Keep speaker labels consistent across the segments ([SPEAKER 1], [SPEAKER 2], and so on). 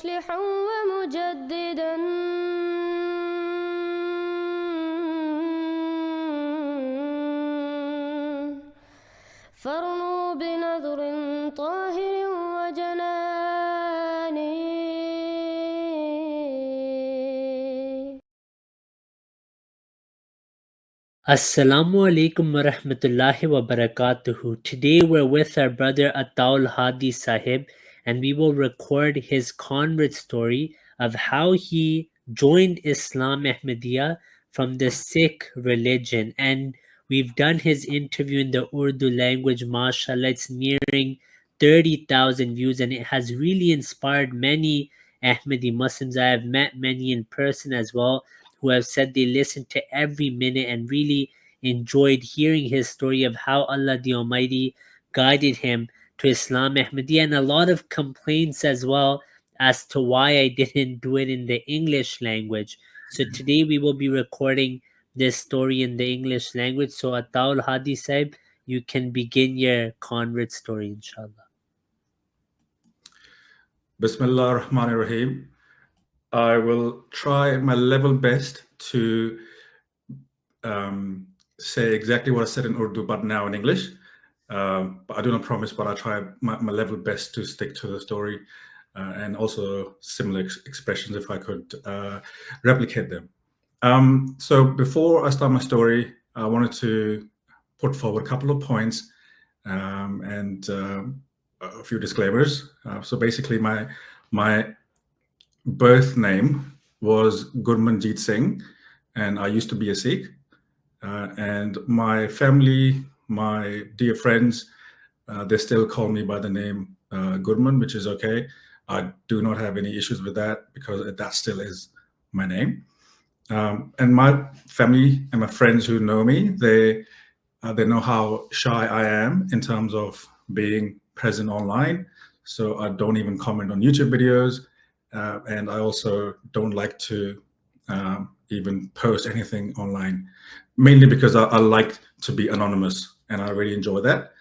[SPEAKER 1] مصلحا ومجددا فارنوا بنظر طاهر وجنان.
[SPEAKER 2] Assalamu alaikum wa rahmatullahi wa barakatuhu. Today we're with our brother Ataul Hadi Sahib, and we will record his convert story of how he joined Islam Ahmadiyya from the Sikh religion. And we've done his interview in the Urdu language, mashallah. It's nearing 30,000 views, and it has really inspired many Ahmadi Muslims. I have met many in person as well, who have said they listened to every minute and really enjoyed hearing his story of how Allah the Almighty guided him to Islam Ahmadiyya, and a lot of complaints as well as to why I didn't do it in the English language. So today we will be recording this story in the English language. So Ataul Hadi Sahib, you can begin your convert story, inshallah.
[SPEAKER 3] Bismillah ar-Rahman ar-Rahim. I will try my level best to say exactly what I said in Urdu, but now in English. But I do not promise, but I'll try my level best to stick to the story and also similar expressions if I could replicate them. So before I start my story, I wanted to put forward a couple of points and a few disclaimers. So basically my birth name was Gurmanjeet Singh, and I used to be a Sikh. And my family, my dear friends, they still call me by the name Gurman, which is okay. I do not have any issues with that because that still is my name. And my family and my friends who know me, they know how shy I am in terms of being present online. So I don't even comment on YouTube videos. And I also don't like to even post anything online, mainly because I like to be anonymous and I really enjoy that.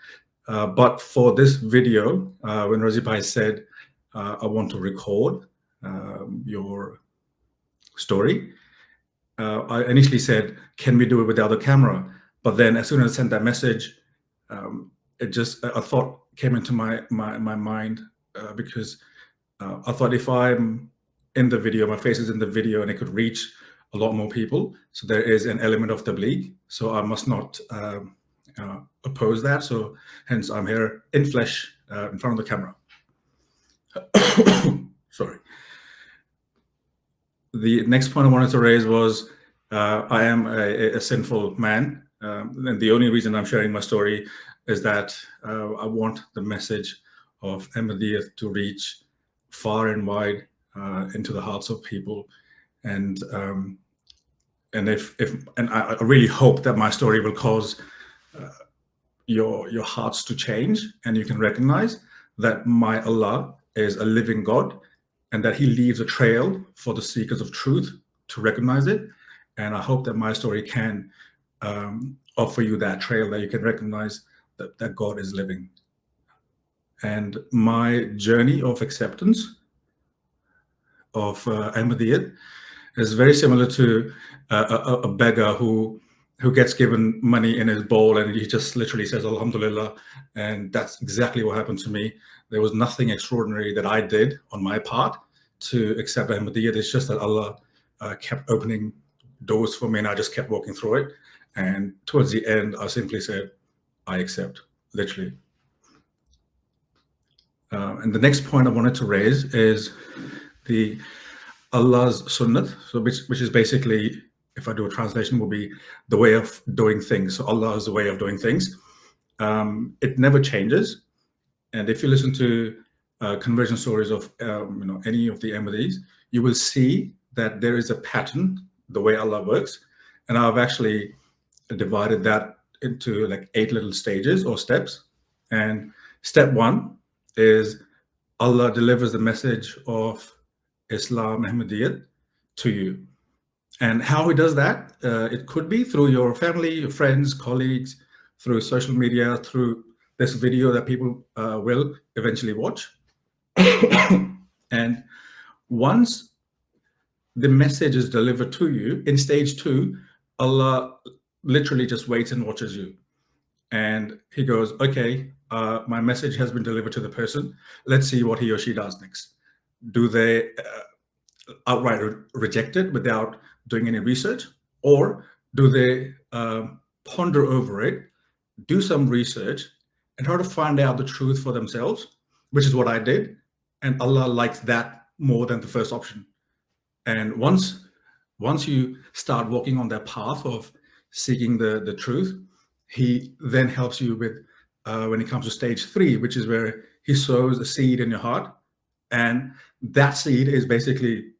[SPEAKER 3] But for this video, when Razibai said, I want to record your story, I initially said, can we do it without a camera? But then as soon as I sent that message, a thought came into my mind because I thought if I'm in the video, my face is in the video and it could reach a lot more people. So there is an element of tabligh. So I must not oppose that. So hence I'm here in flesh in front of the camera. Sorry. The next point I wanted to raise was I am a sinful man. And the only reason I'm sharing my story is that I want the message of Ahmadiyyat to reach far and wide into the hearts of people. And I really hope that my story will cause your hearts to change, and you can recognize that my Allah is a living God and that he leaves a trail for the seekers of truth to recognize it. And I hope that my story can offer you that trail, that you can recognize that God is living. And my journey of acceptance of Ahmadiyyat is very similar to a beggar who gets given money in his bowl and he just literally says Alhamdulillah, and that's exactly what happened to me. There was nothing extraordinary that I did on my part to accept Ahmadiyyat. It's just that Allah kept opening doors for me and I just kept walking through it. And towards the end, I simply said, I accept, literally. And the next point I wanted to raise is the Allah's sunnah, so which is basically, if I do a translation, will be the way of doing things. So Allah is the way of doing things. It never changes. And if you listen to conversion stories of any of the Ahmadis, you will see that there is a pattern, the way Allah works. And I've actually divided that into like 8 little stages or steps. And step 1 is Allah delivers the message of Islam Ahmadiyyat to you. And how he does that, it could be through your family, your friends, colleagues, through social media, through this video that people will eventually watch. And Once the message is delivered to you in stage 2, Allah literally just waits and watches you. And he goes, okay, my message has been delivered to the person. Let's see what he or she does next. Do they outright reject it without doing any research? Or do they ponder over it, do some research, and try to find out the truth for themselves, which is what I did. And Allah likes that more than the first option. And once you start walking on that path of seeking the truth, he then helps you with when it comes to stage 3, which is where he sows a seed in your heart. And that seed is basically,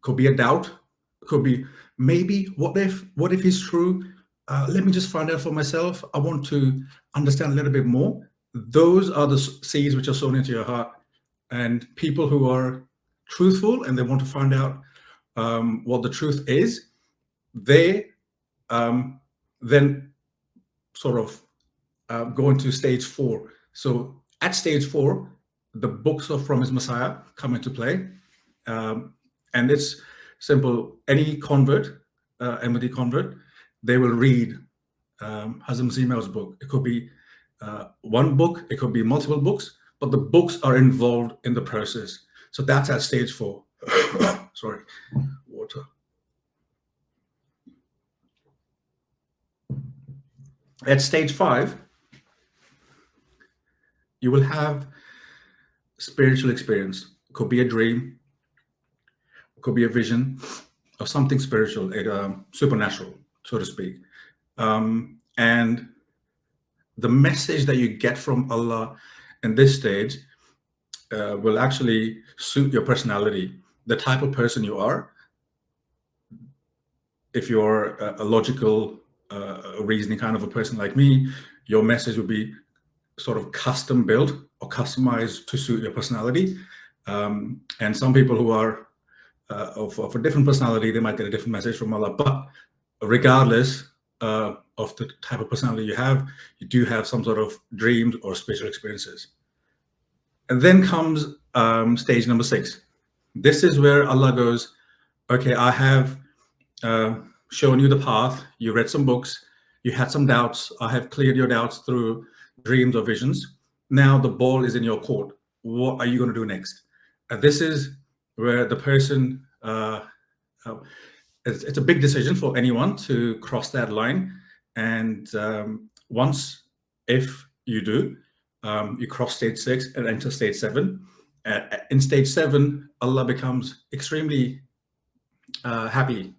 [SPEAKER 3] could be a doubt, could be maybe, what if it's true? Let me just find out for myself. I want to understand a little bit more. Those are the seeds which are sown into your heart. And people who are truthful and they want to find out what the truth is, they then sort of go into stage 4. So at stage 4, the books of From His Messiah come into play. And it's simple. Any convert, Ahmadi convert, they will read Hazrat Masih Maud's book. It could be one book, it could be multiple books, but the books are involved in the process. So that's at stage 4. Sorry, water. At stage 5, you will have spiritual experience. It could be a dream, it could be a vision of something spiritual, supernatural, so to speak. And the message that you get from Allah in this stage will actually suit your personality, the type of person you are. If you're a logical, reasoning kind of a person like me, your message would be sort of custom built or customized to suit your personality. And some people who are of a different personality, they might get a different message from Allah. But regardless of the type of personality you have, you do have some sort of dreams or spiritual experiences. And then comes stage number 6. This is where Allah goes, okay, I have shown you the path. You read some books. You had some doubts. I have cleared your doubts through dreams or visions. Now the ball is in your court. What are you going to do next? This is where the person, it's a big decision for anyone to cross that line. And once, if you do, you cross stage 6 and enter stage 7. In stage 7, Allah becomes extremely happy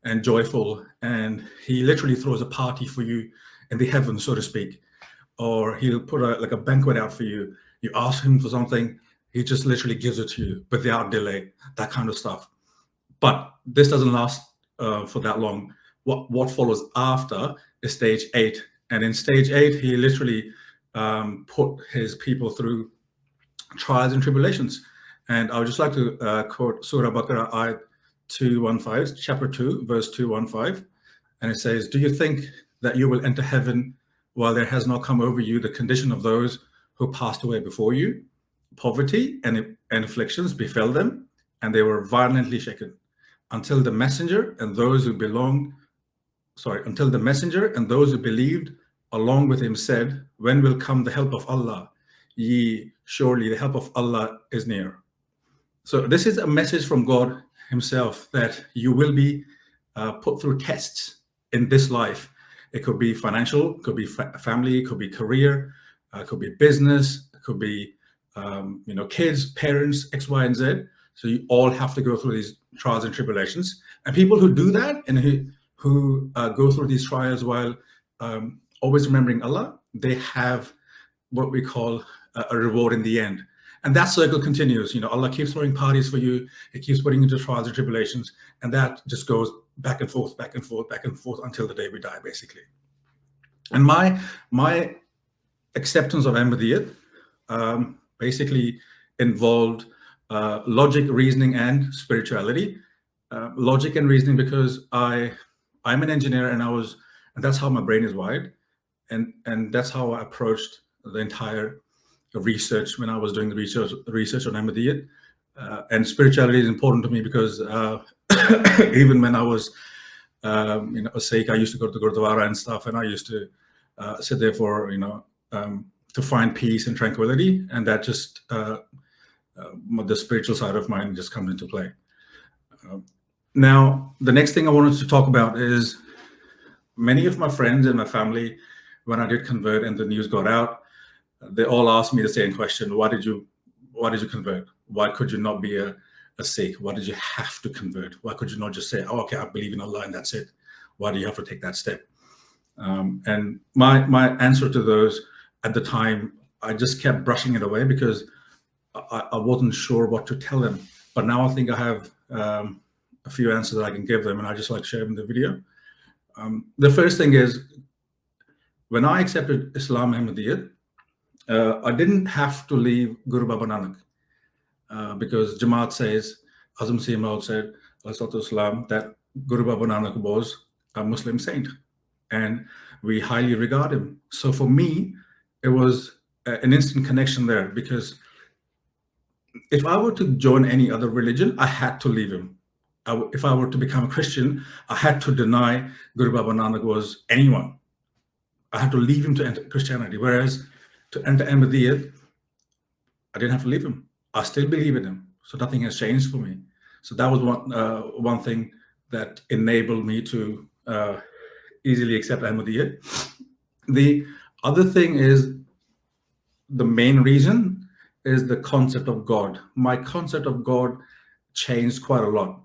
[SPEAKER 3] and joyful, and he literally throws a party for you in the heavens, so to speak. Or he'll put like a banquet out for you. You ask him for something, he just literally gives it to you without delay, that kind of stuff. But this doesn't last for that long. What follows after is stage 8. And in stage 8, he literally put his people through trials and tribulations. And I would just like to quote Surah Baqarah, ayat 215, chapter 2, verse 215. And it says, do you think that you will enter heaven while there has not come over you the condition of those who passed away before you? Poverty and afflictions befell them, and they were violently shaken, until the messenger and those who believed along with him said, when will come the help of Allah? Ye, surely the help of Allah is near. So this is a message from God himself, that you will be put through tests in this life. It could be financial, could be family, could be career, could be business, it could be kids, parents, X, Y, and Z. So you all have to go through these trials and tribulations. And people who do that and who go through these trials while always remembering Allah, they have what we call a reward in the end. And that circle continues. Allah keeps throwing parties for you. He keeps putting you into trials and tribulations. And that just goes back and forth, back and forth, back and forth until the day we die, basically. And my acceptance of Ahmadiyyat basically involved logic, reasoning, and spirituality. Logic and reasoning because I'm an engineer, and that's how my brain is wired, and that's how I approached the entire research when I was doing the research on Ahmadiyyat. And spirituality is important to me because even when I was a Sikh, I used to go to the Gurdwara and stuff, and I used to sit there for to find peace and tranquility, and that just the spiritual side of mine just comes into play. Now, the next thing I wanted to talk about is many of my friends and my family, when I did convert and the news got out, they all asked me the same question: Why did you convert? Why could you not be a Sikh? Why did you have to convert? Why could you not just say, "Oh, okay, I believe in Allah and that's it"? Why do you have to take that step? And my answer to those at the time, I just kept brushing it away because I wasn't sure what to tell them. But now I think I have a few answers that I can give them, and I just like share them in the video. The first thing is, when I accepted Islam Ahmadiyyat, I didn't have to leave Guru Baba Nanak because Jamaat says, Azam Sih Maud said, Islam, that Guru Baba Nanak was a Muslim saint, and we highly regard him. So for me, it was an instant connection there, because if I were to join any other religion, I had to leave him. If I were to become a Christian, I had to deny Guru Baba Nanak was anyone. I had to leave him to enter Christianity. Whereas to enter Ahmadiyyat, I didn't have to leave him. I still believe in him. So nothing has changed for me. So that was one thing that enabled me to easily accept Ahmadiyyat. The other thing is, the main reason is the concept of God. My concept of God changed quite a lot.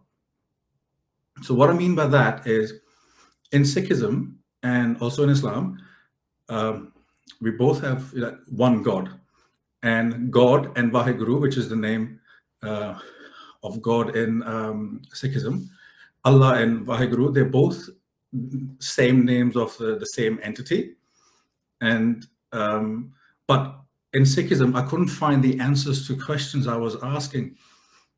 [SPEAKER 3] So what I mean by that is, in Sikhism and also in Islam, we both have one God. And God and Vaheguru, which is the name of God in Sikhism, Allah and Vaheguru, they're both same names of the same entity. And but in Sikhism, I couldn't find the answers to questions I was asking.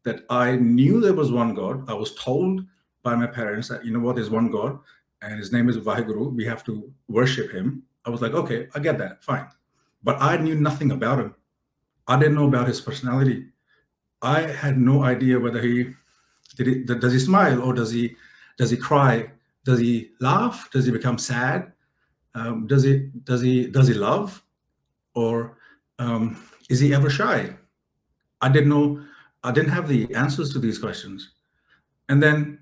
[SPEAKER 3] That I knew there was one God. I was told by my parents that, there's one God, and his name is Vaheguru. We have to worship him. I was like, okay, I get that, fine. But I knew nothing about him. I didn't know about his personality. I had no idea whether does he smile, or does he cry? Does he laugh? Does he become sad? Does he love? Or is he ever shy? I didn't know. I didn't have the answers to these questions. And then,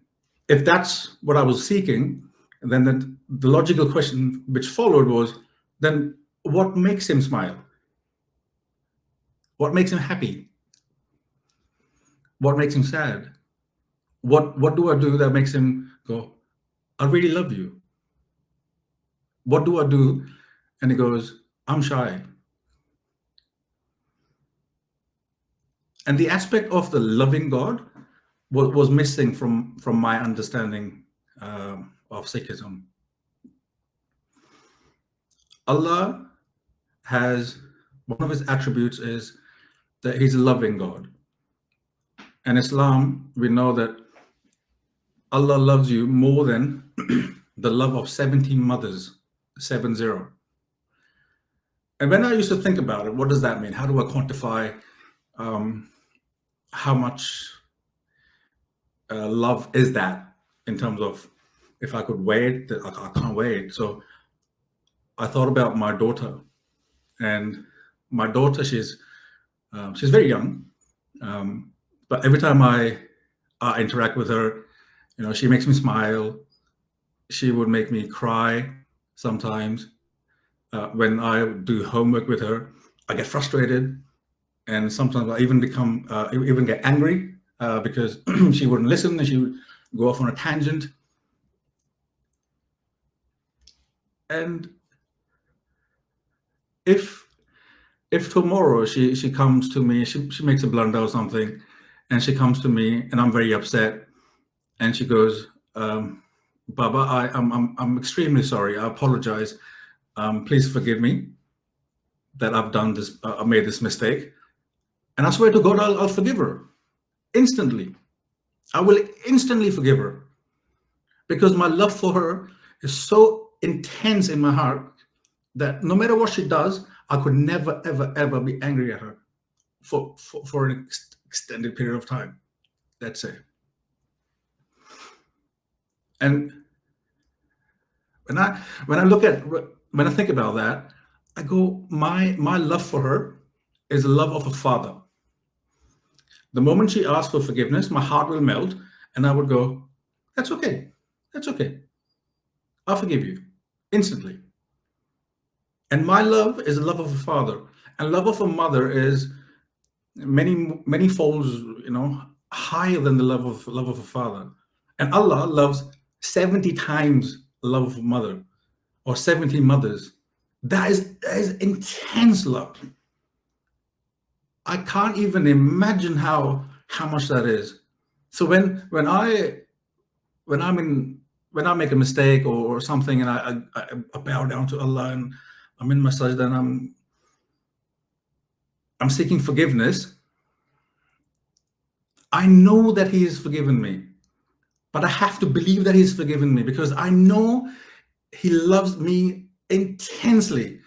[SPEAKER 3] if that's what I was seeking, then the logical question which followed was, then what makes him smile? What makes him happy? What makes him sad? What do I do that makes him go, I really love you? What do I do? And he goes, I'm shy. And the aspect of the loving God was missing from my understanding of Sikhism. Allah has, one of his attributes is that he's a loving God. And Islam, we know that Allah loves you more than the love of 17 mothers, 70. And when I used to think about it, what does that mean? How do I quantify how much love is that, in terms of, if I could weigh it, I can't weigh it. So I thought about my daughter, and my daughter, she's very young, but every time I interact with her, she makes me smile. She would make me cry sometimes. When I do homework with her, I get frustrated, and sometimes I even get angry because she wouldn't listen, and she would go off on a tangent. And if tomorrow she comes to me, she makes a blunder or something, and she comes to me, and I'm very upset, and she goes, Baba, I'm extremely sorry. I apologize. Please forgive me that I've done this. I made this mistake. And I swear to God, I'll forgive her instantly. I will instantly forgive her, because my love for her is so intense in my heart that no matter what she does, I could never, ever, ever be angry at her for an extended period of time, let's say. And when I think about that, I go, my love for her is the love of a father. The moment she asks for forgiveness, my heart will melt, and I would go, that's okay. That's okay. I'll forgive you instantly. And my love is the love of a father, and love of a mother is many folds, higher than the love of a father. And Allah loves 70 times the love of a mother, or 70 mothers. That is intense love. I can't even imagine how much that is. So when I make a mistake or something, and I bow down to Allah, and I'm in my sajda, and I'm seeking forgiveness, I know that He has forgiven me, but I have to believe that He's forgiven me, because I know He loves me intensely.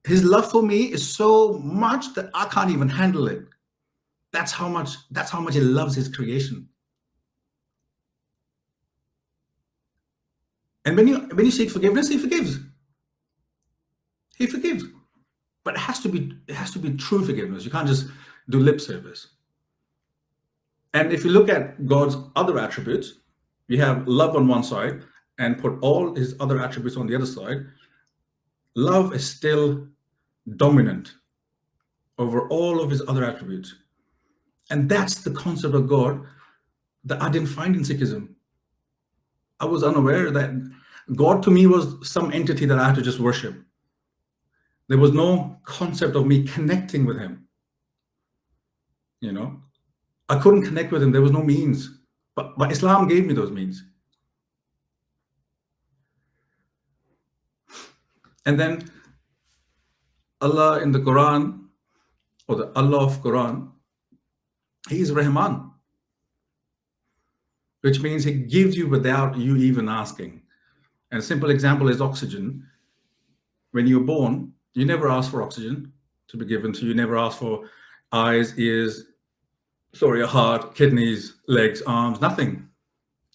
[SPEAKER 3] His love for me is so much that I can't even handle it. That's how much He loves His creation. And when you seek forgiveness, He forgives. He forgives. But it has to be true forgiveness. You can't just do lip service. And if you look at God's other attributes, you have love on one side and put all His other attributes on the other side. Love is still dominant over all of His other attributes. And that's the concept of God that I didn't find in Sikhism. I was unaware that God to me was some entity that I had to just worship. There was no concept of me connecting with Him. I couldn't connect with Him. There was no means. But Islam gave me those means. And then Allah in the Quran, or the Allah of Quran, He is Rahman, which means He gives you without you even asking. And a simple example is oxygen. When you're born, you never ask for oxygen to be given to you. You never ask for eyes, ears, a heart, kidneys, legs, arms, nothing.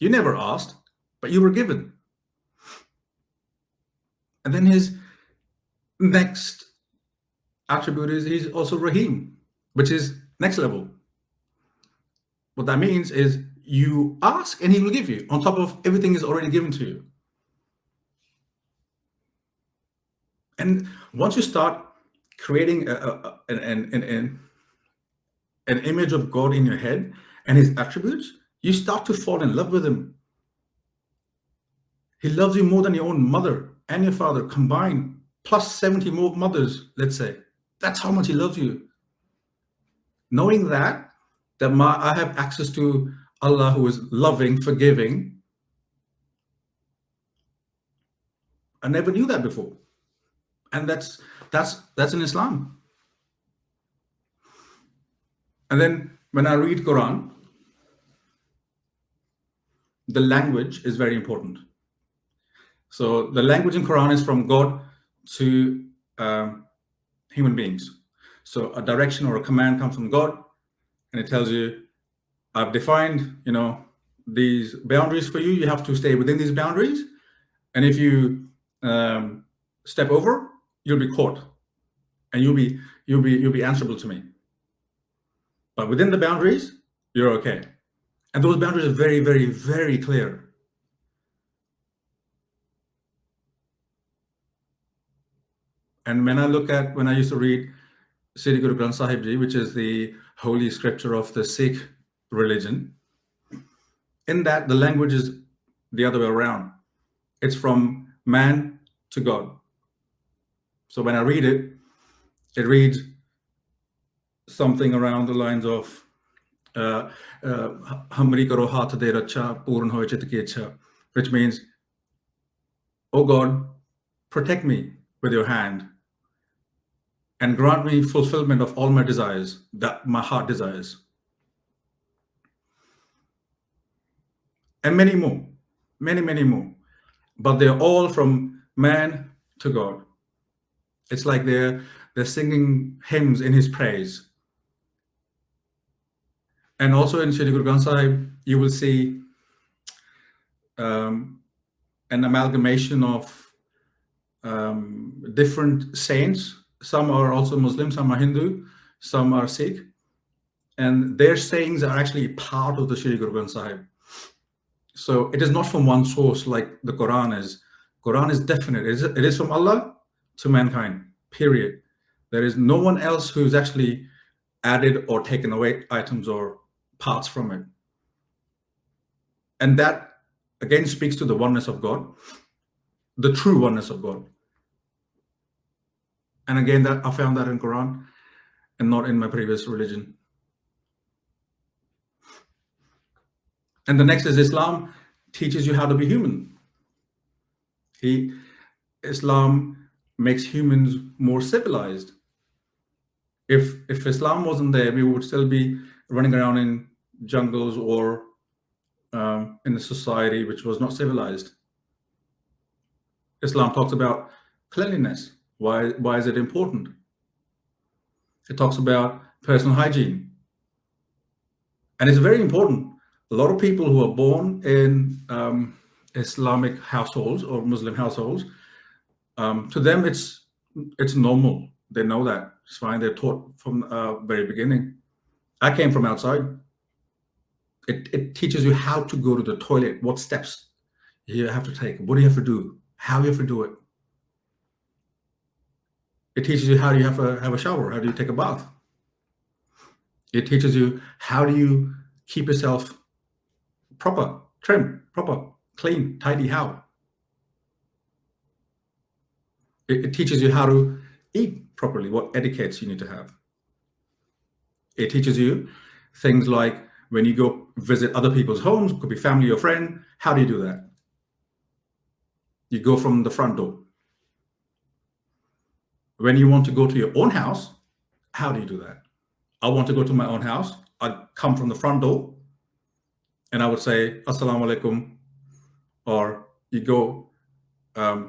[SPEAKER 3] You never asked, but you were given. And then His next attribute is He's also Rahim, which is next level. What that means is you ask and He will give you, on top of everything is already given to you. And once you start creating an image of God in your head and His attributes, you start to fall in love with Him. He loves you more than your own mother and your father combined, plus 70 more mothers, let's say. That's how much He loves you. Knowing that I have access to Allah, who is loving, forgiving. I never knew that before. And that's in Islam. And then when I read Quran, the language is very important. So the language in Quran is from God to human beings. So a direction or a command comes from God, and it tells you, I've defined, these boundaries for you. You have to stay within these boundaries. And if you step over, you'll be caught, and you'll be answerable to me. But within the boundaries, you're okay. And those boundaries are very, very, very clear. And when I used to read Sri Guru Granth Sahib Ji, which is the holy scripture of the Sikh religion, in that the language is the other way around. It's from man to God. So when I read it, it reads something around the lines of Hamri karo haath de racha purn hoye chit ki ichha, which means, oh God, protect me with your hand and grant me fulfillment of all my desires that my heart desires. And many more, many more. But they're all from man to God. It's like they're singing hymns in His praise. And also in Shri Guru Granth Sahib, you will see an amalgamation of different saints. Some are also Muslim, some are Hindu, some are Sikh. And their sayings are actually part of the Shri Guru Granth Sahib. So it is not from one source like the Quran is. Quran is definite. It is from Allah to mankind, period. There is no one else who's actually added or taken away items or parts from it. And that, again, speaks to the oneness of God, the true oneness of God. And again, that I found that in Quran and not in my previous religion. And the next is Islam teaches you how to be human. Islam makes humans more civilized. If Islam wasn't there, we would still be running around in jungles or in a society which was not civilized. Islam talks about cleanliness. Why is it important? It talks about personal hygiene. And it's very important. A lot of people who are born in Islamic households or Muslim households, to them it's normal. They know that. It's fine. They're taught from the very beginning. I came from outside. It teaches you how to go to the toilet, what steps you have to take, what do you have to do, how you have to do it. It teaches you how do you have a shower, how do you take a bath. It teaches you how do you keep yourself proper, trim, proper, clean, tidy, how. It teaches you how to eat properly, what etiquettes you need to have. It teaches you things like when you go visit other people's homes, could be family or friend, how do you do that? You go from the front door. When you want to go to your own house, how do you do that? I want to go to my own house. I'd come from the front door and I would say, Assalamu alaikum. Or you go,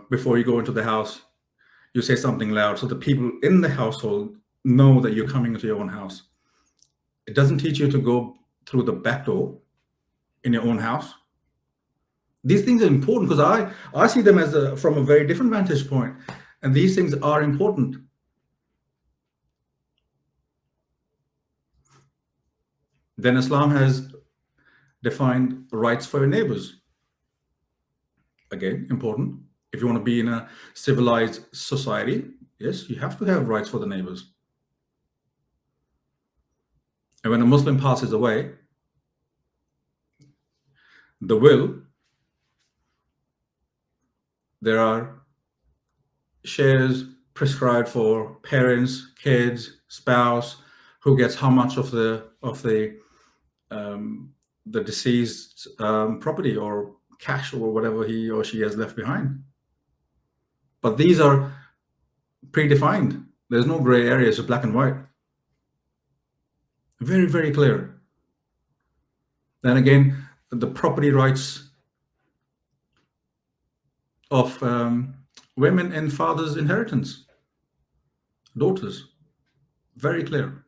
[SPEAKER 3] before you go into the house, you say something loud so the people in the household know that you're coming into your own house. It doesn't teach you to go through the back door in your own house. These things are important because I see them as from a very different vantage point. And these things are important. Then Islam has defined rights for your neighbors. Again, important. If you want to be in a civilized society, yes, you have to have rights for the neighbors. And when a Muslim passes away, the will, there are shares prescribed for parents, kids, spouse, who gets how much of the deceased property or cash or whatever he or she has left behind. But these are predefined. There's no gray areas, it's black and white. Very, very clear. Then again, the property rights of women and fathers' inheritance, daughters, very clear.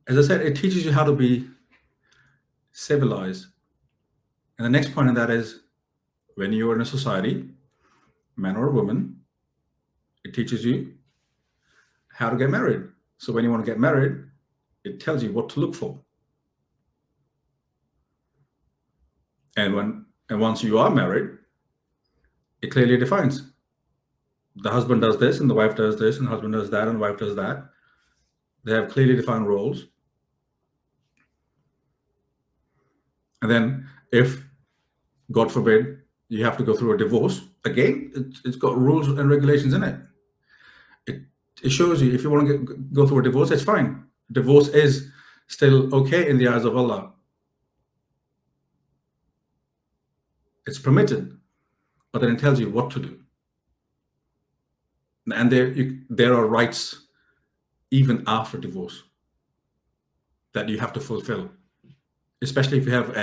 [SPEAKER 3] As I said, it teaches you how to be civilized. And the next point of that is when you are in a society, man or woman, it teaches you how to get married. So when you want to get married, it tells you what to look for. And once you are married, it clearly defines. The husband does this and the wife does this, and the husband does that and the wife does that. They have clearly defined roles. And then if, God forbid, you have to go through a divorce, again, it's got rules and regulations in it. It shows you if you want to go through a divorce, it's fine. Divorce is still okay in the eyes of Allah. It's permitted, but then it tells you what to do. And there are rights even after divorce that you have to fulfill, especially if you have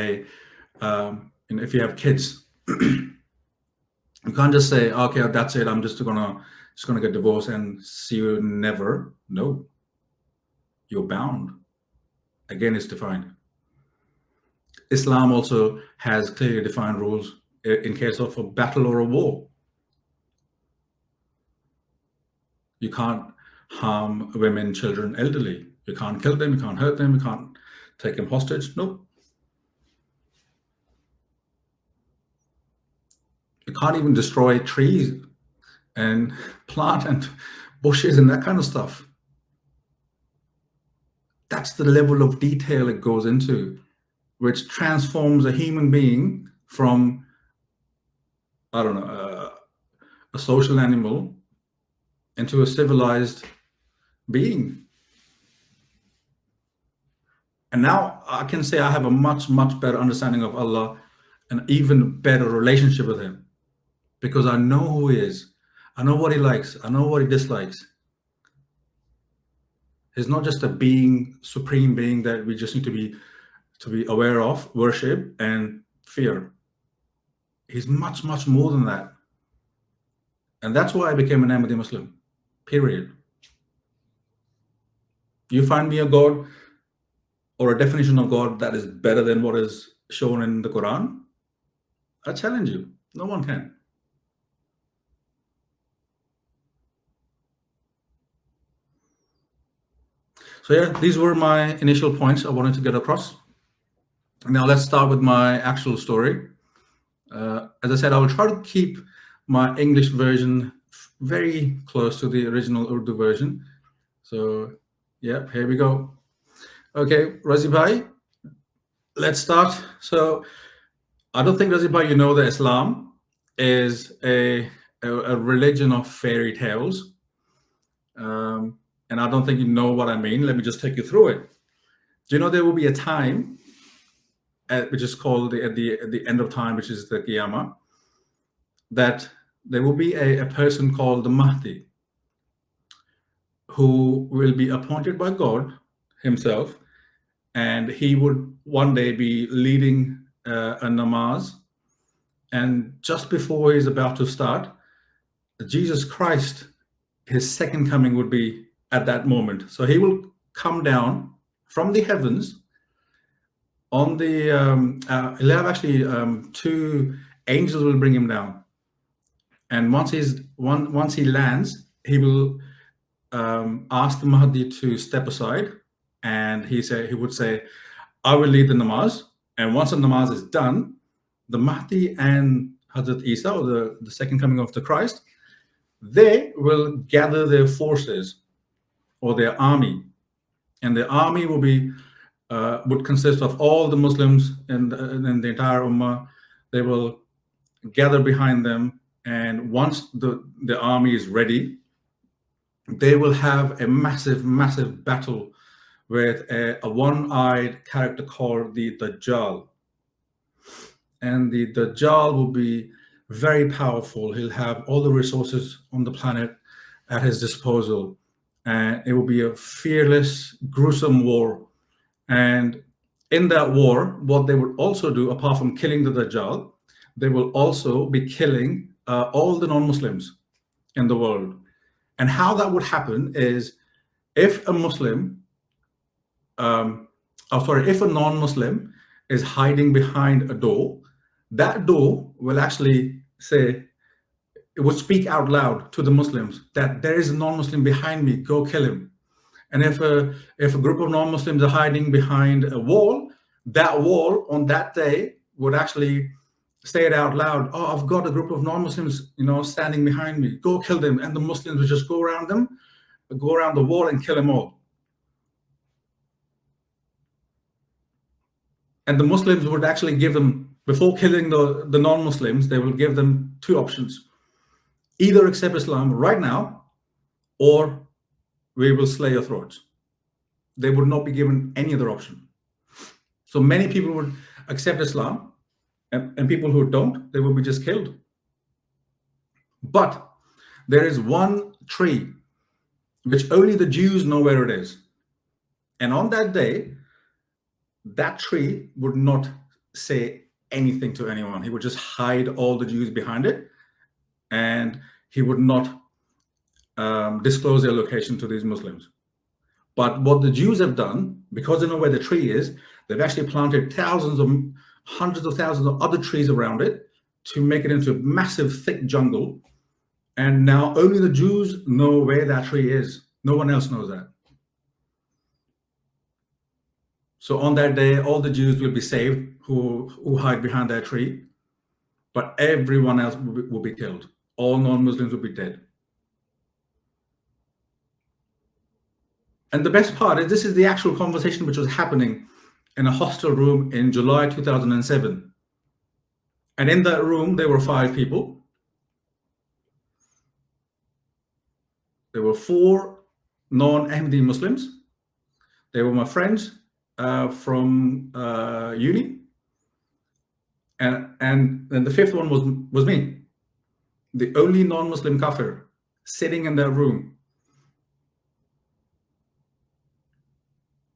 [SPEAKER 3] if you have kids. You can't just say, okay, that's it, I'm just gonna get divorced and see you never. No. you're bound. Again, it's defined. Islam also has clearly defined rules in case of a battle or a war. You can't harm women, children, elderly. You can't kill them, you can't hurt them, you can't take them hostage. Nope. You can't even destroy trees and plant and bushes and that kind of stuff. That's the level of detail it goes into, which transforms a human being from, I don't know, a social animal into a civilized being. And now I can say I have a much, much better understanding of Allah, an even better relationship with him, because I know who he is. I know what he likes. I know what he dislikes. He's not just a being, supreme being that we just need to be aware of, worship, and fear. He's much, much more than that. And that's why I became an Ahmadi Muslim, period. You find me a God or a definition of God that is better than what is shown in the Quran, I challenge you. No one can. So yeah, these were my initial points I wanted to get across. Now let's start with my actual story. As I said, I will try to keep my English version very close to the original Urdu version. So yeah, here we go. Okay, Razi Bhai, let's start. So I don't think, Razi Bhai, you know that Islam is a religion of fairy tales. And I don't think you know what I mean. Let me just take you through it. Do you know there will be a time, which is called at the end of time, which is the Qiyamah, that there will be a person called the Mahdi, who will be appointed by God himself, and he would one day be leading a namaz, and just before he's about to start, Jesus Christ, his second coming, would be at that moment. So he will come down from the heavens on the he'll have actually two angels will bring him down, and once he lands, he will ask the Mahdi to step aside, and he would say, I will lead the namaz. And once the namaz is done, the Mahdi and Hazrat Isa, or the second coming of the Christ, they will gather their forces or their army, and the army will be would consist of all the Muslims in the entire Ummah. They will gather behind them, and once the army is ready, they will have a massive battle with a one-eyed character called the Dajjal. And the Dajjal will be very powerful. He'll have all the resources on the planet at his disposal, and it will be a fearless, gruesome war. And in that war, what they would also do, apart from killing the Dajjal, they will also be killing all the non-Muslims in the world. And how that would happen is, if a Muslim, if a non-Muslim is hiding behind a door, that door will actually say, it would speak out loud to the Muslims that there is a non-Muslim behind me, go kill him. And if a group of non-Muslims are hiding behind a wall, that wall on that day would actually say it out loud, oh, I've got a group of non-Muslims, standing behind me, go kill them. And the Muslims would just go around the wall and kill them all. And the Muslims would actually give them, before killing the non-Muslims, they will give them two options. Either accept Islam right now, or we will slay your throats. They would not be given any other option. So many people would accept Islam, and people who don't, they will be just killed. But there is one tree which only the Jews know where it is. And on that day, that tree would not say anything to anyone. He would just hide all the Jews behind it, and he would not disclose their location to these Muslims. But what the Jews have done, because they know where the tree is, they've actually planted thousands of, hundreds of thousands of other trees around it to make it into a massive, thick jungle. And now only the Jews know where that tree is. No one else knows that. So on that day, all the Jews will be saved who hide behind that tree, but everyone else will be killed. All non-Muslims will be dead. And the best part is this is the actual conversation which was happening in a hostel room in July 2007. And in that room, there were 5 people. There were 4 non-Ahmadi Muslims. They were my friends from uni. And then the 5th one was me, the only non-Muslim kafir sitting in that room.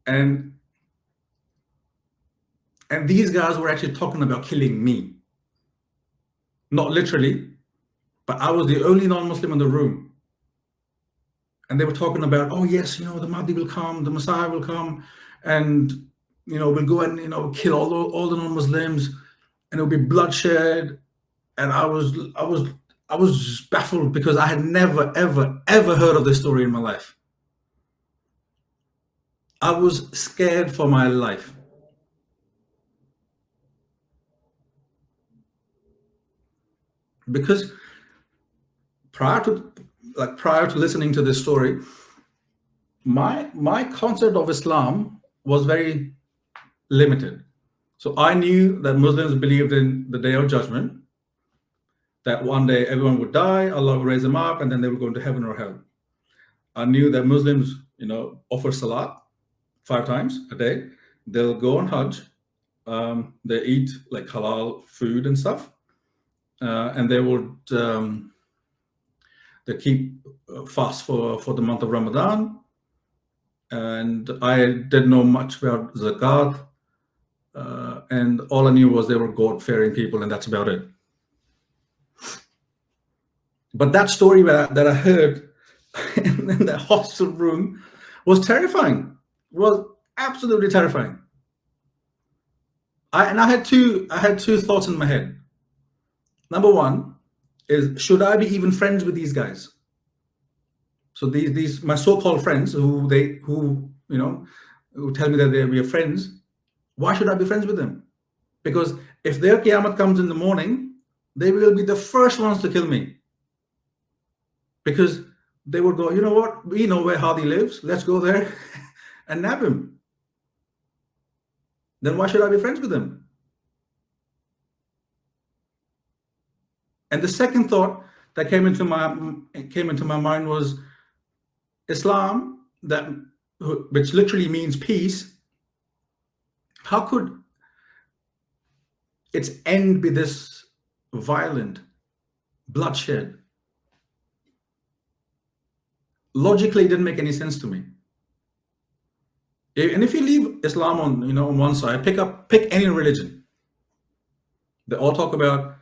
[SPEAKER 3] And these guys were actually talking about killing me. Not literally, but I was the only non-Muslim in the room. And they were talking about, oh yes, the Mahdi will come, the Messiah will come, and we'll go and kill all the non-Muslims, and it'll be bloodshed. And I was just baffled because I had never, ever, ever heard of this story in my life. I was scared for my life. Because prior to listening to this story, my concept of Islam was very limited. So I knew that Muslims believed in the Day of Judgment, that one day everyone would die, Allah would raise them up, and then they would go into heaven or hell. I knew that Muslims, offer salat 5 times a day. They'll go on Hajj. They eat like halal food and stuff. And they would they keep fast for the month of Ramadan. And I didn't know much about zakat. And all I knew was they were God-fearing people, and that's about it. But that story that I heard in that hostel room was terrifying. Was absolutely terrifying. I had two thoughts in my head. Number one is, should I be even friends with these guys? So these my so-called friends who tell me that we are friends, why should I be friends with them? Because if their Qiyamah comes in the morning, they will be the first ones to kill me. Because they would go, you know what, we know where Hadi lives, let's go there and nab him. Then why should I be friends with them? And the second thought that came into my mind was, Islam, which literally means peace, how could its end be this violent, bloodshed? Logically, it didn't make any sense to me. And if you leave Islam on one side, pick any religion. They all talk about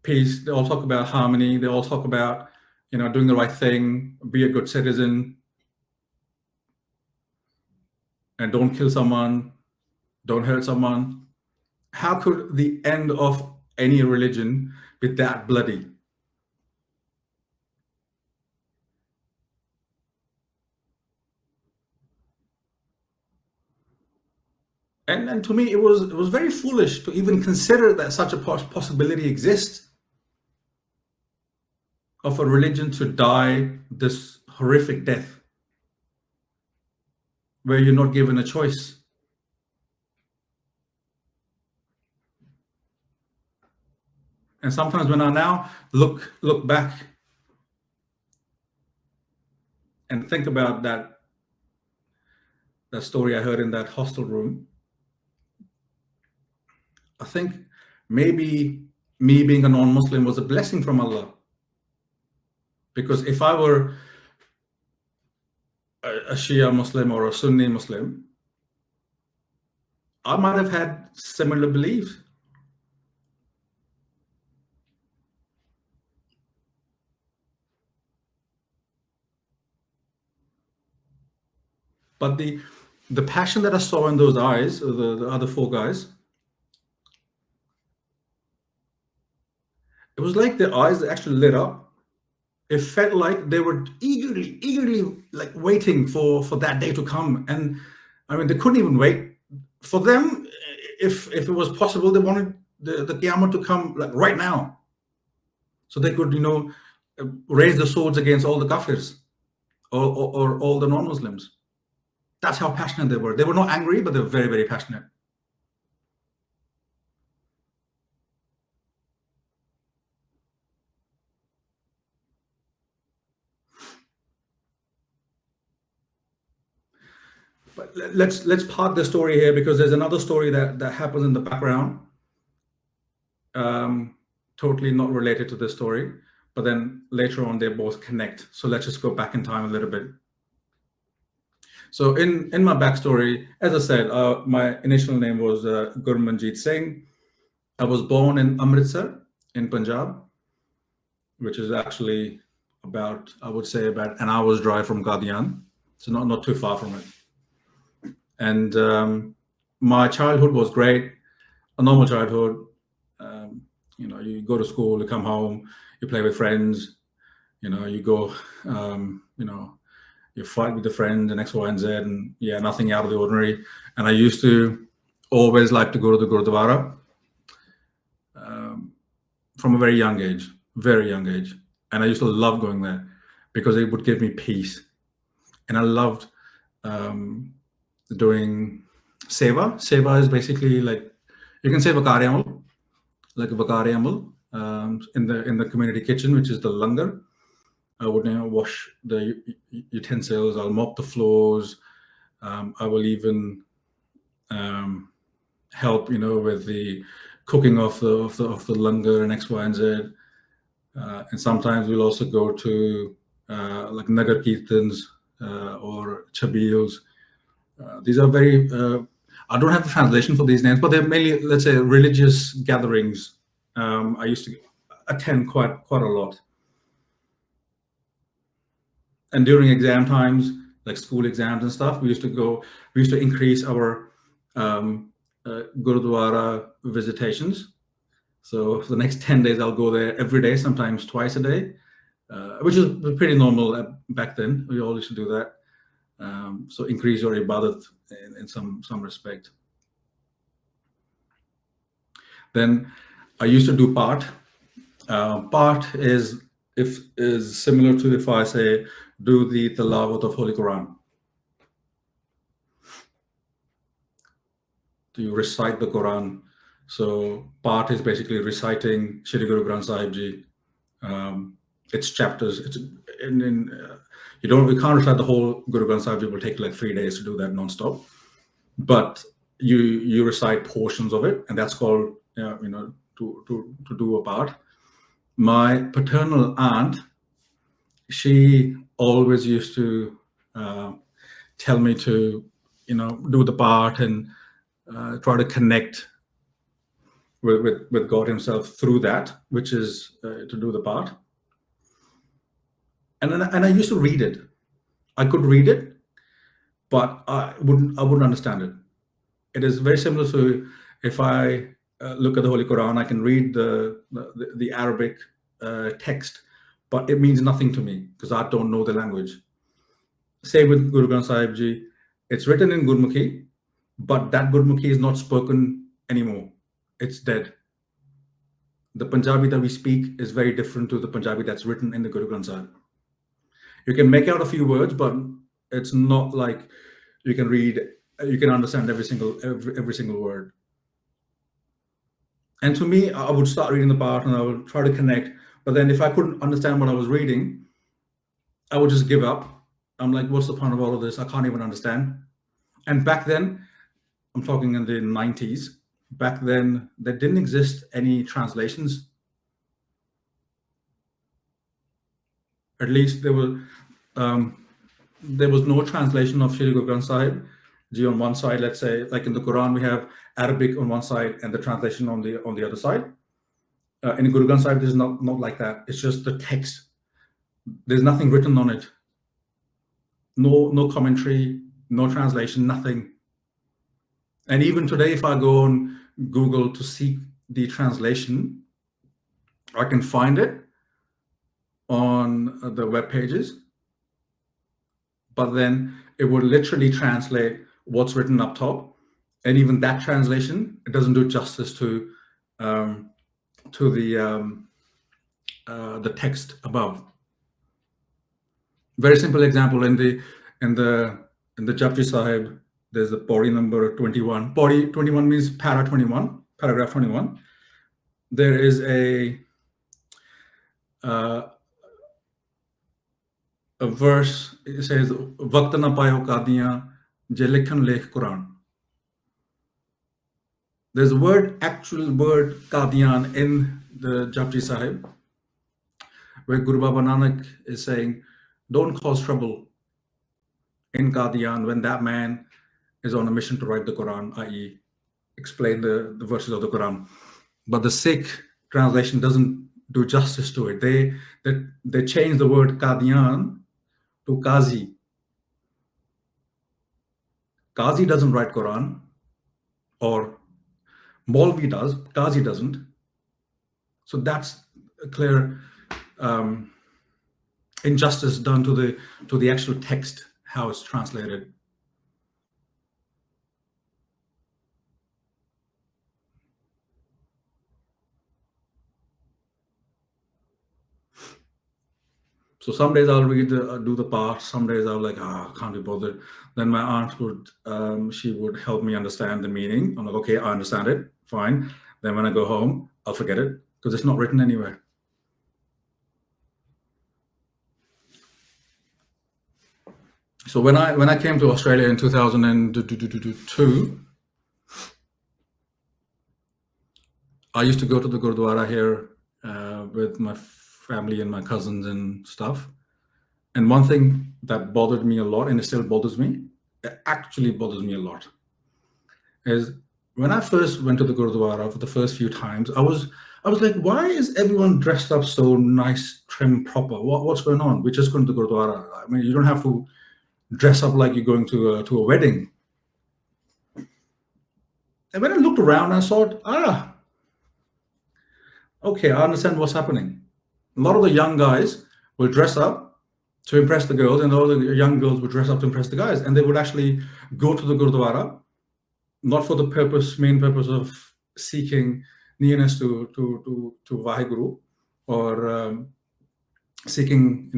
[SPEAKER 3] peace. They all talk about harmony. They all talk about doing the right thing, be a good citizen, and don't kill someone, don't hurt someone. How could the end of any religion be that bloody? And to me, it was very foolish to even consider that such a possibility exists of a religion to die this horrific death, where you're not given a choice. And sometimes when I now look back and think about that story I heard in that hostel room, I think maybe me being a non-Muslim was a blessing from Allah. Because if I were a Shia Muslim or a Sunni Muslim, I might have had similar beliefs. But the passion that I saw in those eyes, the other four guys, it was like their eyes actually lit up. It felt like they were eagerly like waiting for that day to come. And I mean, they couldn't even wait. For them, if it was possible, they wanted the Qiyamah to come like right now, so they could, raise the swords against all the kafirs or all the non-Muslims. That's how passionate they were. They were not angry, but they were very, very passionate. But let's park the story here, because there's another story that happens in the background, totally not related to this story, but then later on they both connect. So let's just go back in time a little bit. So in my backstory, as I said, my initial name was Gurmanjeet Singh. I was born in Amritsar in Punjab, which is actually about, I would say, about an hour's drive from Qadian. So not too far from it. And my childhood was great, a normal childhood. You go to school, you come home, you play with friends, you go, you fight with the friends and X, Y, and Z, and yeah, nothing out of the ordinary. And I used to always like to go to the Gurdwara from a very young age. And I used to love going there because it would give me peace. And I loved doing seva. Seva is basically like, you can say vakari amal, like a vakari amal in the community kitchen, which is the langar. I would wash the utensils, I'll mop the floors, I will even help, with the cooking of the langar and X, Y, and Z. And sometimes we'll also go to like nagar kirtans or chabils. These are very, I don't have the translation for these names, but they're mainly, let's say, religious gatherings. I used to attend quite a lot. And during exam times, like school exams and stuff, we used to increase our Gurudwara visitations. So for the next 10 days, I'll go there every day, sometimes twice a day, which is pretty normal back then. We all used to do that. So increase your ibadat in some respect. Then I used to do part. Part is similar to if I say do the tilawat of Holy Quran. Do you recite the Quran? So part is basically reciting Shri Guru Granth Sahib Ji. Its chapters. It's you can't recite the whole Guru Granth Sahib Ji. It will take like 3 days to do that non-stop. But you recite portions of it, and that's called to do a part. My paternal aunt, she always used to tell me to do the part and try to connect with God himself through that, which is to do the part. And I used to read it. I could read it, but I wouldn't understand it. It is very similar to if I look at the Holy Quran, I can read the Arabic text, but it means nothing to me because I don't know the language. Same with Guru Granth Sahib Ji. It's written in Gurmukhi, but that Gurmukhi is not spoken anymore. It's dead. The Punjabi that we speak is very different to the Punjabi that's written in the Guru Granth Sahib. You can make out a few words, but it's not like you can read, you can understand every single word. And to me, I would start reading the part and I would try to connect. But then if I couldn't understand what I was reading, I would just give up. I'm like, what's the point of all of this? I can't even understand. And back then, I'm talking in the 90s, back then, there didn't exist any translations. At least there was no translation of Shri Guru Granth Sahib Ji on one side. Let's say, like in the Quran, we have Arabic on one side and the translation on the other side. In Guru Granth Sahib, this is not like that. It's just the text. There's nothing written on it. No commentary, no translation, nothing. And even today, if I go on Google to seek the translation, I can find it on the web pages, but then it would literally translate what's written up top. And even that translation, it doesn't do justice to the text above. Very simple example, in the Japji Sahib, there's the Pauri number 21. Pauri 21 means paragraph 21. There is a verse. It says, "Waqt na payo Qadian, je likhan lekh Quran." There's a actual word Qadian in the Japji Sahib, where Guru Baba Nanak is saying, don't cause trouble in Qadian when that man is on a mission to write the Quran, i.e. explain the verses of the Quran. But the Sikh translation doesn't do justice to it. They change the word Qadian to Qazi. Qazi doesn't write Quran, or Maulvi does, Qazi doesn't. So that's a clear injustice done to the actual text, how it's translated. So some days I'll do the part, some days I'll like, can't be bothered. Then my aunt would, she would help me understand the meaning. I'm like, okay, I understand it, fine. Then when I go home, I'll forget it because it's not written anywhere. So when I came to Australia in 2002, I used to go to the Gurdwara here with my family and my cousins and stuff. And one thing that bothered me a lot, and it still bothers me, it actually bothers me a lot, is when I first went to the Gurdwara for the first few times, I was like, why is everyone dressed up so nice, trim, proper? What's going on? We're just going to the Gurdwara. I mean, you don't have to dress up like you're going to a wedding. And when I looked around, I thought, okay, I understand what's happening. A lot of the young guys will dress up to impress the girls, and all the young girls would dress up to impress the guys. And they would actually go to the Gurdwara, not for the main purpose of seeking nearness to Vaheguru, or seeking,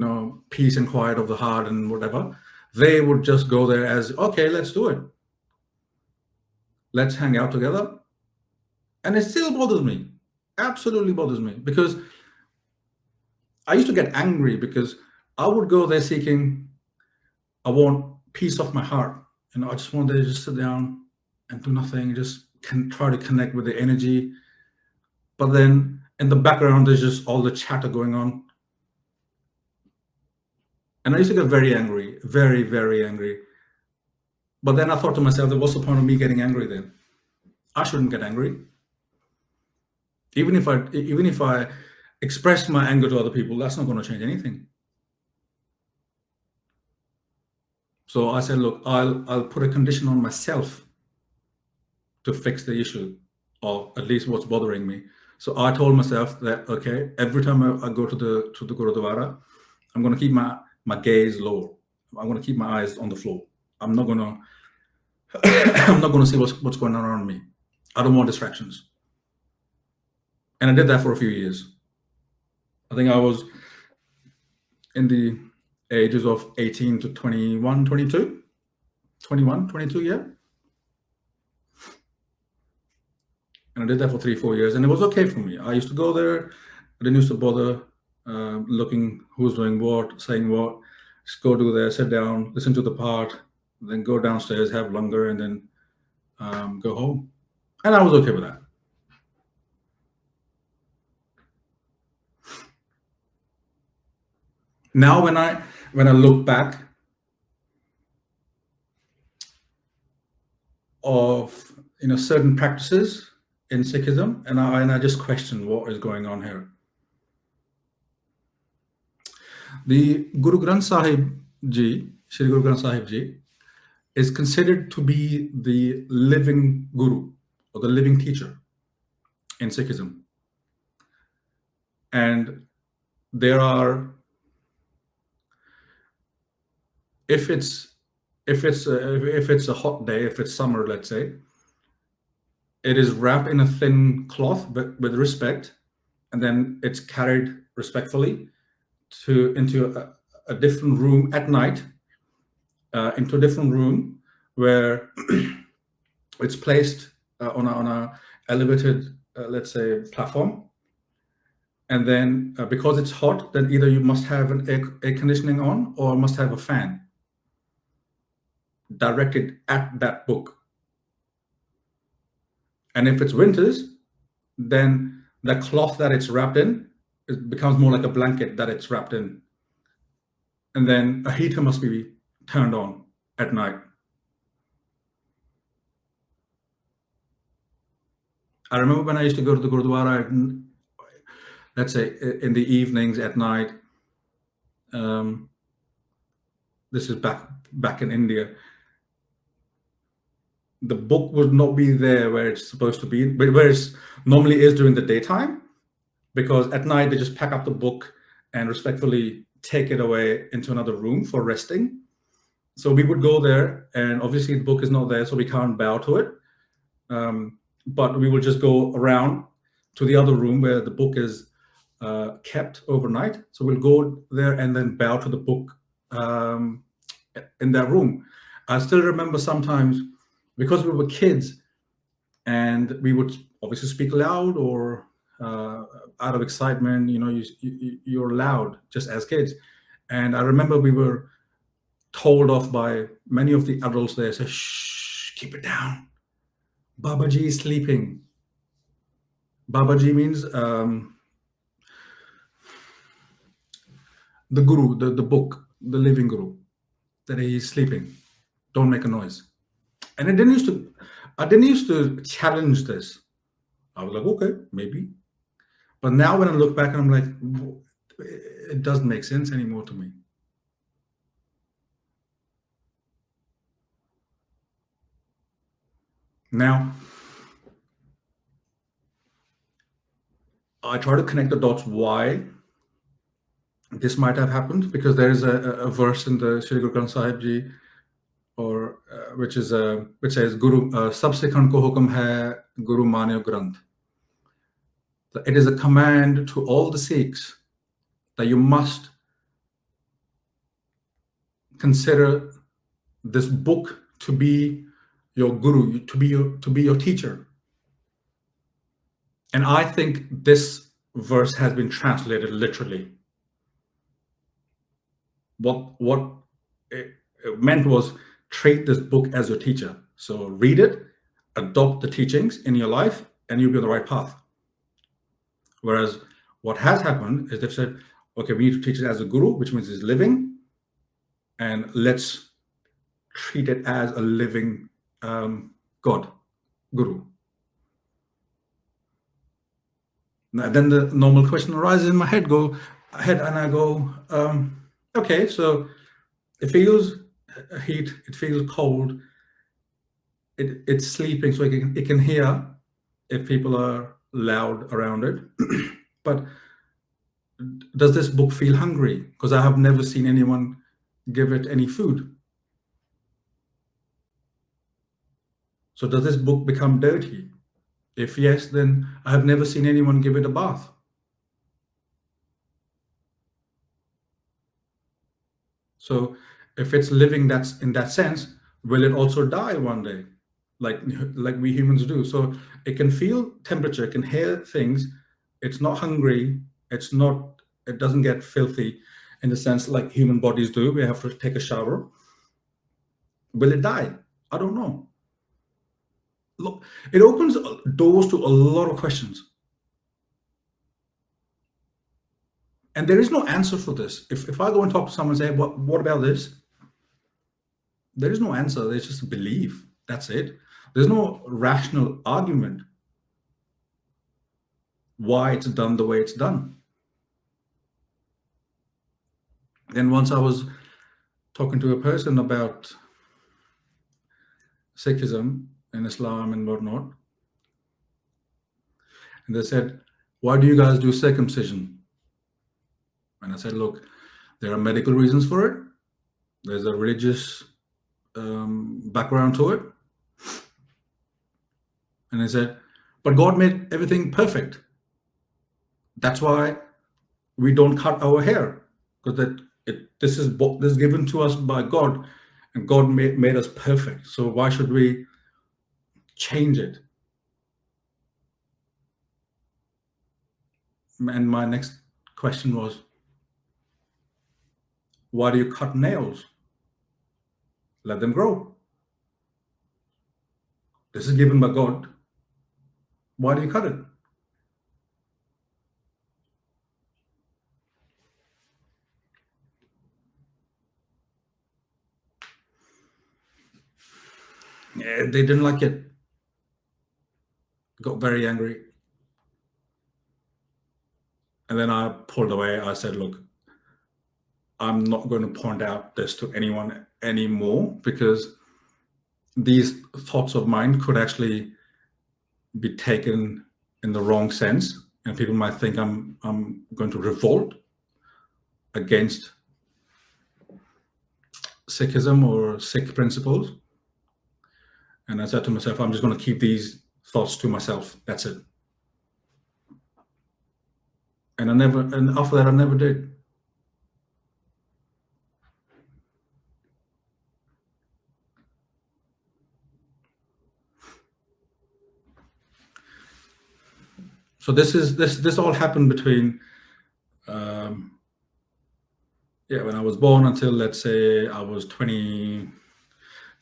[SPEAKER 3] peace and quiet of the heart and whatever. They would just go there as, okay, let's do it. Let's hang out together. And it still bothers me, absolutely bothers me, because I used to get angry because I would go there seeking, I want peace of my heart. I just want to just sit down and do nothing, just try to connect with the energy. But then in the background, there's just all the chatter going on. And I used to get very angry, very, very angry. But then I thought to myself, what's the point of me getting angry then? I shouldn't get angry. Even if I express my anger to other people, that's not going to change anything. So I said, look, I'll put a condition on myself to fix the issue, or at least what's bothering me. So I told myself that, okay, every time I go to the Gurdwara, I'm going to keep my gaze low. I'm going to keep my eyes on the floor. I'm not going to see what's going on around me. I don't want distractions. And I did that for a few years. I think I was in the ages of 18 to 21, 22, yeah. And I did that for 3-4 years, and it was okay for me. I used to go there. I didn't used to bother looking who's doing what, saying what. Just go do there, sit down, listen to the part, then go downstairs, have langar, and then go home. And I was okay with that. Now, when I look back of certain practices in Sikhism, and I just question what is going on here. The Guru Granth Sahib Ji, Shri Guru Granth Sahib Ji, is considered to be the living guru or the living teacher in Sikhism. And there are, if it's a hot day, if it's summer, let's say, it is wrapped in a thin cloth, but with respect, and then it's carried respectfully into a different room at night, into a different room where it's placed on a elevated, let's say, platform. And then because it's hot, then either you must have an air conditioning on or must have a fan directed at that book. And if it's winters, then the cloth that it's wrapped in, it becomes more like a blanket that it's wrapped in. And then a heater must be turned on at night. I remember when I used to go to the Gurdwara, let's say in the evenings at night. This is back in India. The book would not be there where it's supposed to be, but where it normally is during the daytime, because at night they just pack up the book and respectfully take it away into another room for resting. So we would go there, and obviously the book is not there, so we can't bow to it. But we will just go around to the other room where the book is kept overnight. So we'll go there and then bow to the book in that room. I still remember sometimes, because we were kids and we would obviously speak loud, or out of excitement, you're loud just as kids. And I remember we were told off by many of the adults there, say, shh, keep it down. Babaji is sleeping. Babaji means the guru, the book, the living guru, that he's sleeping. Don't make a noise. And I didn't used to challenge this. I was like, okay, maybe. But now when I look back, I'm like, it doesn't make sense anymore to me. Now, I try to connect the dots why this might have happened, because there is a verse in the Shri Guru Granth Sahib Ji, or which says, Guru Sabsekhan ko hukam hai, Guru Manyo Granth. It is a command to all the Sikhs that you must consider this book to be your guru, to be your teacher. And I think this verse has been translated literally. What it meant was, treat this book as your teacher. So read it, adopt the teachings in your life, and you'll be on the right path. Whereas what has happened is they've said, okay, we need to teach it as a guru, which means it's living, and let's treat it as a living God, guru. Now, then the normal question arises in my head, and I go, okay, so it feels heat, it feels cold, it's sleeping, so it can hear if people are loud around it. But does this book feel hungry? Because I have never seen anyone give it any food. So does this book become dirty? If yes, then I have never seen anyone give it a bath. So if it's living, that's in that sense, will it also die one day, like we humans do? So it can feel temperature, it can hear things. It's not hungry. It doesn't get filthy in the sense like human bodies do. We have to take a shower. Will it die? I don't know. Look, it opens doors to a lot of questions. And there is no answer for this. If I go and talk to someone and say, what about this? There is no answer. There's just a belief. That's it. There's no rational argument why it's done the way it's done. Then once I was talking to a person about Sikhism and Islam and whatnot. And they said, why do you guys do circumcision? And I said, look, there are medical reasons for it. There's a religious background to it. And they said, but God made everything perfect. That's why we don't cut our hair, because this is given to us by God, and God made us perfect. So why should we change it? And my next question was, why do you cut nails? Let them grow. This is given by God. Why do you cut it? Yeah, they didn't like it. Got very angry. And then I pulled away. I said, look, I'm not going to point out this to anyone anymore, because these thoughts of mine could actually be taken in the wrong sense, and people might think I'm going to revolt against Sikhism or Sikh principles. And I said to myself, I'm just going to keep these thoughts to myself. That's it. And after that, I never did. So this all happened between when I was born until, let's say, I was 20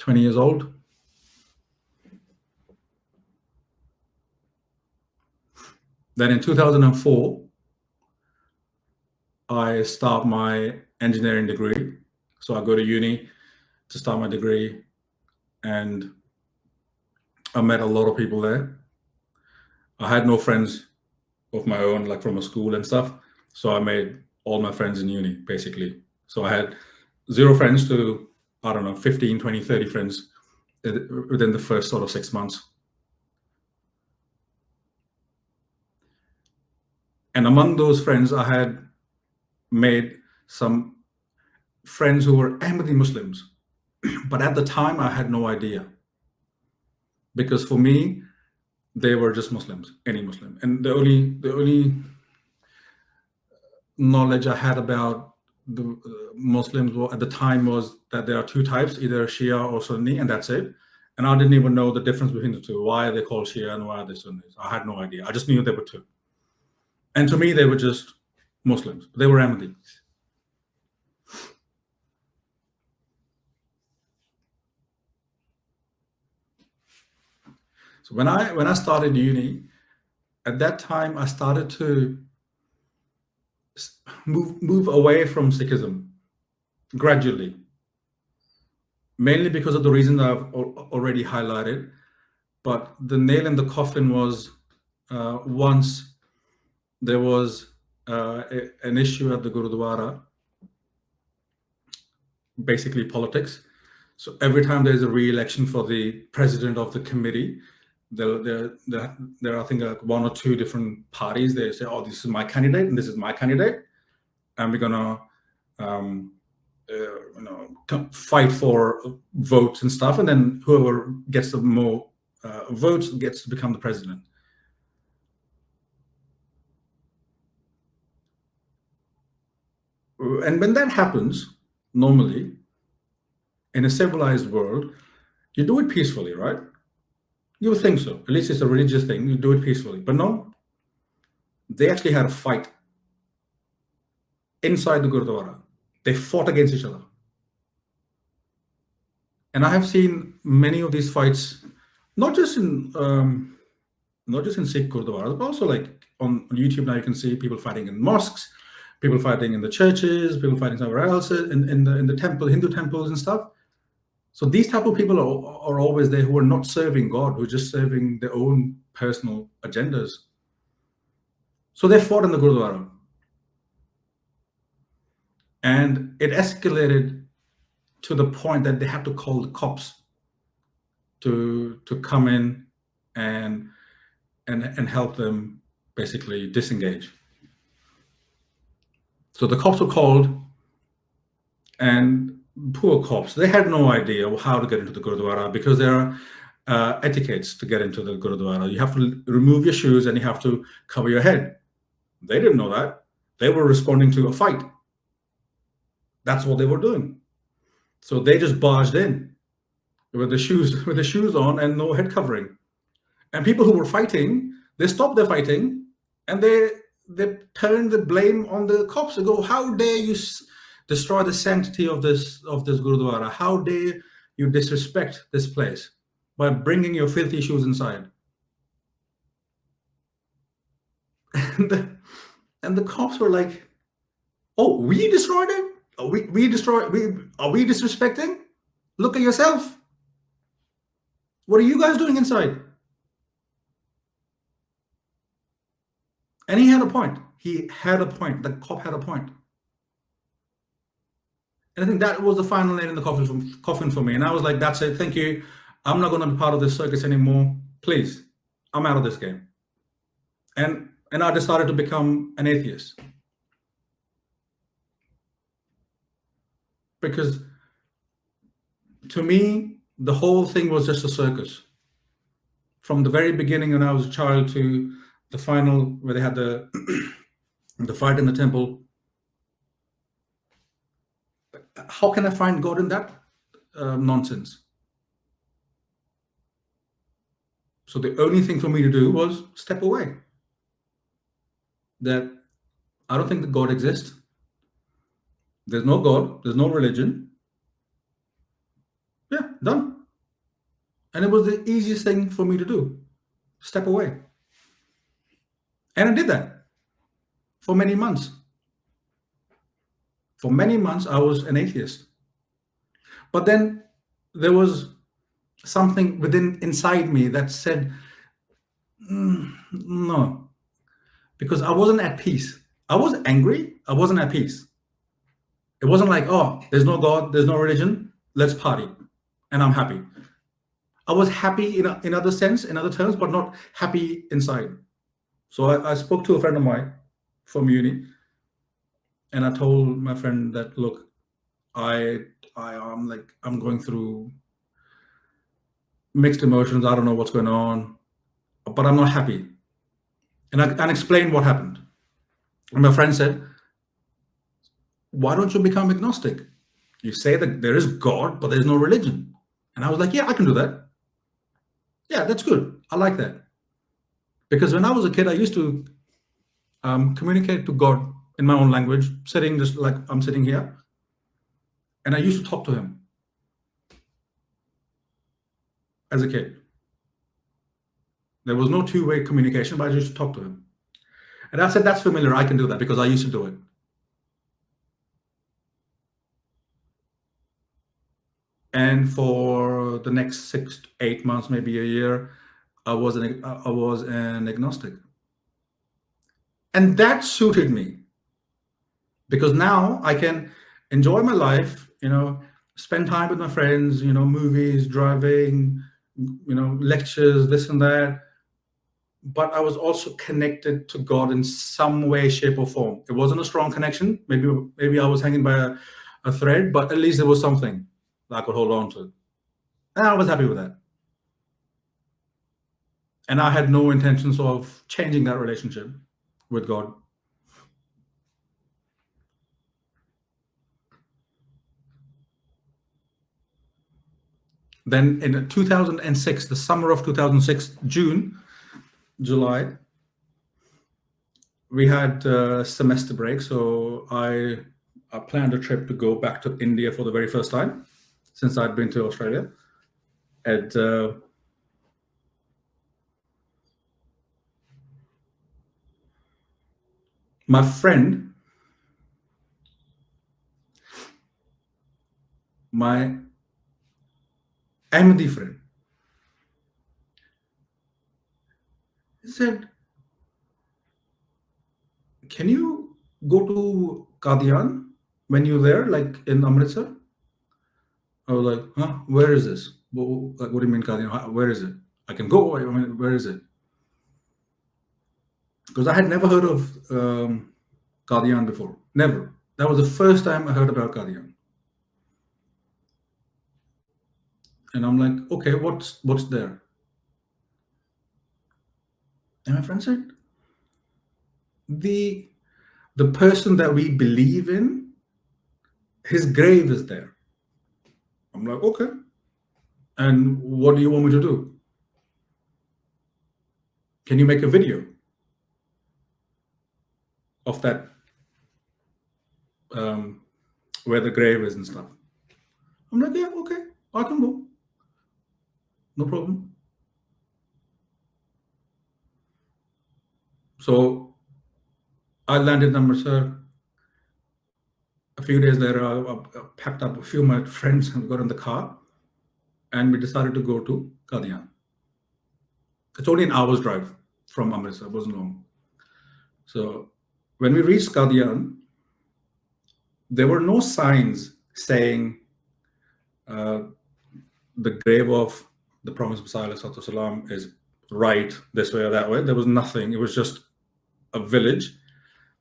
[SPEAKER 3] years old. Then in 2004, I start my engineering degree. So I go to uni to start my degree, and I met a lot of people there. I had no friends of my own, like from a school and stuff. So I made all my friends in uni, basically. So I had 0 friends to, I don't know, 15, 20, 30 friends within the first sort of 6 months. And among those friends, I had made some friends who were Ahmadi Muslims. But at the time, I had no idea. Because for me, they were just Muslims, any Muslim. And the only knowledge I had about the Muslims at the time was that there are 2 types, either Shia or Sunni, and that's it. And I didn't even know the difference between the 2. Why are they called Shia and why are they Sunnis? I had no idea. I just knew there were 2. And to me, they were just Muslims. They were Ahmadis. So when I started uni, at that time, I started to move away from Sikhism gradually, mainly because of the reasons I've already highlighted. But the nail in the coffin was once there was an issue at the Gurudwara, basically politics. So every time there's a re-election for the president of the committee, there are, I think, like 1 or 2 different parties. They say, oh, this is my candidate and this is my candidate, and we're gonna fight for votes and stuff, and then whoever gets the more votes gets to become the president. And when that happens, normally in a civilized world, you do it peacefully, right? You would think so. At least it's a religious thing. You do it peacefully. But no, they actually had a fight inside the Gurdwara. They fought against each other. And I have seen many of these fights, not just in Sikh Gurdwaras, but also like on YouTube now. You can see people fighting in mosques, people fighting in the churches, people fighting somewhere else, in the temple, Hindu temples and stuff. So these type of people are always there, who are not serving God, who are just serving their own personal agendas. So they fought in the Gurdwara. And it escalated to the point that they had to call the cops. to come in and help them basically disengage. So the cops were called, and poor cops, they had no idea how to get into the Gurudwara, because there are etiquettes to get into the Gurudwara. You have to remove your shoes and you have to cover your head. They didn't know that. They were responding to a fight. That's what they were doing. So they just barged in with the shoes on and no head covering. And people who were fighting, they stopped their fighting and they turned the blame on the cops. They go, how dare you destroy the sanctity of this Gurudwara? How dare you disrespect this place by bringing your filthy shoes inside? And the cops were like, oh, we destroyed it? Are we disrespecting? Look at yourself. What are you guys doing inside? And he had a point. He had a point. The cop had a point. And I think that was the final nail in the coffin for me. And I was like, that's it. Thank you. I'm not going to be part of this circus anymore. Please, I'm out of this game. And I decided to become an atheist. Because to me, the whole thing was just a circus. From the very beginning when I was a child to the final, where they had the fight in the temple. How can I find God in that nonsense? So the only thing for me to do was step away. That I don't think that God exists. There's no God. There's no religion. Yeah, done. And it was the easiest thing for me to do. Step away. And I did that for many months. For many months, I was an atheist. But then there was something inside me that said, no, because I wasn't at peace. I was angry. I wasn't at peace. It wasn't like, oh, there's no God, there's no religion, let's party, and I'm happy. I was happy in other terms, but not happy inside. So I spoke to a friend of mine from uni, and I told my friend that, look, I'm going through mixed emotions. I don't know what's going on, but I'm not happy. And I explained what happened. And my friend said, why don't you become agnostic? You say that there is God, but there's no religion. And I was like, yeah, I can do that. Yeah, that's good. I like that. Because when I was a kid, I used to communicate to God in my own language, sitting just like I'm sitting here. And I used to talk to him as a kid. There was no two-way communication, but I used to talk to him. And I said, that's familiar. I can do that because I used to do it. And for the next 6 to 8 months, maybe a year, I was an agnostic. And that suited me because now I can enjoy my life, spend time with my friends, movies, driving, lectures, this and that. But I was also connected to God in some way, shape, or form. It wasn't a strong connection. Maybe I was hanging by a thread, but at least there was something that I could hold on to. And I was happy with that. And I had no intentions of changing that relationship with God. Then in 2006, the summer of 2006, July, we had a semester break. So I planned a trip to go back to India for the very first time since I'd been to Australia. And my friend, my Ahmadi friend, he said, can you go to Qadian when you're there, like in Amritsar? I was like, huh, where is this? Well, like, what do you mean Qadian? Where is it? I can go. I mean, where is it? Because I had never heard of Qadian before. Never. That was the first time I heard about Qadian. And I'm like, okay, what's there? And my friend said, the person that we believe in, his grave is there. I'm like, okay. And what do you want me to do? Can you make a video of that, where the grave is and stuff? I'm like, yeah, okay, I can go. No problem. So I landed in Amritsar. A few days later, I packed up a few of my friends and got in the car, and we decided to go to Qadian. It's only an hour's drive from Amritsar, it wasn't long. So when we reached Qadian, there were no signs saying the grave of the promised Messiah ﷺ is right this way or that way. There was nothing. It was just a village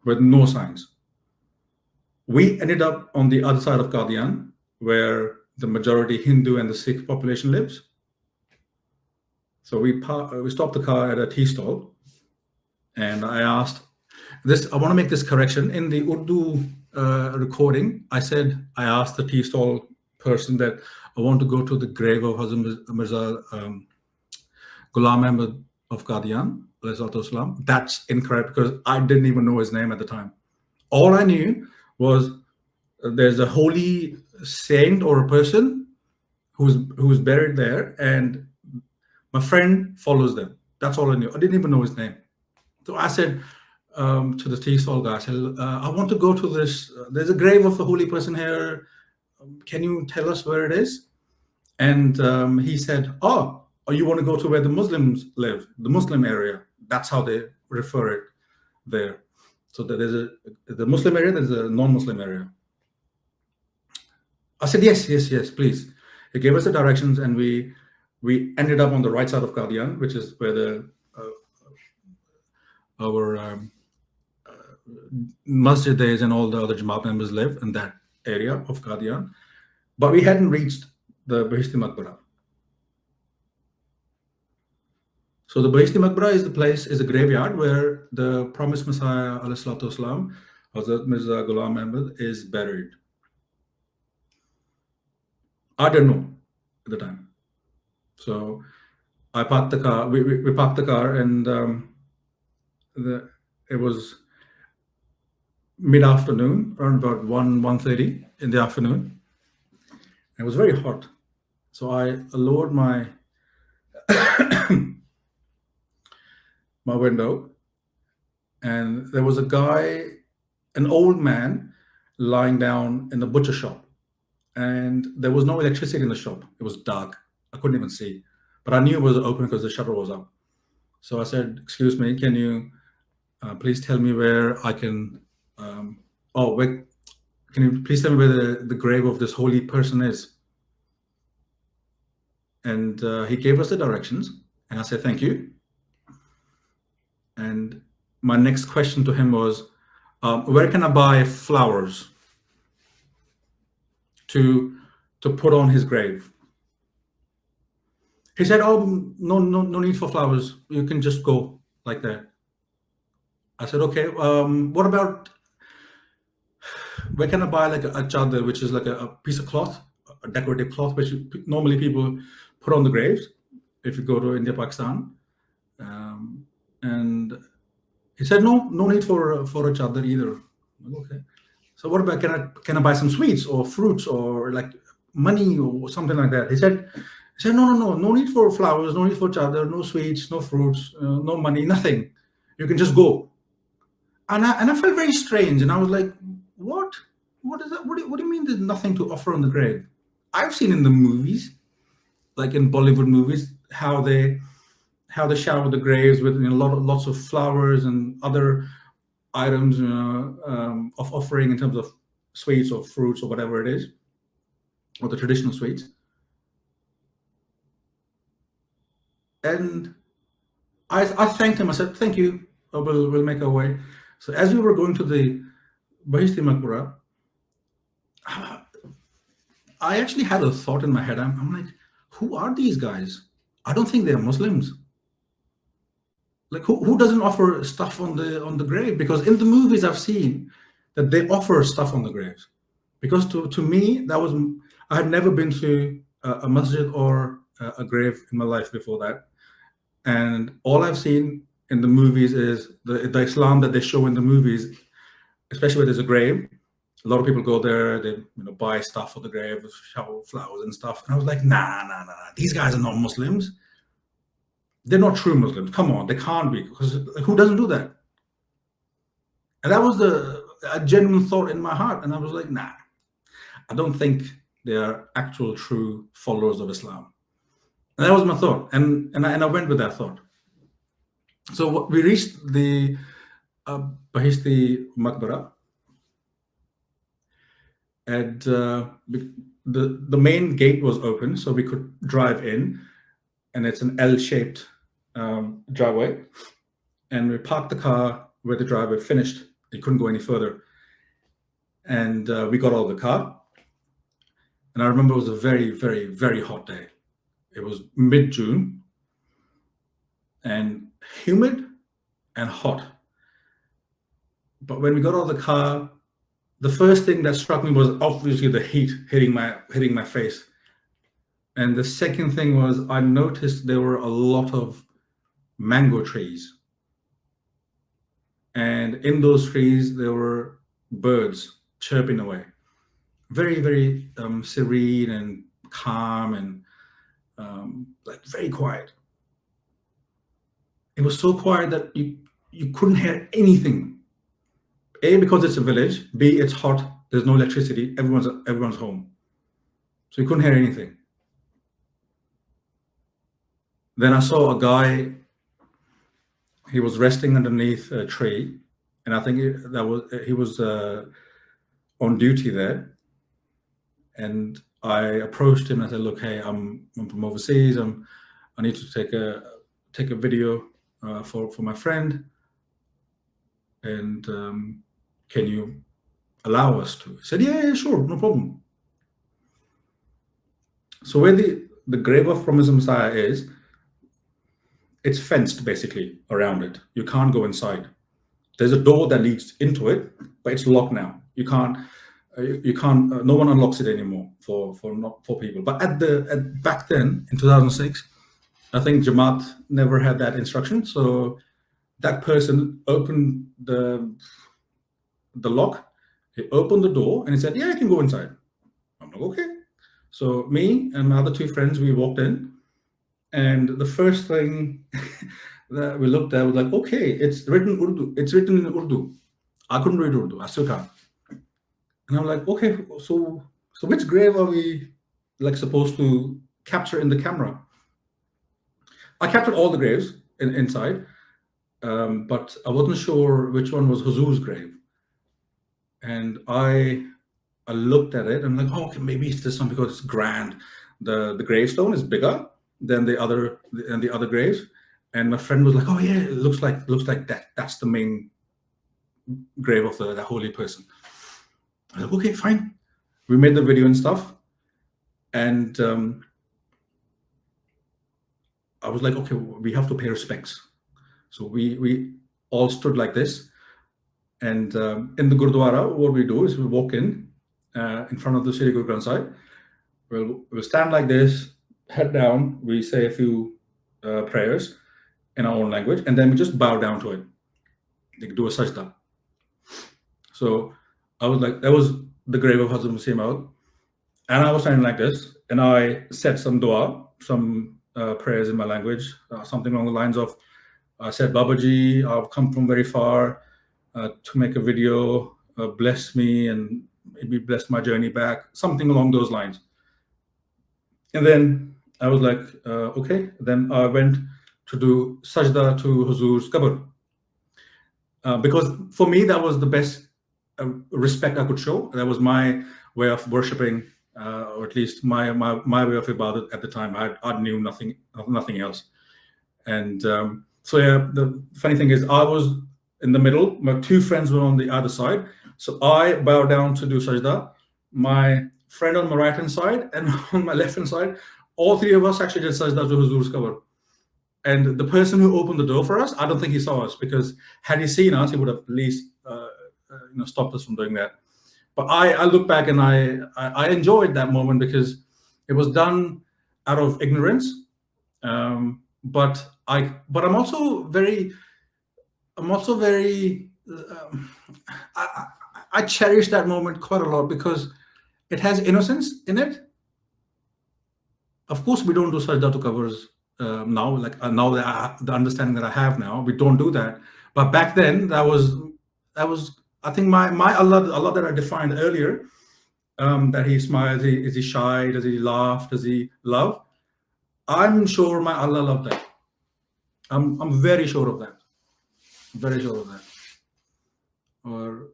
[SPEAKER 3] with no signs. We ended up on the other side of Qadian, where the majority Hindu and the Sikh population lives. So we stopped the car at a tea stall, and I asked this. I want to make this correction in the Urdu recording. I asked the tea stall person that I want to go to the grave of Hazrat Mirza Ghulam Ahmad of Qadian. That's incorrect because I didn't even know his name at the time. All I knew was there's a holy saint or a person who's buried there, and my friend follows them. That's all I knew. I didn't even know his name. So I said to the tea stall guy, I said, I want to go to this. There's a grave of a holy person here. Can you tell us where it is? And he said, oh, you want to go to where the Muslims live, the Muslim area. That's how they refer it there. So there's the Muslim area, there's a non-Muslim area. I said, yes, please. He gave us the directions, and we ended up on the right side of Qadian, which is where our masjid is and all the other Jamaat members live in that area of Qadian. But we hadn't reached the Bahishti Maqbara. So the Bahishti Maqbara is a graveyard where the promised Messiah, ﷺ, Hazrat Mirza Ghulam Ahmad, is buried. I didn't know at the time. So I parked the car, we parked the car, and it was mid-afternoon, around about 1:30 in the afternoon. It was very hot. So I lowered my my window, and there was a guy, an old man, lying down in the butcher shop. And there was no electricity in the shop. It was dark. I couldn't even see. But I knew it was open because the shutter was up. So I said, excuse me, can you please tell me where I can, can you please tell me where the grave of this holy person is? And he gave us the directions, and I said, thank you. And my next question to him was, where can I buy flowers to put on his grave? He said, oh, no need for flowers. You can just go like that. I said, okay, what about, where can I buy like a chadar, which is like a piece of cloth, a decorative cloth, which normally people put on the graves if you go to India, Pakistan. And he said, no need for a chadar either. Okay. So what about, can I buy some sweets or fruits or like money or something like that? He said, no need for flowers, no need for chadar, no sweets, no fruits, no money, nothing. You can just go. And I felt very strange, and I was like, what is that? What do you mean there's nothing to offer on the grave? I've seen in the movies, like in Bollywood movies, how they shower the graves with lots of flowers and other items of offering in terms of sweets or fruits or whatever it is, or the traditional sweets. And I thanked him. I said, thank you. We'll make our way. So as we were going to the Bahishti Maqbara, I actually had a thought in my head. I'm like, who are these guys? I don't think they're Muslims. Like, who doesn't offer stuff on the grave? Because in the movies I've seen that they offer stuff on the graves. Because to me, that was, I had never been to a masjid or a grave in my life before that. And all I've seen in the movies is the Islam that they show in the movies, especially where there's a grave. A lot of people go there, they buy stuff for the grave, shower flowers and stuff. And I was like, nah. These guys are not Muslims. They're not true Muslims. Come on, they can't be, because who doesn't do that? And that was a genuine thought in my heart. And I was like, nah, I don't think they are actual true followers of Islam. And that was my thought. And I went with that thought. So we reached the Bahishti Maqbara. And the main gate was open, so we could drive in. And it's an L-shaped driveway. And we parked the car where the driveway finished. It couldn't go any further. And we got out of the car. And I remember it was a very, very, very hot day. It was mid-June and humid and hot. But when we got out of the car, the first thing that struck me was obviously the heat hitting my face. And the second thing was I noticed there were a lot of mango trees. And in those trees, there were birds chirping away. Very, very serene and calm and like very quiet. It was so quiet that you couldn't hear anything. A, because it's a village. B, it's hot. There's no electricity. Everyone's home. So you couldn't hear anything. Then I saw a guy. He was resting underneath a tree, and I think he was on duty there. And I approached him and I said, "Look, hey, I'm from overseas. I need to take a video for my friend. And can you allow us to?" He said, yeah, sure, no problem. So where the grave of Promised Messiah is, it's fenced basically around it. You can't go inside. There's a door that leads into it, but it's locked now. You can't. No one unlocks it anymore for people. But back then in 2006, I think Jamaat never had that instruction. So that person opened the lock. He opened the door and he said, "Yeah, you can go inside." I'm like, okay. So me and my other two friends, we walked in, and the first thing that we looked at was like, okay, it's written Urdu. It's written in Urdu. I couldn't read Urdu. I still can't. And I'm like, okay, so which grave are we like supposed to capture in the camera? I captured all the graves inside, but I wasn't sure which one was Huzur's grave. And I looked at it and I'm like, oh, okay, maybe it's this one because it's grand. The gravestone is bigger than the other graves. And my friend was like, oh yeah, it looks like that. That's the main grave of the holy person. I was like, okay, fine. We made the video and stuff. And I was like, okay, we have to pay respects. So we all stood like this. And in the Gurdwara, what we do is we walk in front of the Sri Guru Granth Sahib. We'll stand like this, head down. We say a few prayers in our own language, and then we just bow down to it. Like do a sajda. So I was like, that was the grave of Hazrat Masih Maud. And I was standing like this, and I said some dua, some prayers in my language, something along the lines of, I said, Babaji, I've come from very far to make a video, bless me and maybe bless my journey back, something along those lines. And then I was like, okay. Then I went to do sajda to Huzur's qabr. Because for me, that was the best respect I could show. That was my way of worshipping, or at least my way of ibadat at the time. I knew nothing else. And so yeah, the funny thing is I was in the middle. My two friends were on the other side. So I bowed down to do sajda. My friend on my right hand side and on my left hand side, all three of us actually did sajda to Huzur's cover. And the person who opened the door for us, I don't think he saw us, because had he seen us, he would have at least stopped us from doing that. But I look back and I enjoyed that moment because it was done out of ignorance. But I'm also very I cherish that moment quite a lot because it has innocence in it. Of course, we don't do sajda to covers now. Like now that the understanding that I have now, we don't do that. But back then, that was I think my Allah that I defined earlier, that he smiles, is he shy, does he laugh, does he love? I'm sure my Allah loved that. I'm very sure of that. Very sure of that. Or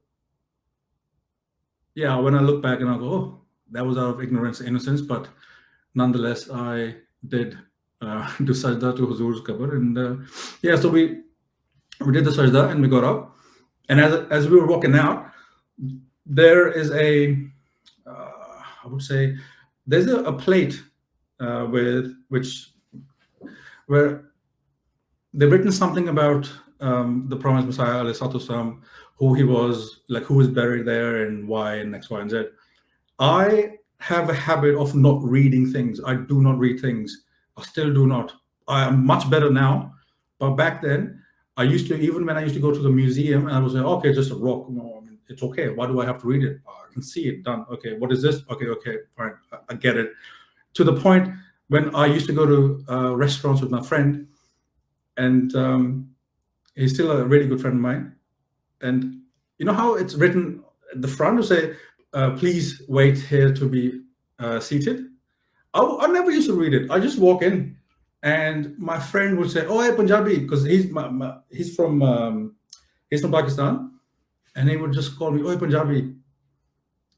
[SPEAKER 3] yeah, when I look back and I go, oh, that was out of ignorance, innocence, but nonetheless, I did do sajda to Huzur's qabr, and yeah, so we did the sajda and we got up, and as we were walking out, there is I would say, there's a plate where they've written something about the promised Messiah, ﷺ, who he was, like who is buried there and why, and X, Y, and Z. I have a habit of not reading things. I do not read things. I still do not. I am much better now, but back then I used to, even when I used to go to the museum and I was like, okay, just a rock. No, I mean, it's okay. Why do I have to read it? I can see it done. Okay, what is this? Okay, fine. I get it. To the point when I used to go to restaurants with my friend, and he's still a really good friend of mine. And you know how it's written at the front to say, please wait here to be seated? I never used to read it. I just walk in and my friend would say, oh, hey, Punjabi, because he's from Pakistan. And he would just call me, oh, hey, Punjabi.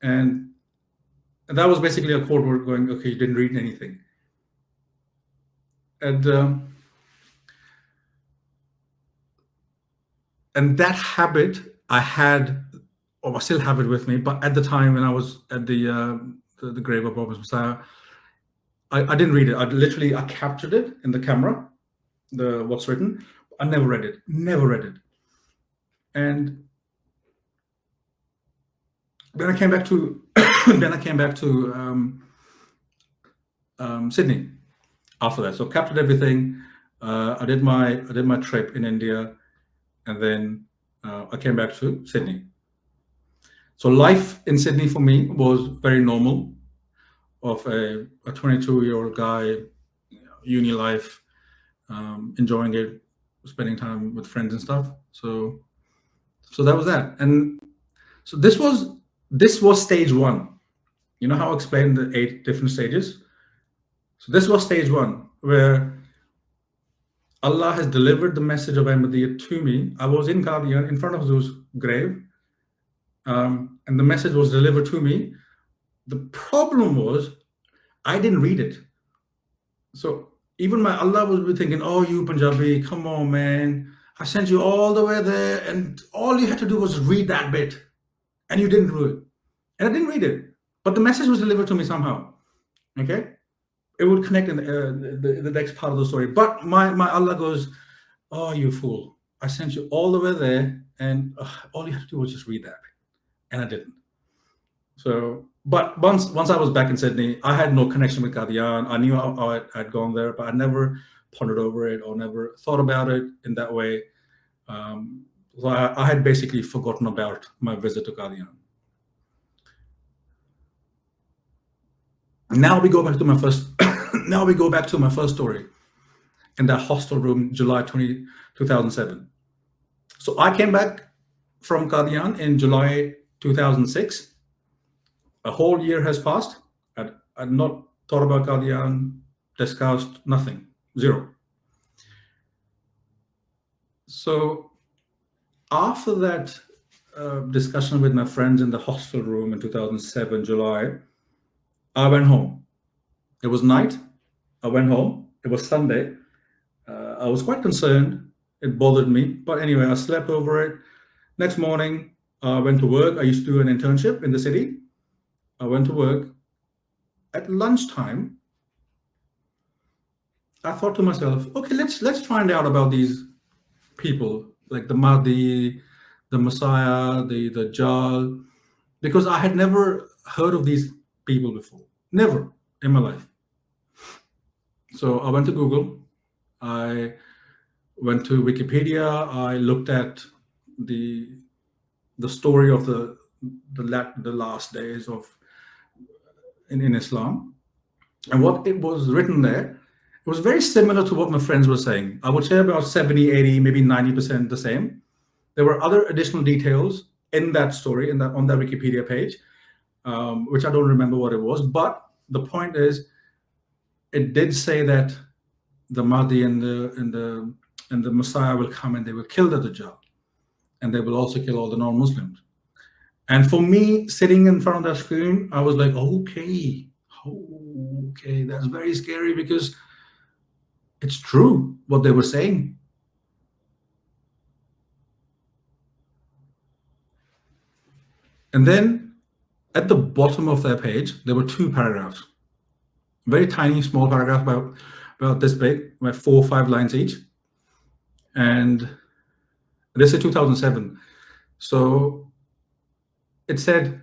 [SPEAKER 3] And that was basically a code word going, okay, you didn't read anything. And that habit I had, or I still have it with me, but at the time when I was at the grave of Prophet Messiah, I didn't read it. I captured it in the camera, what's written. I never read it. And then I came back to Sydney after that. So captured everything. I did my trip in India, and then I came back to Sydney. So life in Sydney for me was very normal, of a 22-year-old guy, uni life, enjoying it, spending time with friends and stuff. So that was that. And so this was stage one. You know how I explained the 8 different stages? So this was stage one, where Allah has delivered the message of Ahmadiyyat to me. I was in Qadian in front of Huzur's grave, and the message was delivered to me. The problem was I didn't read it. So even my Allah was thinking, oh, you Punjabi, come on, man. I sent you all the way there, and all you had to do was read that bit, and you didn't do it. And I didn't read it, but the message was delivered to me somehow. Okay? It would connect in the next part of the story. But my Allah goes, oh, you fool. I sent you all the way there, and all you had to do was just read that. And I didn't. So, but once I was back in Sydney, I had no connection with Qadian. I knew how I'd gone there, but I never pondered over it or never thought about it in that way. So I had basically forgotten about my visit to Qadian. Now we go back to my first. Now we go back to my first story in that hostel room, July 2007. So I came back from Qadian in July 2006. A whole year has passed. I'd not thought about Qadian, discussed nothing, zero. So after that discussion with my friends in the hostel room in 2007, July, I went home. It was night. I went home. It was Sunday. I was quite concerned. It bothered me. But anyway, I slept over it. Next morning, I went to work. I used to do an internship in the city. I went to work. At lunchtime, I thought to myself, okay, let's find out about these people, like the Mahdi, the Messiah, the Dajjal, because I had never heard of these people before. Never in my life. So I went to Google. I went to Wikipedia. I looked at the story of the last days of in Islam, and what it was written there, it was very similar to what my friends were saying. I would say about 70, 80, maybe 90% the same. There were other additional details in that story, on that Wikipedia page, which I don't remember what it was. But the point is, it did say that the Mahdi and the Messiah will come and they will kill the Dajjal, and they will also kill all the non-Muslims. And for me, sitting in front of that screen, I was like, okay, that's very scary, because it's true what they were saying. And then at the bottom of their page, there were 2 paragraphs, very tiny, small paragraphs, about this big, about 4 or 5 lines each. And this is 2007. So it said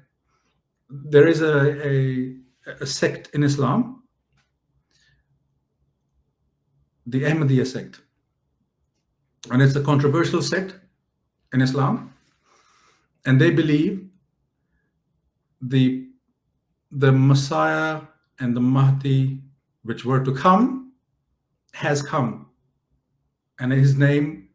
[SPEAKER 3] there is a sect in Islam, the Ahmadiyya sect, and it's a controversial sect in Islam, and they believe the Messiah and the Mahdi, which were to come, has come, and his name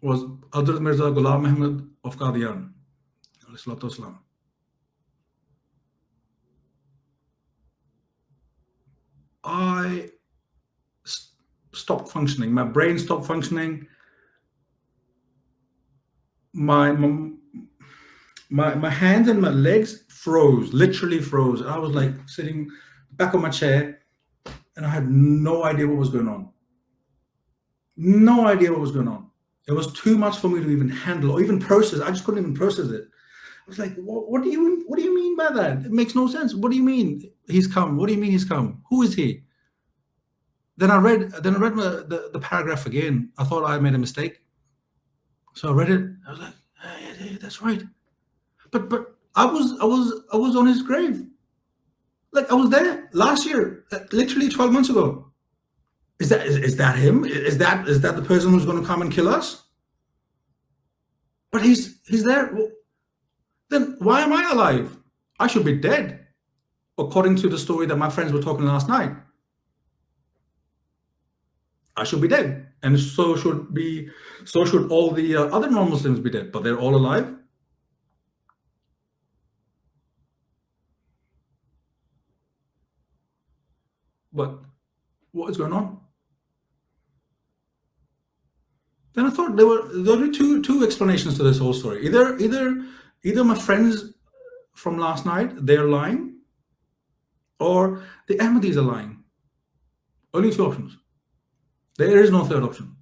[SPEAKER 3] was Hazrat Mirza Ghulam Muhammad of Qadian. I stopped functioning. My brain stopped functioning. My hands and my legs froze, literally froze. I was like sitting back on my chair, and I had no idea what was going on. No idea what was going on. It was too much for me to even handle or even process. I just couldn't even process it. I was like, what do you mean by that? It makes no sense. What do you mean he's come? What do you mean he's come? Who is he? Then I read the paragraph again. I thought I made a mistake. So I read it. I was like, hey, that's right. But I was on his grave. Like, I was there last year, literally 12 months ago. Is that him? Is that the person who's going to come and kill us? But he's there. Well, then why am I alive? I should be dead, according to the story that my friends were talking last night. I should be dead, and so should all the other non-Muslims be dead, but they're all alive. But what is going on? Then I thought there were two explanations to this whole story. Either my friends from last night, they're lying, or the Ahmadis are lying. Only 2 options. There is no third option.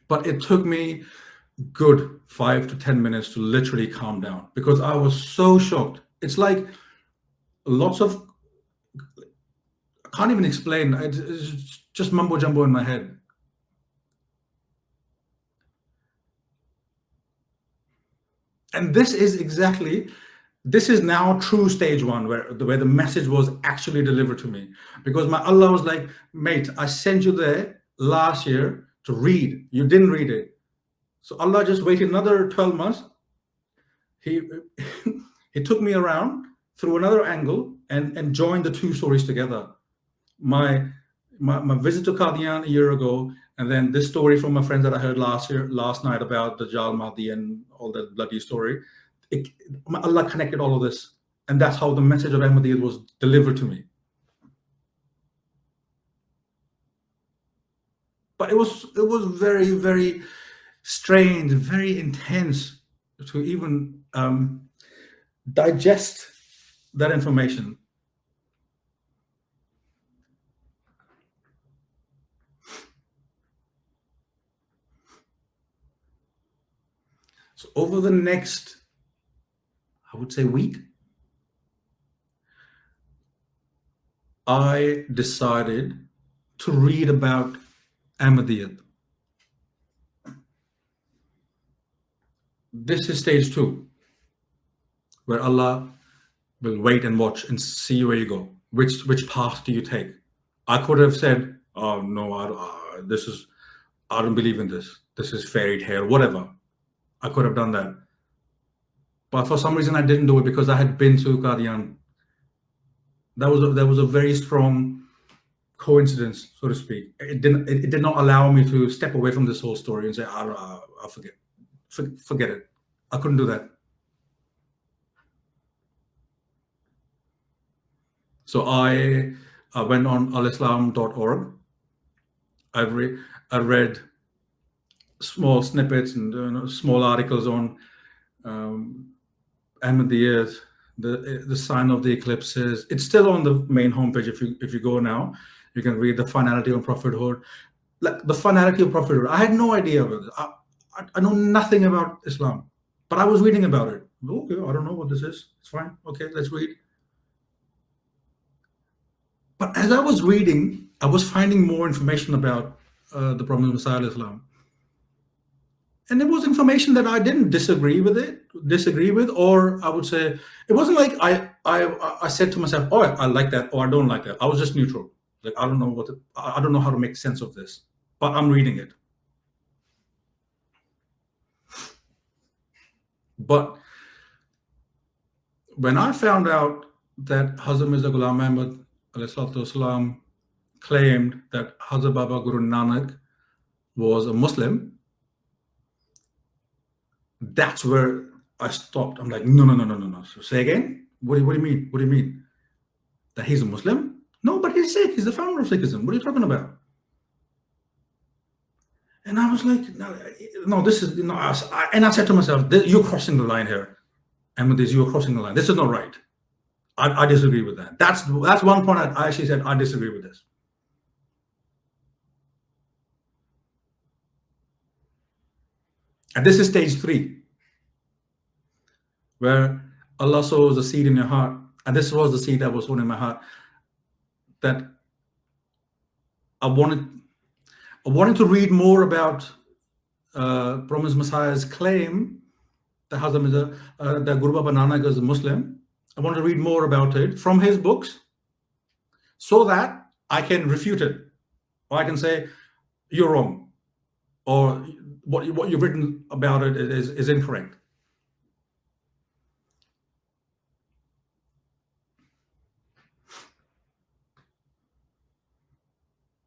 [SPEAKER 3] But it took me good 5 to 10 minutes to literally calm down, because I was so shocked. It's like lots of, I can't even explain. It's just mumbo jumbo in my head. And this is now true stage 1, where the message was actually delivered to me, because my Allah was like, mate, I sent you there last year to read. You didn't read it. So Allah just waited another 12 months. He took me around through another angle and joined the 2 stories together. My visit to Qadian a year ago, and then this story from my friends that I heard last night about the Dajjal, Mahdi, and all that bloody story. Allah connected all of this, and that's how the message of Ahmadiyyat was delivered to me. But it was very, very strange, very intense to even digest that information. So over the next, I would say, week, I decided to read about Ahmadiyyat. This is stage 2, where Allah will wait and watch and see where you go. Which path do you take? I could have said, "Oh no, I don't believe in this. This is fairy tale, whatever." I could have done that, but for some reason I didn't do it because I had been to Qadian. That was a very strong coincidence, so to speak. It did not allow me to step away from this whole story and say, "I'll forget it." I couldn't do that. So I went on alislam.org. I read small snippets and small articles on Ahmadiyyat, the sign of the eclipses. It's still on the main homepage. If you go now, you can read the finality of prophethood. Like the finality of prophethood, I had no idea about this. I know nothing about Islam, but I was reading about it. Okay, I don't know what this is. It's fine. Okay, let's read. But as I was reading, I was finding more information about the Prophet Messiah Islam. And it was information that I didn't disagree with, or I would say, it wasn't like I said to myself, "Oh, I like that," or "I don't like that." I was just neutral. Like, I don't know how to make sense of this, but I'm reading it. But when I found out that Hazrat Mirza Ghulam Ahmad والسلام, claimed that Hazrat Baba Guru Nanak was a Muslim, that's where I stopped. I'm like, no. So say again? What do you mean? What do you mean? That he's a Muslim? No, but he's Sikh. He's the founder of Sikhism. What are you talking about? And I was like, no, this is, and I said to myself, "You're crossing the line here. Ahmadis, you're crossing the line. This is not right. I disagree with that." That's one point I actually said, I disagree with this. And this is stage 3, where Allah sows a seed in your heart. And this was the seed that was sown in my heart, that I wanted to read more about Promised Messiah's claim that that Guru Baba Nanak is a Muslim. I want to read more about it from his books so that I can refute it, or I can say, "You're wrong," or what you've written about it is incorrect.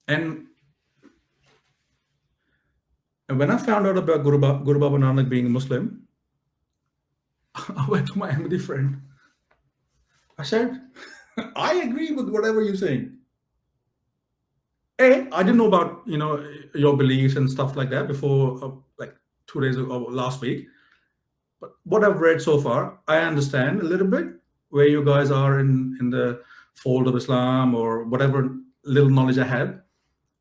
[SPEAKER 3] And when I found out about Guru Baba Nanak being a Muslim, I went to my Ahmadi friend. I said, "I agree with whatever you're saying. I didn't know about your beliefs and stuff like that before, like 2 days ago, last week. But what I've read so far, I understand a little bit where you guys are in the fold of Islam, or whatever little knowledge I had.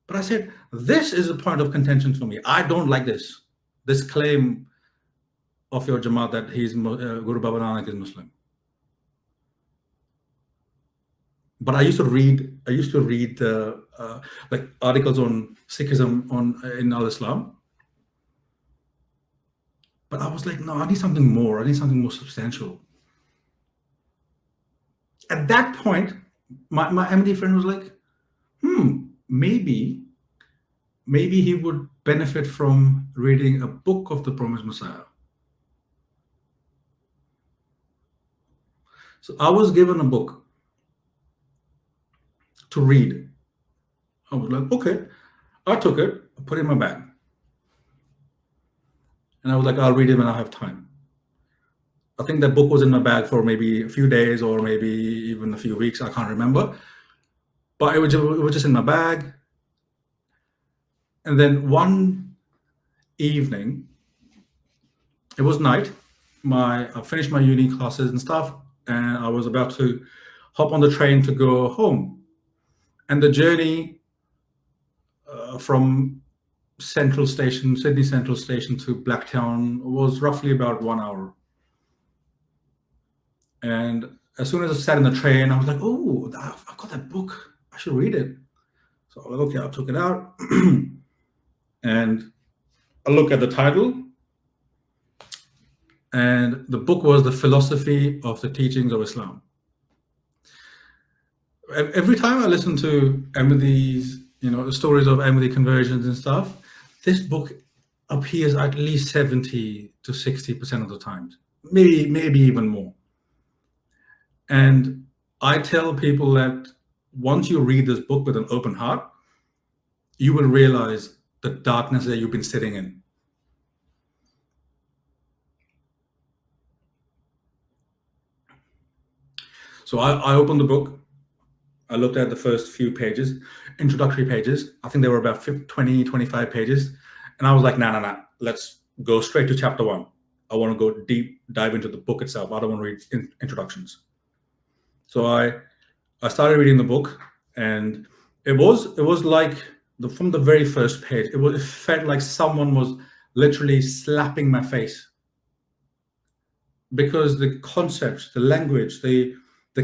[SPEAKER 3] But I said, this is a point of contention for me. I don't like this claim of your Jamaat that he's Guru Baba Nanak is Muslim." But I used to read like articles on Sikhism in Al-Islam. But I was like, no, I need something more. I need something more substantial. At that point, my Ahmadi friend was like, maybe he would benefit from reading a book of the Promised Messiah. So I was given a book to read. I was like, okay. I took it, I put it in my bag. And I was like, I'll read it when I have time. I think that book was in my bag for maybe a few days, or maybe even a few weeks. I can't remember. But it was just in my bag. And then one evening, it was night. I finished my uni classes and stuff. and I was about to hop on the train to go home. And the journey from Sydney Central Station to Blacktown was roughly about 1 hour. And as soon as I sat in the train, I was like, oh, I've got that book. I should read it. So I was like, okay, I took it out. And I look at the title. And the book was The Philosophy of the Teachings of Islam. Every time I listen to Ahmadis, the stories of Ahmadi conversions and stuff, this book appears at least 70 to 60% of the times, maybe even more. And I tell people that once you read this book with an open heart, you will realize the darkness that you've been sitting in. So I opened the book. I looked at the first few pages, introductory pages. I think they were about 20, 25 pages. And I was like, nah, let's go straight to chapter 1. I want to go dive into the book itself. I don't want to read introductions. So I started reading the book, and it was like from the very first page, it felt like someone was literally slapping my face, because the concepts, the language, the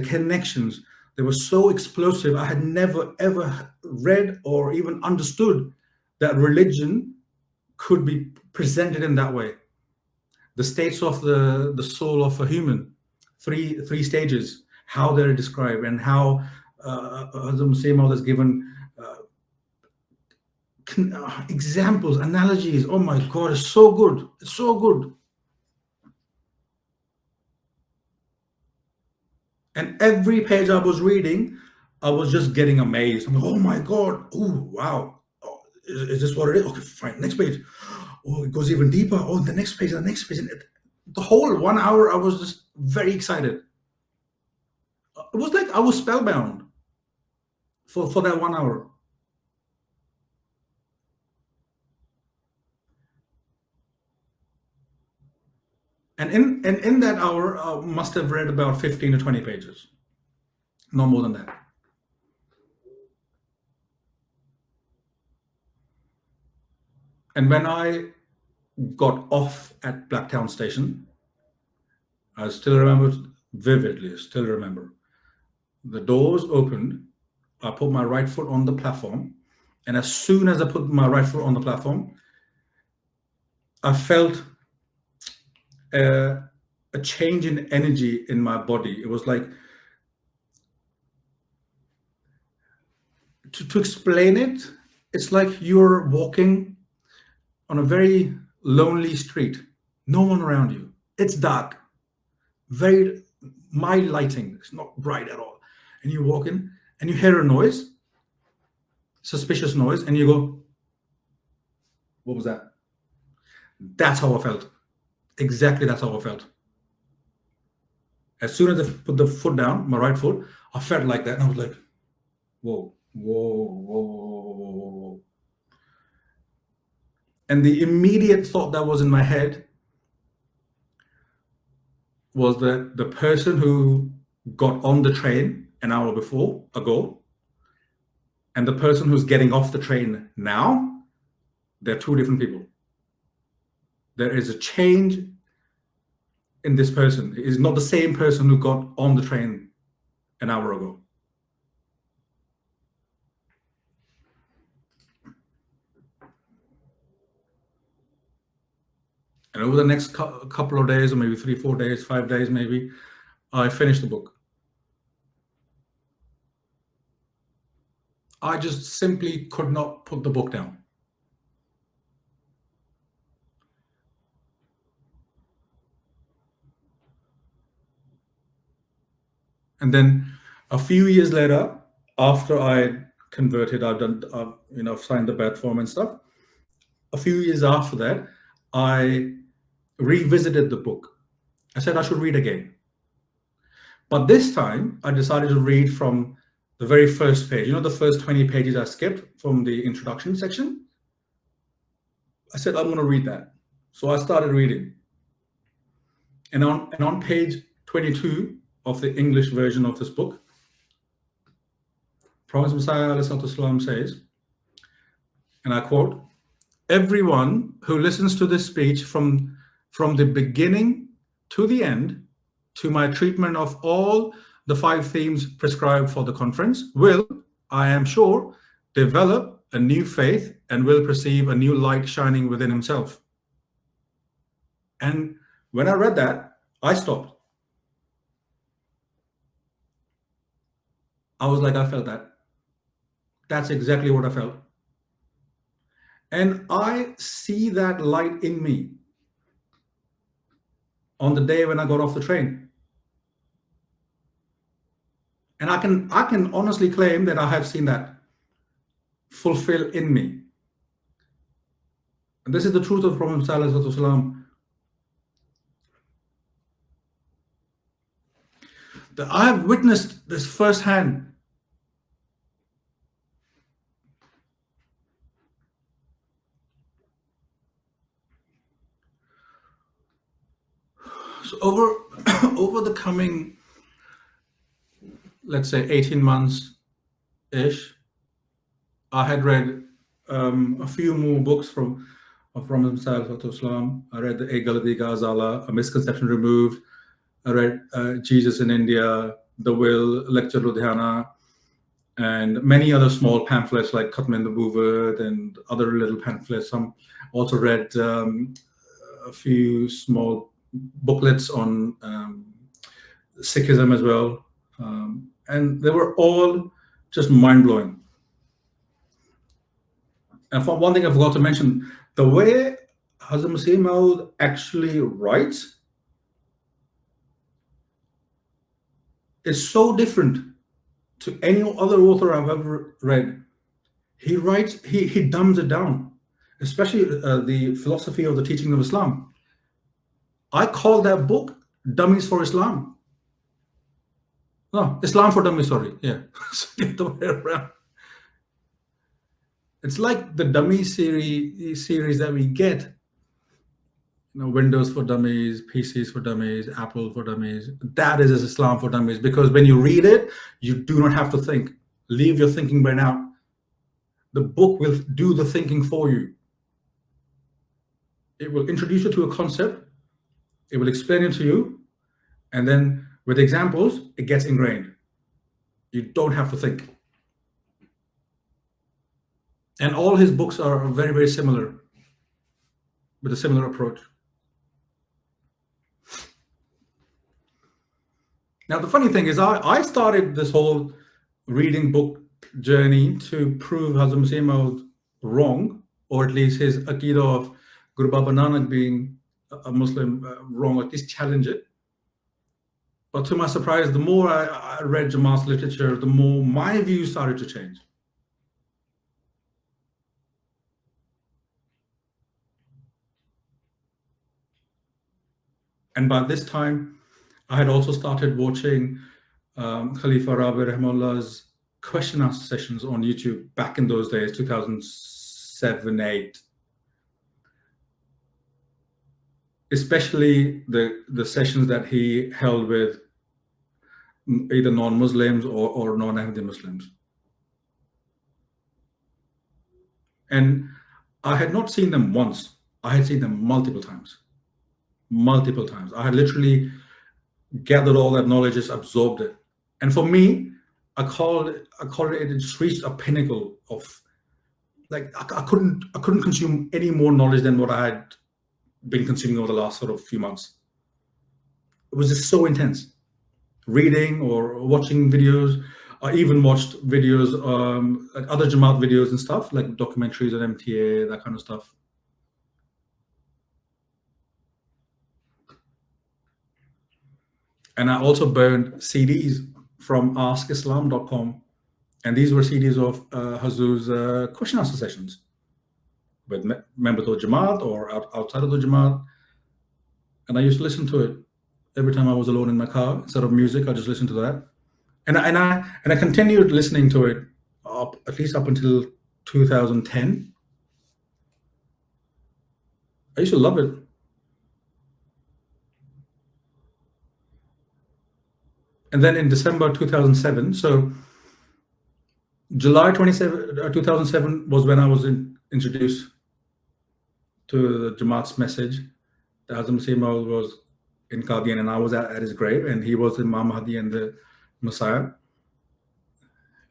[SPEAKER 3] connections, they were so explosive. I had never ever read or even understood that religion could be presented in that way. The states of the soul of a human, three stages, how they're described, and how the Muslim has given examples, analogies. Oh my God, it's so good. It's so good. And every page I was reading, I was just getting amazed. I'm like, oh my God. Oh, wow. Oh, is this what it is? Okay, fine. Next page. Oh, it goes even deeper. Oh, the next page, the next page. And the whole 1 hour, I was just very excited. It was like I was spellbound for that 1 hour. And in that hour, I must have read about 15 to 20 pages. No more than that. And when I got off at Blacktown Station, I still remember vividly, still remember. The doors opened, I put my right foot on the platform, and as soon as I put my right foot on the platform, I felt a change in energy in my body. It was like, to explain it, it's like you're walking on a very lonely street, no one around you. It's dark, very mild lighting, it's not bright at all. And you walk in and you hear a noise, suspicious noise, and you go, what was that? That's how I felt. Exactly, that's how I felt. As soon as I put the foot down, my right foot, I felt like that, and I was like, whoa, whoa, whoa, whoa, whoa, whoa. And the immediate thought that was in my head was that the person who got on the train an hour ago, and the person who's getting off the train now, they're two different people. There is a change in this person. It is not the same person who got on the train an hour ago. And over the next couple of days, or maybe 3, 4 days, 5 days, maybe, I finished the book. I just simply could not put the book down. And then a few years later, after I converted, I've signed the bad form and stuff. A few years after that, I revisited the book. I said I should read again. But this time, I decided to read from the very first page. The first 20 pages I skipped from the introduction section? I said, I'm going to read that. So I started reading. And on page 22, of the English version of this book. Prophet Messiah says, and I quote, "Everyone who listens to this speech from the beginning to the end, to my treatment of all the 5 themes prescribed for the conference, will, I am sure, develop a new faith and will perceive a new light shining within himself." And when I read that, I stopped. I was like, I felt that. That's exactly what I felt. And I see that light in me on the day when I got off the train. And I can honestly claim that I have seen that fulfill in me. And this is the truth of Prophet Muhammad, that I have witnessed this firsthand. So over the coming, let's say 18 months-ish, I had read a few more books from Prophet Muhammad. I read the Galadi Ghazala, A Misconception Removed. I read Jesus in India, The Will, Lecture Ludhiana, and many other small pamphlets like Khatme Nabuwat and other little pamphlets. Some also read a few small booklets on Sikhism as well. And they were all just mind-blowing. And for one thing I forgot to mention, the way Hazrat Masih Maud actually writes is so different to any other author I've ever read. He writes, he dumbs it down, especially the philosophy of the teaching of Islam. I call that book Dummies for Islam. No, Islam for Dummies, sorry. Yeah, get the way around. It's like the dummy series that we get. Windows for Dummies, PCs for Dummies, Apple for Dummies. That is Islam for Dummies, because when you read it, you do not have to think. Leave your thinking brain out. The book will do the thinking for you. It will introduce you to a concept. It will explain it to you. And then with examples, it gets ingrained. You don't have to think. And all his books are very, very similar, with a similar approach. Now, the funny thing is, I started this whole reading book journey to prove Hazrat Masih Maud wrong, or at least his Aqidah of Guru Baba Nanak being a Muslim wrong, or at least challenge it. But to my surprise, the more I read Jamaat's literature, the more my views started to change. And by this time, I had also started watching Khalifa Rabi Rahmanullah's question answer sessions on YouTube back in those days, 2007-8. Especially the sessions that he held with either non-Muslims or non-Ahmadi Muslims. And I had not seen them once. I had seen them multiple times. Multiple times. I had literally gathered all that knowledge, just absorbed it. And for me, I call it just reached a pinnacle of, like, I couldn't consume any more knowledge than what I had been consuming over the last sort of few months. It was just so intense. Reading or watching videos. I even watched videos, like other Jamaat videos and stuff, like documentaries on MTA, that kind of stuff. And I also burned CDs from askislam.com. And these were CDs of Hazur's question answer sessions with members of the Jamaat or outside of the Jamaat. And I used to listen to it every time I was alone in my car. Instead of music, I just listened to that. And I continued listening to it at least up until 2010. I used to love it. And then in December 2007, so July 27, 2007 was when I was introduced to the Jamaat's message. The Hazrat Masih Maud was in Qadian, and I was at his grave, and he was the Mahdi and the Messiah.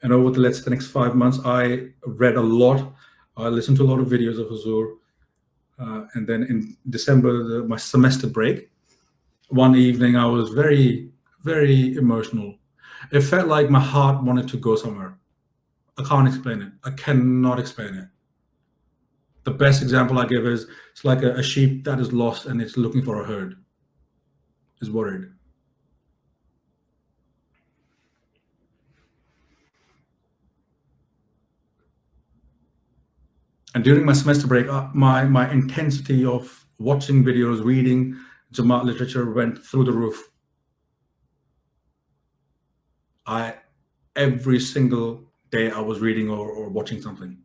[SPEAKER 3] And over the next 5 months, I read a lot. I listened to a lot of videos of Huzur. And then in December, my semester break, one evening, I was very, very emotional. It felt like my heart wanted to go somewhere. I can't explain it. I cannot explain it. The best example I give is it's like a sheep that is lost and it's looking for a herd, is worried. And during my semester break, my intensity of watching videos, reading Jamaat literature went through the roof. Every single day I was reading or watching something.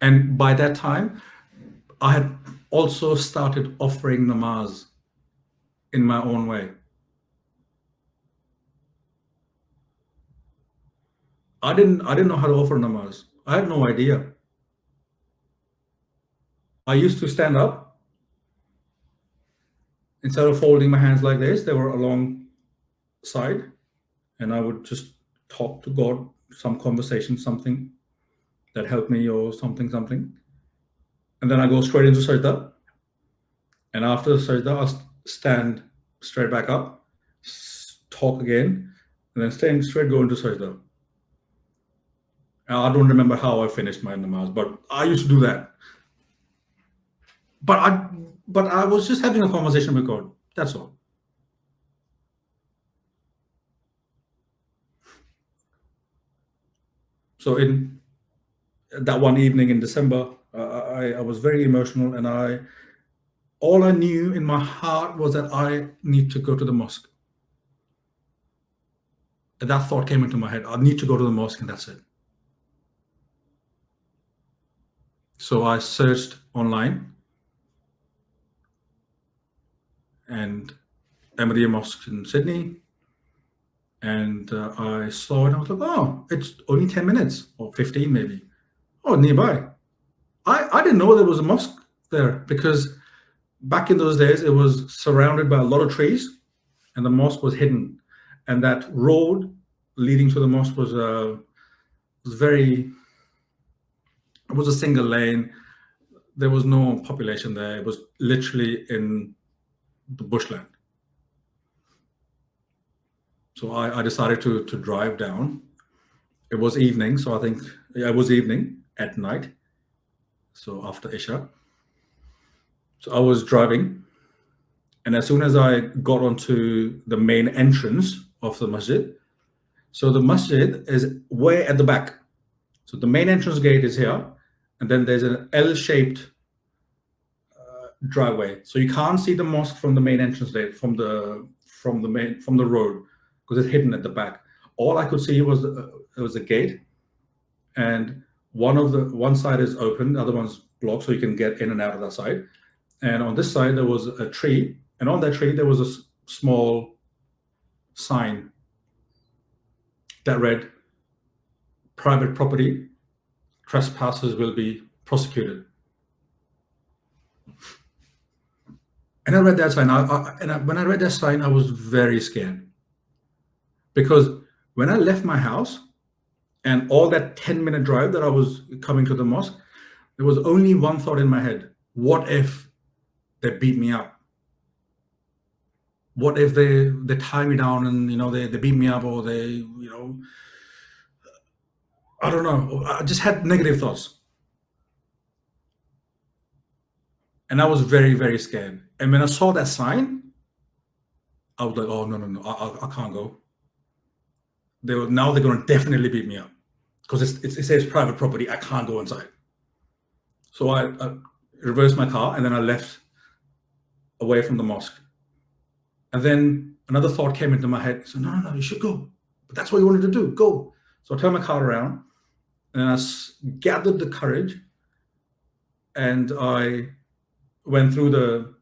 [SPEAKER 3] And by that time, I had also started offering namaz in my own way. I didn't know how to offer namaz. I had no idea. I used to stand up. Instead of folding my hands like this, they were alongside, and I would just talk to God, some conversation, something that helped me or something. And then I go straight into sajda. And after sajda, I'll stand straight back up, talk again, and then stand straight, go into sajda. I don't remember how I finished my namaz, but I used to do that. But I was just having a conversation with God. That's all. So in that one evening in December, I was very emotional, and all I knew in my heart was that I need to go to the mosque. And that thought came into my head. I need to go to the mosque, and that's it. So I searched online, and Ahmadiyya Mosque in Sydney, and I saw it. I was like, oh, it's only 10 minutes or 15 maybe. Oh, nearby. I didn't know there was a mosque there, because back in those days it was surrounded by a lot of trees, and the mosque was hidden. And that road leading to the mosque was it was a single lane. There was no population there. It was literally in the bushland. So I decided to drive down. It was evening, so I think it was evening at night. So after Isha. So I was driving, and as soon as I got onto the main entrance of the masjid, so the masjid is way at the back. So the main entrance gate is here, and then there's an L-shaped driveway. So you can't see the mosque from the main entrance gate, from the road, because it's hidden at the back. All I could see was it was a gate, and one side is open, the other one's blocked, so you can get in and out of that side. And on this side there was a tree, and on that tree there was a small sign that read, "Private property, trespassers will be prosecuted." And I read that sign. When I read that sign, I was very scared, because when I left my house and all that 10-minute drive that I was coming to the mosque, there was only one thought in my head: what if they beat me up? What if they tie me down and they beat me up, or they I don't know. I just had negative thoughts. And I was very, very scared. And when I saw that sign, I was like, oh, no, I can't go. Now they're going to definitely beat me up, because it says private property. I can't go inside. So I reversed my car, and then I left away from the mosque. And then another thought came into my head. So no, you should go. But that's what you wanted to do. Go. So I turned my car around, and I gathered the courage, and I went through the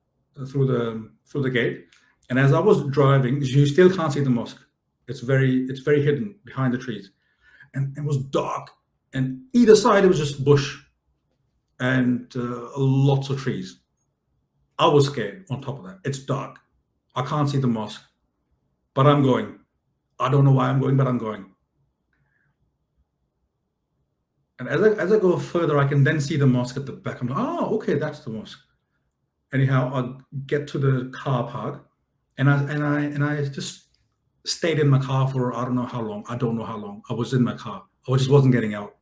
[SPEAKER 3] through the gate, and as I was driving, you still can't see the mosque. It's very hidden behind the trees, and it was dark, and either side it was just bush and lots of trees. I was scared. On top of that, it's dark. I can't see the mosque, but I'm going. I don't know why I'm going, but I'm going. And as I go further, I can then see the mosque at the back. I'm like, oh, okay, that's the mosque. Anyhow, I get to the car park, and I just stayed in my car for I don't know how long. I don't know how long. I was in my car. I just wasn't getting out.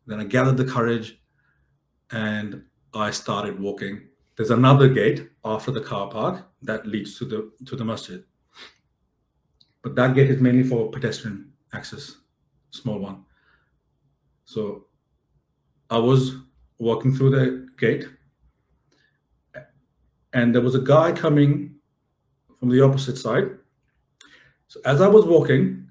[SPEAKER 3] Then I gathered the courage, and I started walking. There's another gate after the car park that leads to the masjid, but that gate is mainly for pedestrian access, small one. So I was walking through the gate, and there was a guy coming from the opposite side. So as I was walking,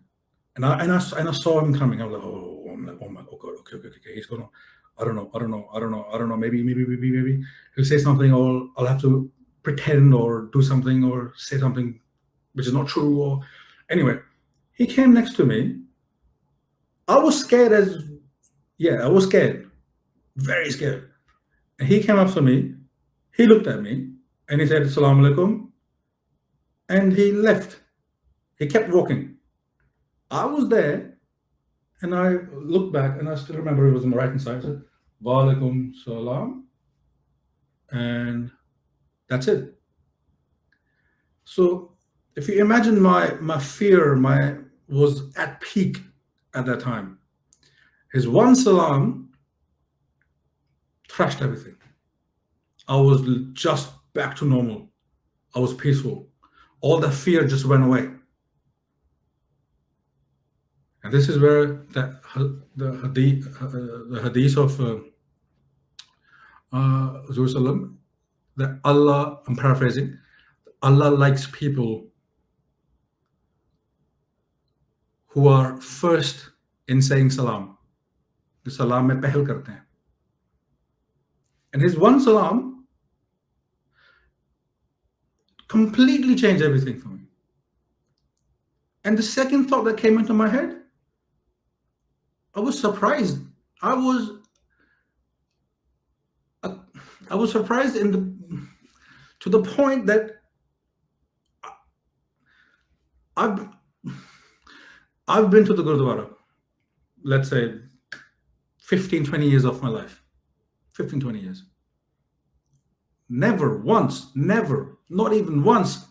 [SPEAKER 3] and I saw him coming, I was like, oh god, okay, he's gonna, I don't know, maybe he'll say something, or I'll have to pretend or do something or say something which is not true. Or anyway, he came next to me. I was scared I was scared, very scared. And he came up to me, he looked at me, and he said, Assalamu alaikum, and he left. He kept walking. I was there, and I looked back, and I still remember it was on the right hand side. I said, Wa alaikum salam, and that's it. So if you imagine my fear, was at peak at that time. His one salam trashed everything. I was just back to normal. I was peaceful. All the fear just went away. And this is where the hadith of Jerusalem, that Allah, I'm paraphrasing, Allah likes people who are first in saying salam. The salam mein pehl karte hain. And his one salam completely changed everything for me. And the second thought that came into my head, I was surprised. I was surprised to the point that I've been to the Gurdwara, let's say 15, 20 years of my life. 15, 20 years. Never once, not even once,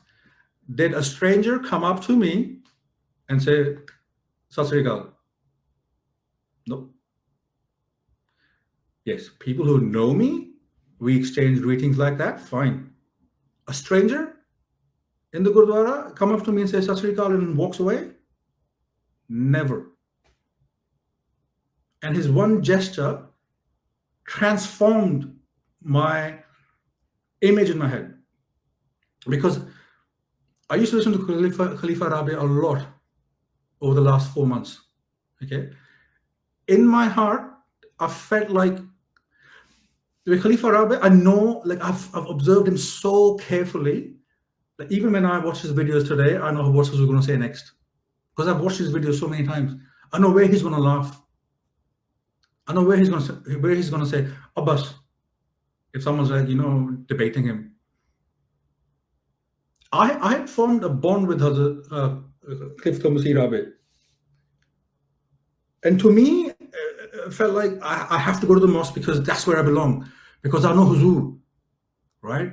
[SPEAKER 3] did a stranger come up to me and say, Sat Sri Akal. No. Yes, people who know me, we exchange greetings like that, fine. A stranger in the Gurdwara come up to me and say Sat Sri Akal and walks away? Never. And his one gesture transformed my image in my head. Because I used to listen to Khalifa Rabi a lot over the last 4 months. Okay. In my heart, I felt like with Khalifa Rabi, I know, like I've observed him so carefully that even when I watch his videos today, I know what he's going to say next. Because I've watched his videos so many times. I know where he's going to laugh. I know where he's going to say, Abbas, if someone's like, debating him. I had formed a bond with Khalifa Masih Rabi. And to me, it felt like I have to go to the mosque because that's where I belong. Because I know Huzur, right?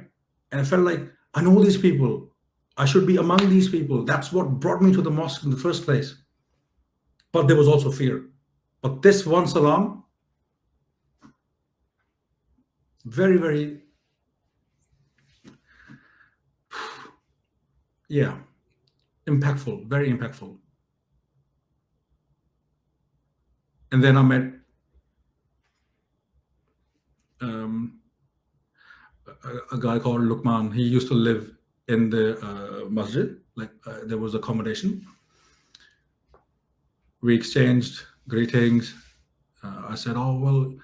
[SPEAKER 3] And I felt like I know these people. I should be among these people. That's what brought me to the mosque in the first place. But there was also fear. But this one salam, very, very, impactful, very impactful. And then I met a guy called Luqman. He used to live in the masjid, like there was accommodation. We exchanged greetings. I said, oh, well,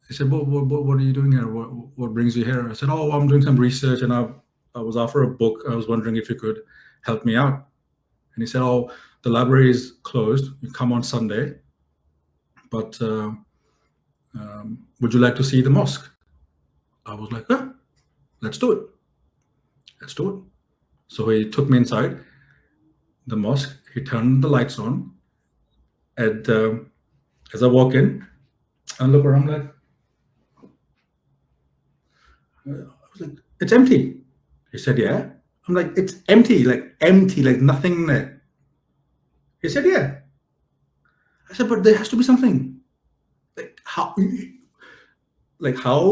[SPEAKER 3] He said, what are you doing here? What brings you here? I said, oh, I'm doing some research, and I was after a book. I was wondering if you could help me out. And he said, oh, the library is closed. You come on Sunday, but would you like to see the mosque? I was like, yeah, let's do it. Let's do it. So he took me inside the mosque. He turned the lights on. And as I walk in and look around, I was like, it's empty. He said, yeah. I'm like, it's empty, like nothing there. He said, yeah. I said, but there has to be something. Like how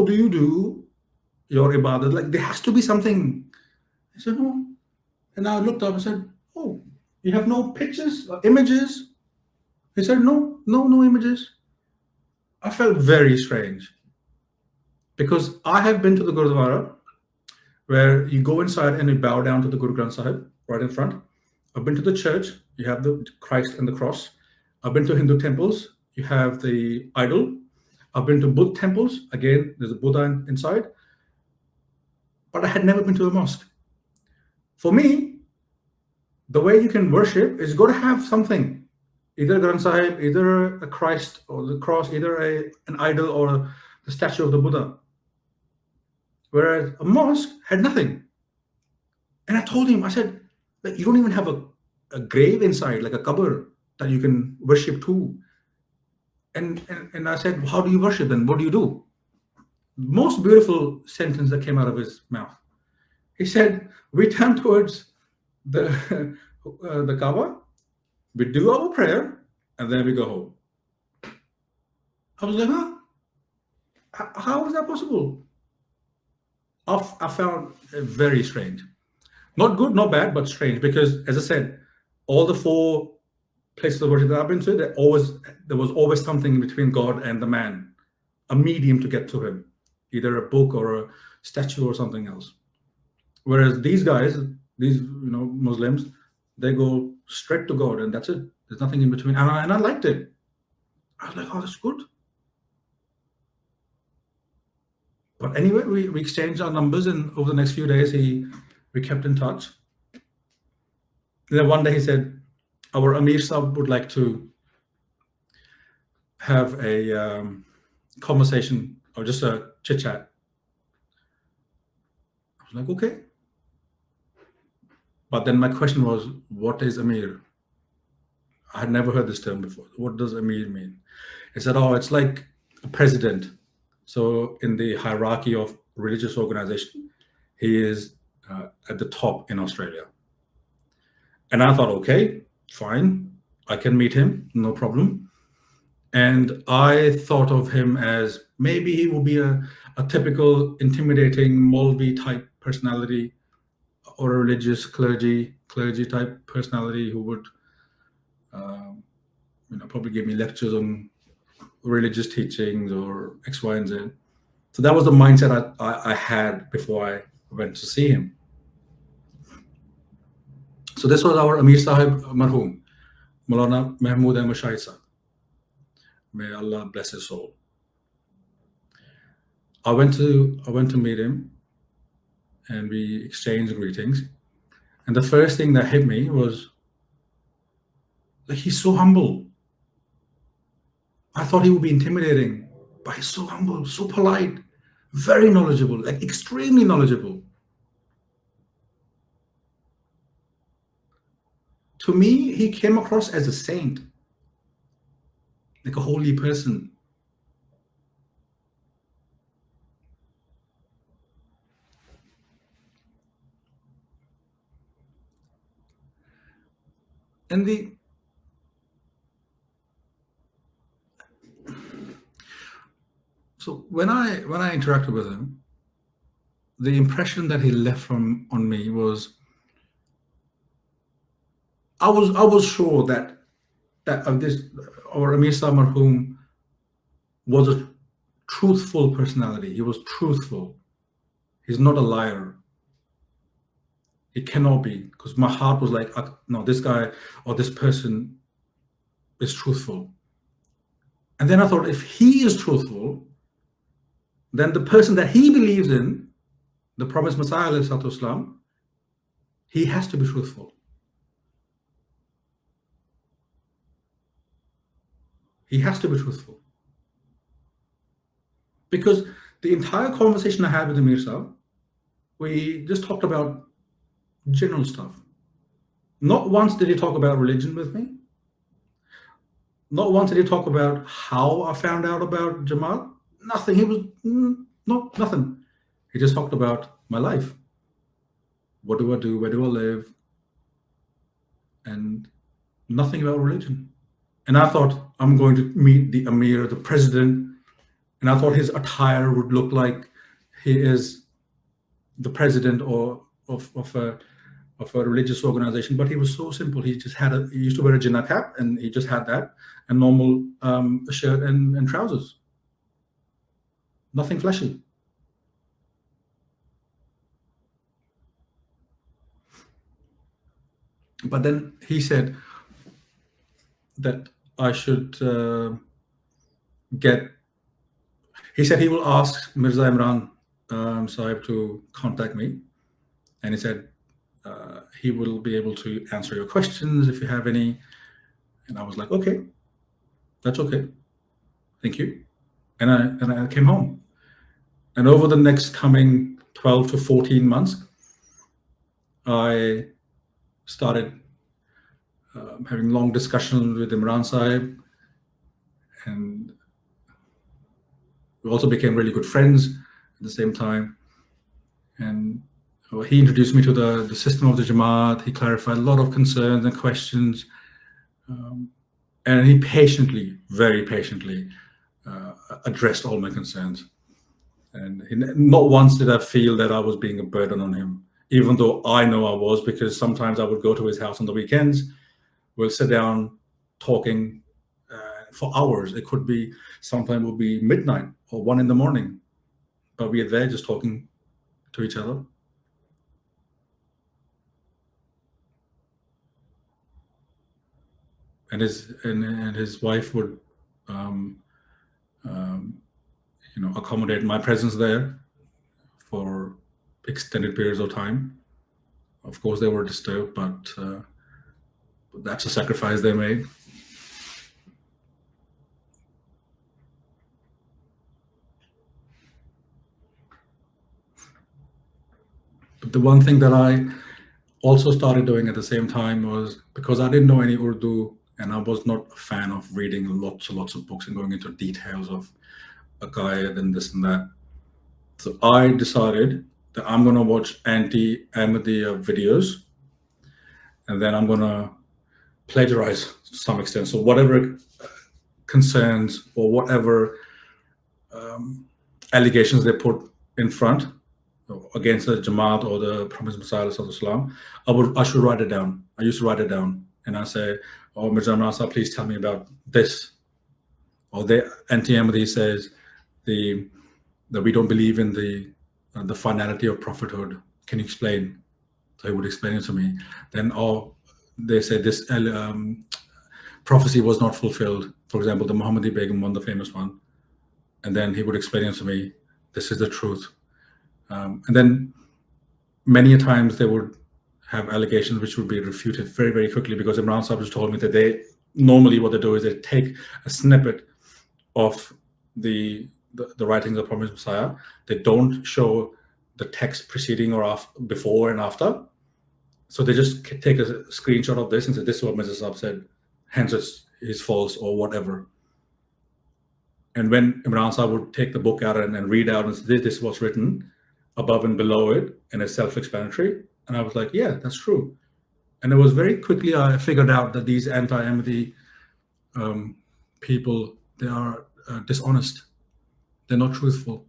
[SPEAKER 3] do you do your ibadah? Like there has to be something. He said, no. And I looked up and said, oh, you have no pictures or images? He said, no images. I felt very strange because I have been to the Gurdwara where you go inside and you bow down to the Guru Granth Sahib right in front. I've been to the church, you have the Christ and the cross. I've been to Hindu temples, you have the idol. I've been to Buddha temples, again, there's a Buddha inside. But I had never been to a mosque. For me, the way you can worship is got to have something. Either Granth Sahib, either a Christ or the cross, either an idol or the statue of the Buddha. Whereas a mosque had nothing. And I told him, I said, you don't even have a grave inside, like a qabr that you can worship to. And I said, how do you worship then? What do you do? Most beautiful sentence that came out of his mouth. He said, we turn towards the Kaaba, we do our prayer, and then we go home. I was like, huh? How is that possible? I found it very strange. Not good, not bad, but strange, because as I said, all the 4 places of worship that I've been to, there was always something between God and the man, a medium to get to him, either a book or a statue or something else. Whereas these guys, these Muslims, they go straight to God, and that's it. There's nothing in between, and I liked it. I was like, oh, that's good. But anyway, we exchanged our numbers, and over the next few days, we kept in touch. And then one day he said, our Amir Sahib would like to have a conversation or just a chit chat. I was like, okay. But then my question was, what is Amir? I had never heard this term before. What does Amir mean? He said, oh, it's like a president. So in the hierarchy of religious organization, he is at the top in Australia. And I thought, okay, fine, I can meet him, no problem. And I thought of him as maybe he will be a typical intimidating Maulvi type personality, or a religious clergy type personality who would probably give me lectures on religious teachings or X, Y, and Z. So that was the mindset I had before I went to see him. So this was our Amir Sahib marhum, Maulana Mahmood Ahmad Shahid Sahib. May Allah bless his soul. I went to meet him, and we exchanged greetings. And the first thing that hit me was, like, he's so humble. I thought he would be intimidating, but he's so humble, so polite, very knowledgeable, like extremely knowledgeable. To me, he came across as a saint, like a holy person. And so when I interacted with him, the impression that he left on me was, I was sure that our Amir Sahib marhum was a truthful personality. He was truthful. He's not a liar. He cannot be, because my heart was like, no, this guy or this person is truthful. And then I thought, if he is truthful, then the person that he believes in, the promised Messiah, ﷺ, he has to be truthful. He has to be truthful. Because the entire conversation I had with the Mirza, we just talked about general stuff. Not once did he talk about religion with me. Not once did he talk about how I found out about Jamaat. Nothing. He was, no, nothing. He just talked about my life. What do I do? Where do I live? And nothing about religion. And I thought, I'm going to meet the Amir, the president, and I thought his attire would look like he is the president or of a religious organization. But he was so simple. He just had he used to wear a jinnah cap, and he just had that, and normal shirt and trousers. Nothing flashy. But then he said that I should he said he will ask Mirza Imran Sahib to contact me. And he said he will be able to answer your questions if you have any. And I was like, okay, that's okay. Thank you. And I came home. And over the next coming 12 to 14 months, I started having long discussions with Imran Sahib, and we also became really good friends at the same time. And he introduced me to the system of the Jamaat. He clarified a lot of concerns and questions, and he patiently, very patiently, addressed all my concerns. And not once did I feel that I was being a burden on him, even though I know I was, because sometimes I would go to his house on the weekends. We'll sit down talking for hours. It could be, sometimes it would be midnight or 1 a.m, but we are there just talking to each other. And his wife would, accommodate my presence there for extended periods of time. Of course, they were disturbed, but that's a sacrifice they made. But the one thing that I also started doing at the same time was, because I didn't know any Urdu and I was not a fan of reading lots and lots of books and going into details of Aqaid and this and that. So I decided that I'm going to watch anti-Ahmadiyya videos, and then I'm going to plagiarize to some extent. So whatever concerns or whatever allegations they put in front against the Jamaat or the promised Messiah, I should write it down. I used to write it down, and I say, oh, Mirza Nasa, please tell me about this. Or the anti-Ahmadi says that we don't believe in the finality of prophethood. Can you explain? So he would explain it to me. Then, they say this prophecy was not fulfilled. For example, the Muhammadi Begum one, the famous one. And then he would explain it to me. This is the truth. And then many a times they would have allegations which would be refuted very, very quickly, because Imran Sahib has told me that they normally what they do is they take a snippet of the writings of Promised Messiah. They don't show the text preceding or after, before and after. So they just take a screenshot of this and say, this is what Mirza Sahib said, hence it's false or whatever. And when Imran Sahib would take the book out and read out and say, this is what's written above and below it, and it's self-explanatory. And I was like, yeah, that's true. And it was very quickly I figured out that these anti-Ahmadi people, they are dishonest. They're not truthful,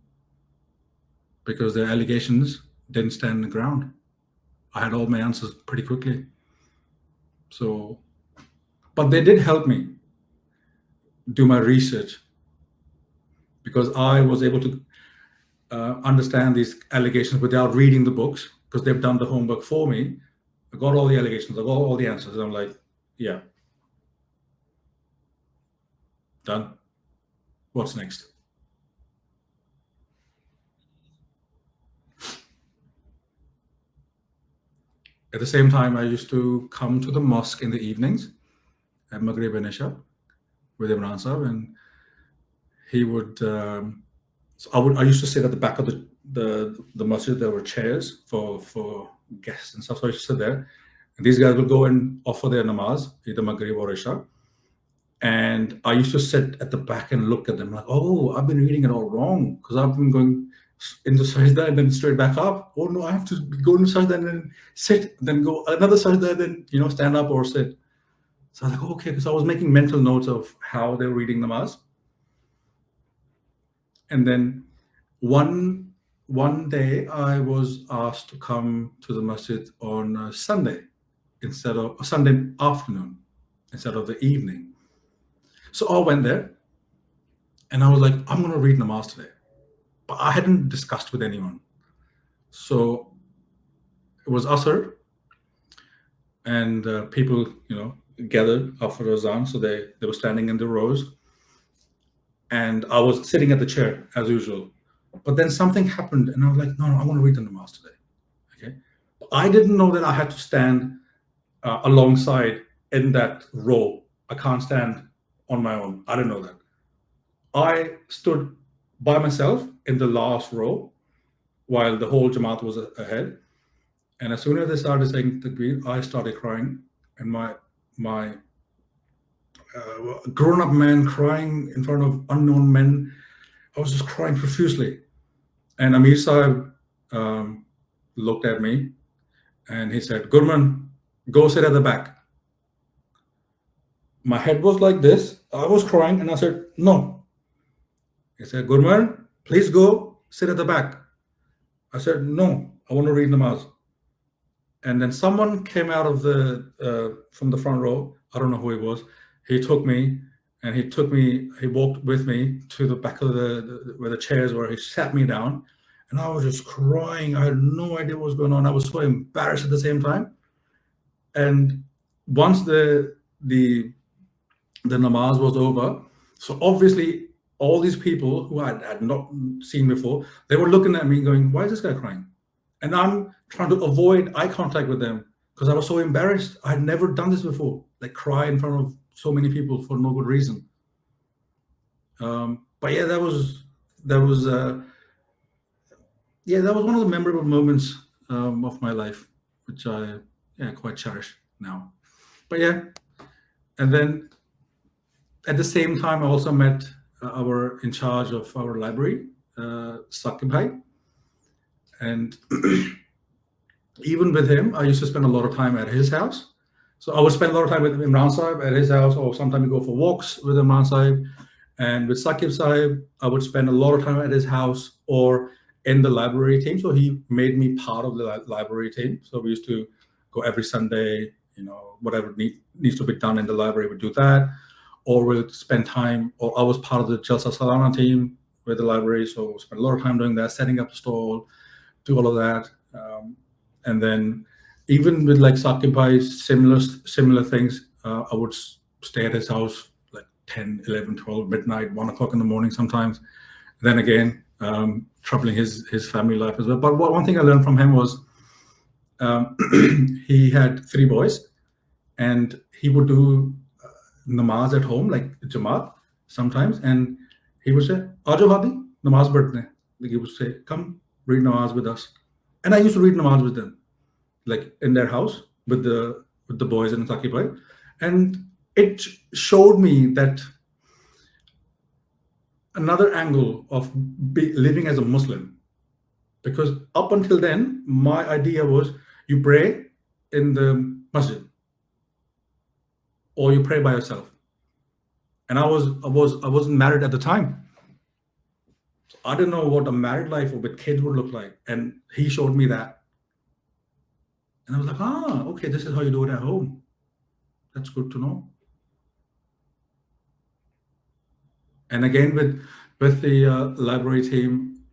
[SPEAKER 3] because their allegations didn't stand the ground. I had all my answers pretty quickly. So, but they did help me do my research, because I was able to understand these allegations without reading the books, because they've done the homework for me. I got all the allegations, I got all the answers, and I'm like, yeah, done. What's next? At the same time, I used to come to the mosque in the evenings at Maghrib and Isha with Imran Sahib, and he would. So I used to sit at the back of the masjid. There were chairs for guests and stuff. So I used to sit there, and these guys would go and offer their namaz, either Maghrib or Isha. And I used to sit at the back and look at them like, oh, I've been reading it all wrong because I've been going into sajda and then straight back up. Oh no, I have to go into sajda and then sit, then go another sajda, then stand up or sit. So I was like, okay, because I was making mental notes of how they were reading namaz. And then one day I was asked to come to the masjid on a Sunday instead of a Sunday afternoon instead of the evening. So I went there and I was like, I'm going to read namaz today. But I hadn't discussed with anyone. So it was Asr, and people, gathered after Azan. So they were standing in the rows. And I was sitting at the chair as usual. But then something happened and I was like, no, I want to read the namaz today. Okay. But I didn't know that I had to stand alongside in that row. I can't stand on my own. I didn't know that. I stood by myself in the last row while the whole Jamaat was ahead. And as soon as they started saying Takbir, I started crying. And my grown-up man crying in front of unknown men, I was just crying profusely. And Amir Sahib looked at me and he said, Gurman, go sit at the back. My head was like this. I was crying and I said, no. He said, Gurman, please go sit at the back. I said, no, I want to read namaz. And then someone came out of from the front row. I don't know who it was. He took me and he walked with me to the back of where the chairs were. He sat me down and I was just crying. I had no idea what was going on. I was so embarrassed at the same time. And once the namaz was over, so obviously all these people who I had not seen before, they were looking at me going, why is this guy crying? And I'm trying to avoid eye contact with them because I was so embarrassed. I had never done this before, like cry in front of so many people for no good reason. But yeah, that was one of the memorable moments of my life, which I quite cherish now. But yeah, and then at the same time, I also met our in charge of our library, Sahib, and even with him, I used to spend a lot of time at his house. So I would spend a lot of time with Imran Sahib at his house, or sometimes we go for walks with Imran Sahib. And with Sahib Sahib, I would spend a lot of time at his house or in the library team. So he made me part of the library team. So we used to go every Sunday, whatever needs to be done in the library, we'd do that. Or we'll spend time, or I was part of the Jalsa Salana team with the library. So we'll spend a lot of time doing that, setting up the stall, do all of that. And then even with like Saqib Bhai, similar things, I would stay at his house like 10, 11, 12, midnight, 1 o'clock in the morning sometimes. Then again, troubling his family life as well. But one thing I learned from him was he had 3 boys and he would do namaz at home, like Jamaat sometimes. And he would say, Aajo Hadi, namaz padhne. Like he would say, come read namaz with us. And I used to read namaz with them, like in their house with the boys and Saqib Bhai. And it showed me that another angle of living as a Muslim, because up until then, my idea was you pray in the masjid or you pray by yourself. And I wasn't married at the time. I didn't know what a married life with kids would look like. And he showed me that. And I was like, okay, this is how you do it at home. That's good to know. And again, with the library team,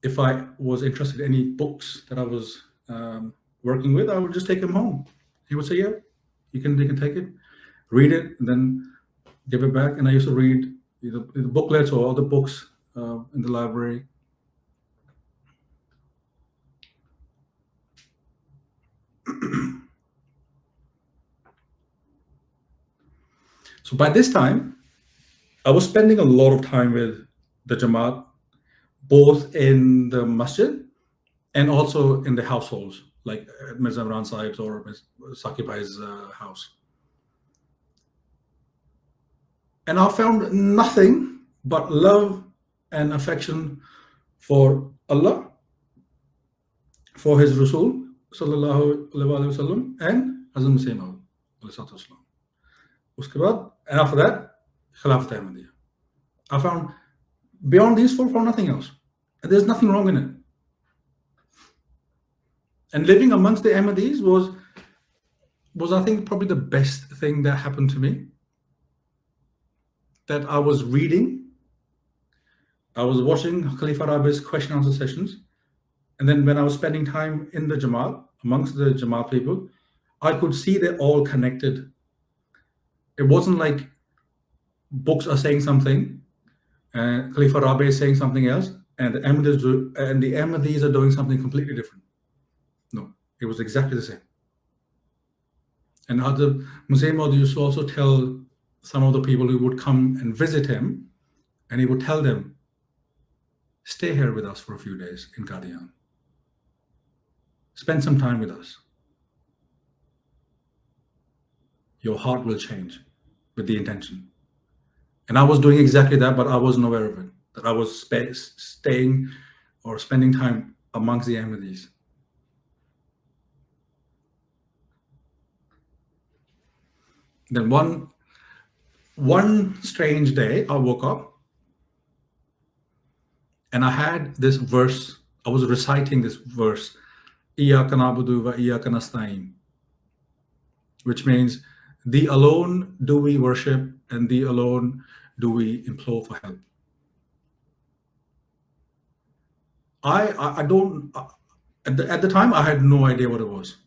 [SPEAKER 3] if I was interested in any books that I was working with, I would just take them home. He would say, yeah, you can take it, read it, and then give it back. And I used to read either the booklets or other books in the library. So by this time, I was spending a lot of time with the Jamaat, both in the masjid and also in the households, like Mirza Sahib's or Saqib Bhai's house. And I found nothing but love and affection for Allah, for his Rasul, sallallahu alaihi wasallam, and Hazrat Masih Maud, alayhi salatu wasalam. Uske baad, and after that, Khilafat Ahmadiyya. I found beyond these four, found nothing else. And there's nothing wrong in it. And living amongst the Ahmadis was I think probably the best thing that happened to me. That I was reading, I was watching Khalifa Rabi's question answer sessions, and then when I was spending time in the Jamaat, amongst the Jamaat people, I could see they're all connected. It wasn't like books are saying something, and Khalifa Rabi is saying something else, and the Ahmadis are doing something completely different. No, it was exactly the same. And Hazrat Masih Maud used to also tell some of the people who would come and visit him, and he would tell them, stay here with us for a few days in Qadian. Spend some time with us. Your heart will change with the intention. And I was doing exactly that, but I wasn't aware of it, that I was staying or spending time amongst the Ahmadis. Then one strange day, I woke up and I had this verse. I was reciting this verse, Iyyaka na'budu wa iyyaka nasta'in, which means, thee alone do we worship and thee alone do we implore for help. I don't, at the time, I had no idea what it was.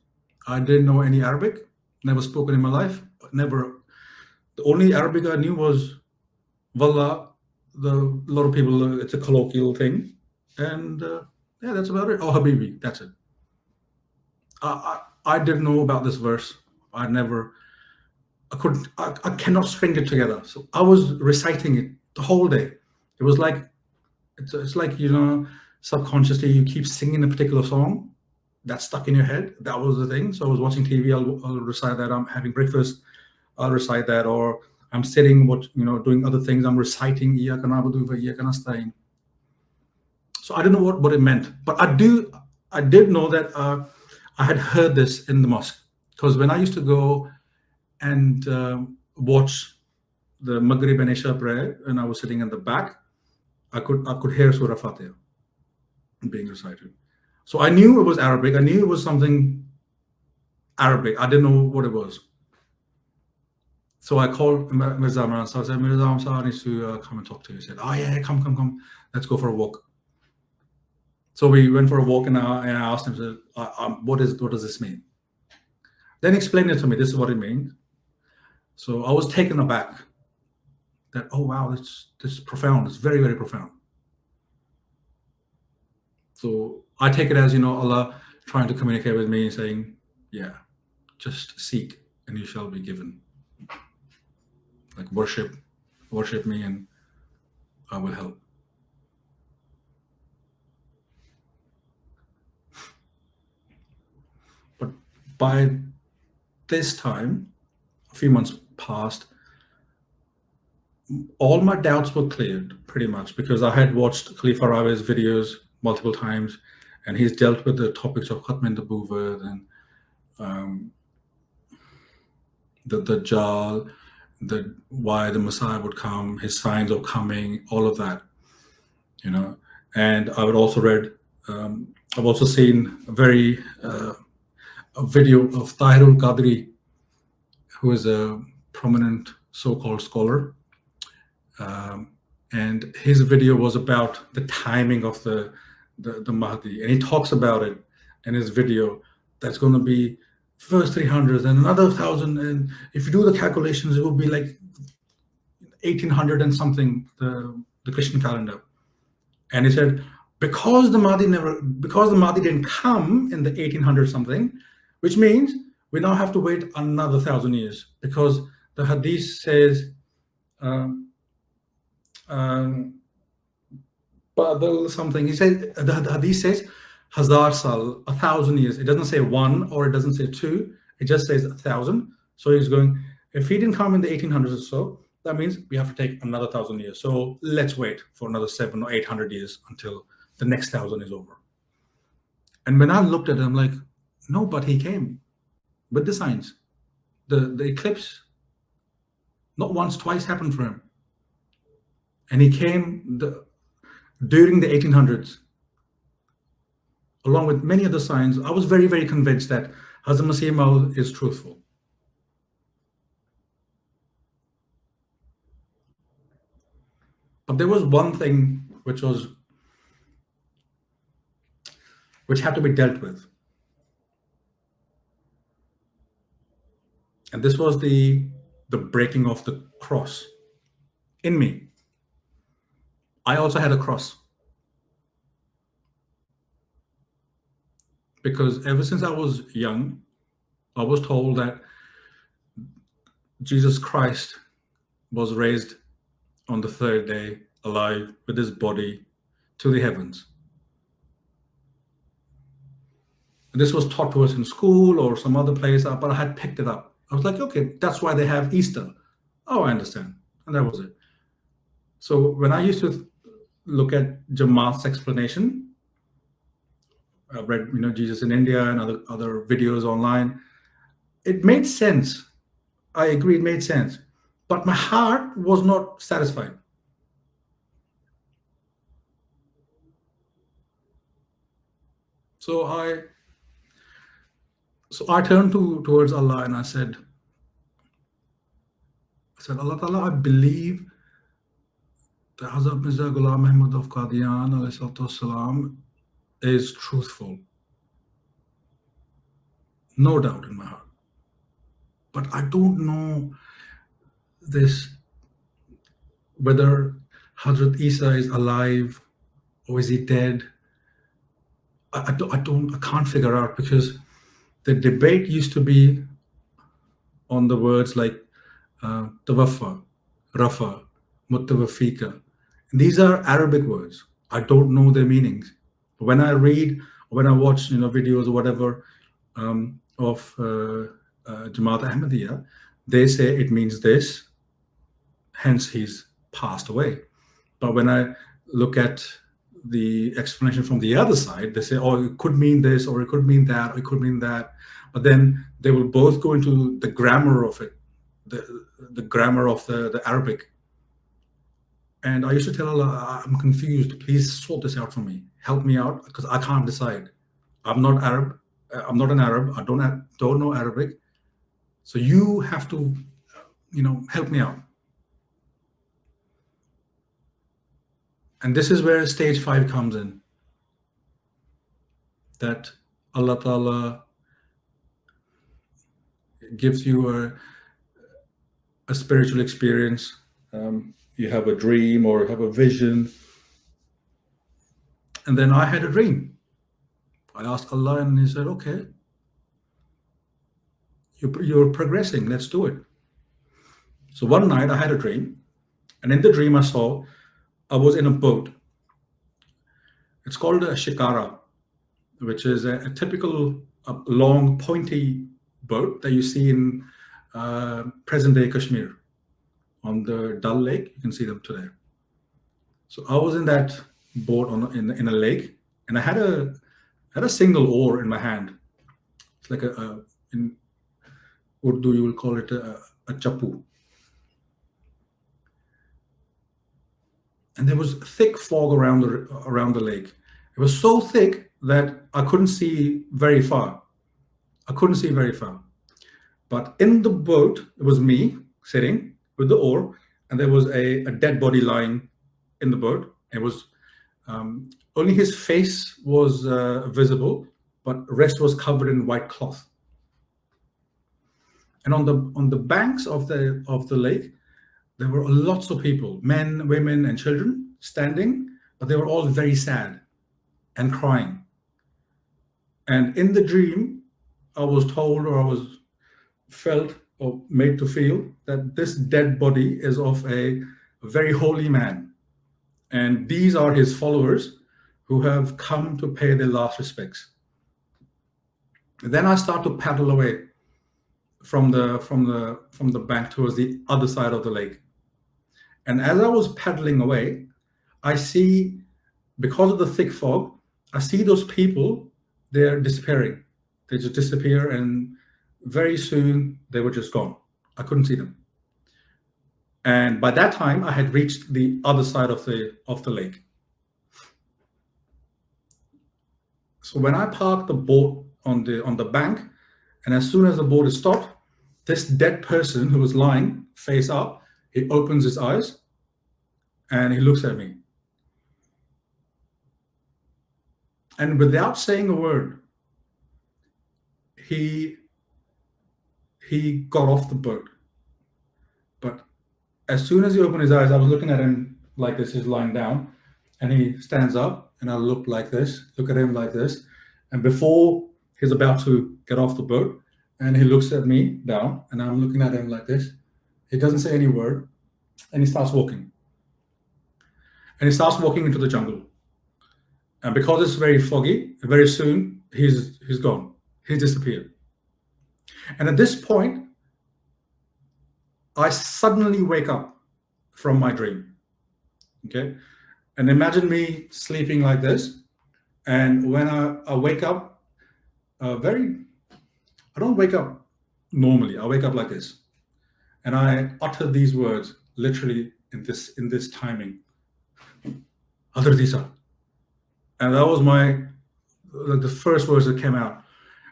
[SPEAKER 3] I didn't know any Arabic, never spoken in my life, never. The only Arabic I knew was Wallah. A lot of people, it's a colloquial thing. And yeah, that's about it. Oh, Habibi, that's it. I didn't know about this verse. I cannot string it together. So I was reciting it the whole day. It was like, it's like, you know, subconsciously you keep singing a particular song that's stuck in your head. That was the thing. So I was watching TV, I'll recite that. I'm having breakfast, I'll recite that, or I'm sitting, doing other things. I'm reciting Iyyaka na'budu wa iyyaka nasta'in. So I don't know what it meant, but I did know that I had heard this in the mosque, because when I used to go and watch the Maghrib and Isha prayer, and I was sitting in the back, I could hear Surah Fatiha being recited. So I knew it was Arabic. I knew it was something Arabic. I didn't know what it was. So I called Mirza. So I said, Mirza, I need to come and talk to you. He said, oh yeah, come. Let's go for a walk. So we went for a walk, and I asked him, what does this mean? Then he explained it to me. This is what it means. So I was taken aback that, oh wow, this is profound. It's very, very profound. So I take it as, Allah trying to communicate with me, saying, yeah, just seek and you shall be given. Like worship me and I will help. But by this time, a few months passed, all my doubts were cleared pretty much, because I had watched Khalifa Rabi's videos multiple times, and he's dealt with the topics of Khatme and Nabuwat and the Dajjal, why the Messiah would come, his signs of coming, all of that, And I would also read, I've also seen a video of Tahirul Qadri, who is a prominent so-called scholar, and his video was about the timing of the Mahdi, and he talks about it in his video. That's going to be first 300 and another 1,000, and if you do the calculations, it will be like 1800 and something, the Christian calendar. And he said, because the Mahdi didn't come in the 1800 something, which means we now have to wait another 1,000 years, because The hadith says, something. He said, the hadith says, Hazar Sal, 1,000 years. It doesn't say one or it doesn't say two. It just says 1,000. So he's going, if he didn't come in the 1800s or so, that means we have to take another 1,000 years. So let's wait for another 700 or 800 years until the next 1,000 is over. And when I looked at it, I'm like, no, but he came with the signs. The eclipse, not once, twice happened for him. And he came during the 1800s, along with many other signs. I was very, very convinced that Hazrat Masih Maud is truthful. But there was one thing which had to be dealt with. And this was the breaking of the cross in me. I also had a cross. Because ever since I was young, I was told that Jesus Christ was raised on the third day, alive with his body to the heavens. And this was taught to us in school or some other place, but I had picked it up. I was like, okay, that's why they have Easter. Oh, I understand. And that was it. So when I used to look at Jamaat's explanation, I read, Jesus in India and other videos online, it made sense. I agree, it made sense. But my heart was not satisfied. So I turned towards Allah and I said, Allah Ta'ala, I believe that Hazrat Mirza Ghulam Ahmad of Qadian Assalamu is truthful. No doubt in my heart. But I don't know whether Hazrat Isa is alive or is he dead. I can't figure out, because the debate used to be on the words like Tawaffa, Rafa, Mutawafika. These are Arabic words. I don't know their meanings. But when I read, or when I watch videos or whatever of Jamaat Ahmadiyya, they say it means this, hence he's passed away. But when I look at the explanation from the other side, they say, oh, it could mean this, or it could mean that, or it could mean that. But then they will both go into the grammar of it, the grammar of the Arabic. And I used to tell Allah, I'm confused. Please sort this out for me. Help me out, because I can't decide. I'm not Arab. I'm not an Arab. I don't know Arabic. So you have to, help me out. And this is where stage 5 comes in. That Allah Ta'ala gives you a spiritual experience. You have a dream or have a vision. And then I had a dream. I asked Allah and he said, okay, you're progressing, let's do it. So one night I had a dream, and in the dream I was in a boat. It's called a shikara, which is a typical long pointy boat that you see in present-day Kashmir. On the Dal Lake, you can see them today. So I was in that boat in a lake, and I had a single oar in my hand. It's like in Urdu you will call it a chapu. And there was thick fog around the lake. It was so thick that I couldn't see very far. But in the boat, it was me sitting with the oar, and there was a dead body lying in the boat. It was only his face was visible, but the rest was covered in white cloth. And on the banks of the lake, there were lots of people, men, women, and children standing, but they were all very sad and crying. And in the dream, I was told, or felt or made to feel that this dead body is of a very holy man, and these are his followers who have come to pay their last respects. Then I start to paddle away from the bank towards the other side of the lake. And as I was paddling away, I see, because of the thick fog, I see those people, they're disappearing. They just disappear, and very soon they were just gone. I couldn't see them. And by that time, I had reached the other side of the lake. So when I parked the boat on the bank, and as soon as the boat is stopped, this dead person who was lying face up, he opens his eyes and he looks at me. And without saying a word, he got off the boat. But as soon as he opened his eyes, I was looking at him like this, he's lying down, and he stands up, and I look like this, look at him like this. And before he's about to get off the boat, and he looks at me down, and I'm looking at him like this. He doesn't say any word, and he starts walking. And he starts walking into the jungle. And because it's very foggy, very soon he's gone. He's disappeared. And at this point, I suddenly wake up from my dream. Okay? And imagine me sleeping like this. And when I wake up, I don't wake up normally. I wake up like this. And I utter these words literally in this timing. Adardisa. And that was the first words that came out.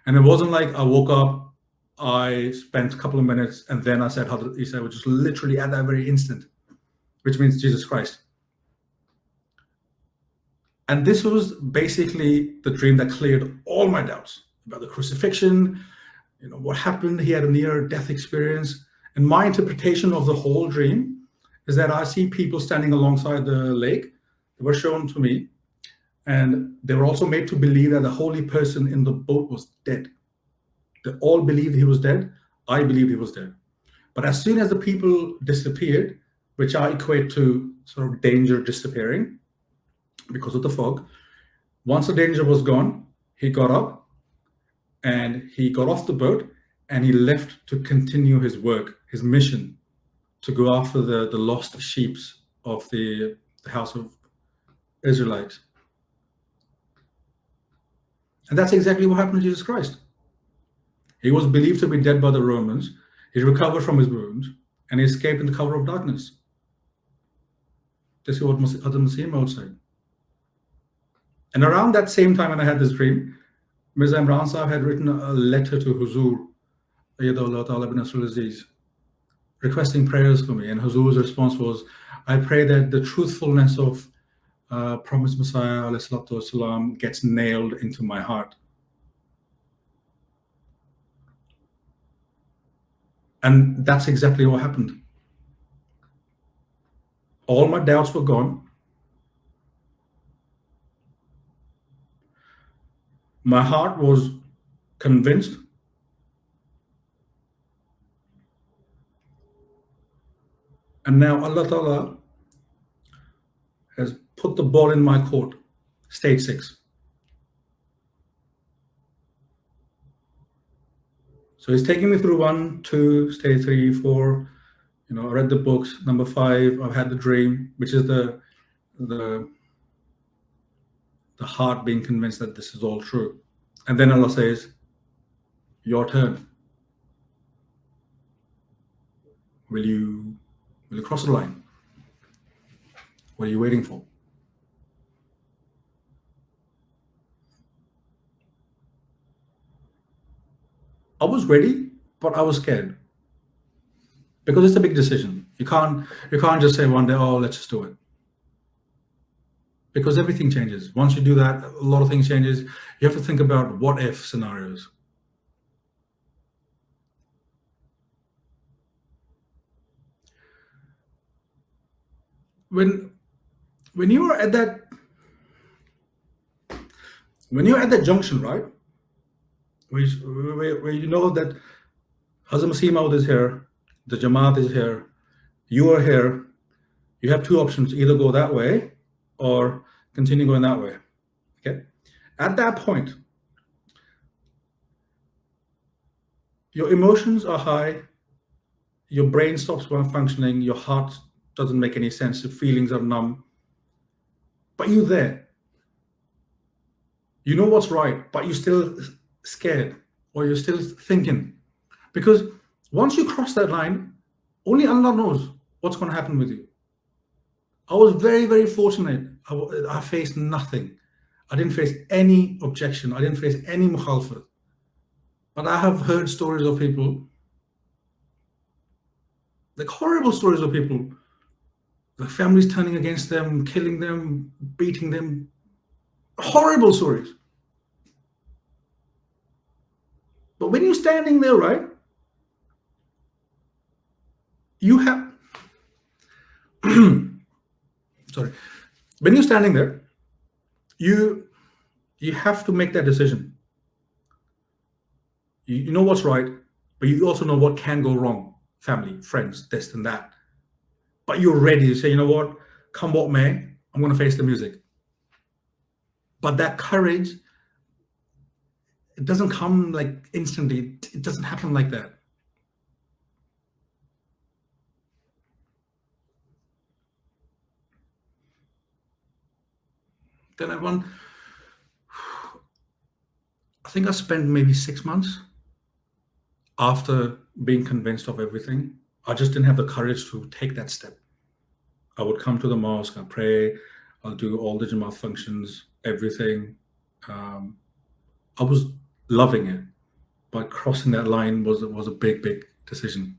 [SPEAKER 3] And it wasn't like I woke up, I spent a couple of minutes, and then I said Hadrat Isa. It was just literally at that very instant, which means Jesus Christ. And this was basically the dream that cleared all my doubts about the crucifixion, what happened. He had a near-death experience. And my interpretation of the whole dream is that I see people standing alongside the lake that were shown to me. And they were also made to believe that the holy person in the boat was dead. They all believed he was dead. I believed he was dead. But as soon as the people disappeared, which I equate to sort of danger disappearing because of the fog, once the danger was gone, he got up and he got off the boat and he left to continue his work, his mission, to go after the lost sheep of the house of Israelites. And that's exactly what happened to Jesus Christ. He was believed to be dead by the Romans. He recovered from his wounds, and he escaped in the cover of darkness. This is what Hadrat Masih Maud said. And around that same time when I had this dream, Mirza Imran Sahib had written a letter to Huzur, Ayyadullah Ta'ala bin Nasrul Aziz, requesting prayers for me. And Huzur's response was, I pray that the truthfulness of promised Messiah والسلام, gets nailed into my heart. And that's exactly what happened. All my doubts were gone. My heart was convinced. And now Allah Ta'ala has put the ball in my court, stage 6. So he's taking me through 1, 2, stage 3, 4. I read the books. Number 5, I've had the dream, which is the heart being convinced that this is all true. And then Allah says, your turn. Will you cross the line? What are you waiting for? I was ready, but I was scared. Because it's a big decision. You can't just say one day, oh, let's just do it. Because everything changes. Once you do that, a lot of things changes. You have to think about what if scenarios. When you're at that junction, right? Where you know that Hazrat Masih Maud is here, the Jamaat is here, you are here. You have two options: either go that way or continue going that way. Okay. At that point, your emotions are high, your brain stops functioning, your heart doesn't make any sense, your feelings are numb, but you're there. You know what's right, but you're still scared, or you're still thinking. Because once you cross that line, only Allah knows what's going to happen with you. I was very, very fortunate. I faced nothing. I didn't face any objection. I didn't face any mukhalafat. But I have heard stories of people, like horrible stories of people, the families turning against them, killing them, beating them. Horrible stories. But when you're standing there, right, you have, sorry, when you're standing there, you have to make that decision. You know what's right, but you also know what can go wrong. Family, friends, this and that. But you're ready to say, you know what, come what may, I'm going to face the music. But that courage, it doesn't come like instantly. It doesn't happen like that. Then I think I spent maybe 6 months after being convinced of everything. I just didn't have the courage to take that step. I would come to the mosque, I pray, I'll do all the Jamaat functions, everything. I was loving it, but crossing that line was a big, big decision.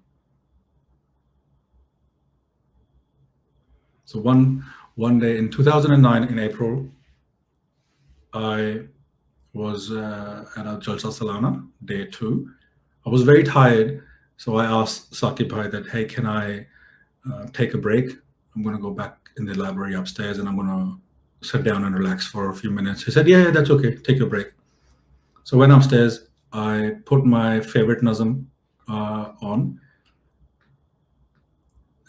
[SPEAKER 3] So one day in 2009 in April, I was at a Jalsa Salana, day 2. I was very tired, so I asked Saqib Bhai that, hey, can I take a break? I'm going to go back in the library upstairs and I'm going to sit down and relax for a few minutes. He said, yeah, that's okay, take your break. So I went upstairs, I put my favorite nazm on.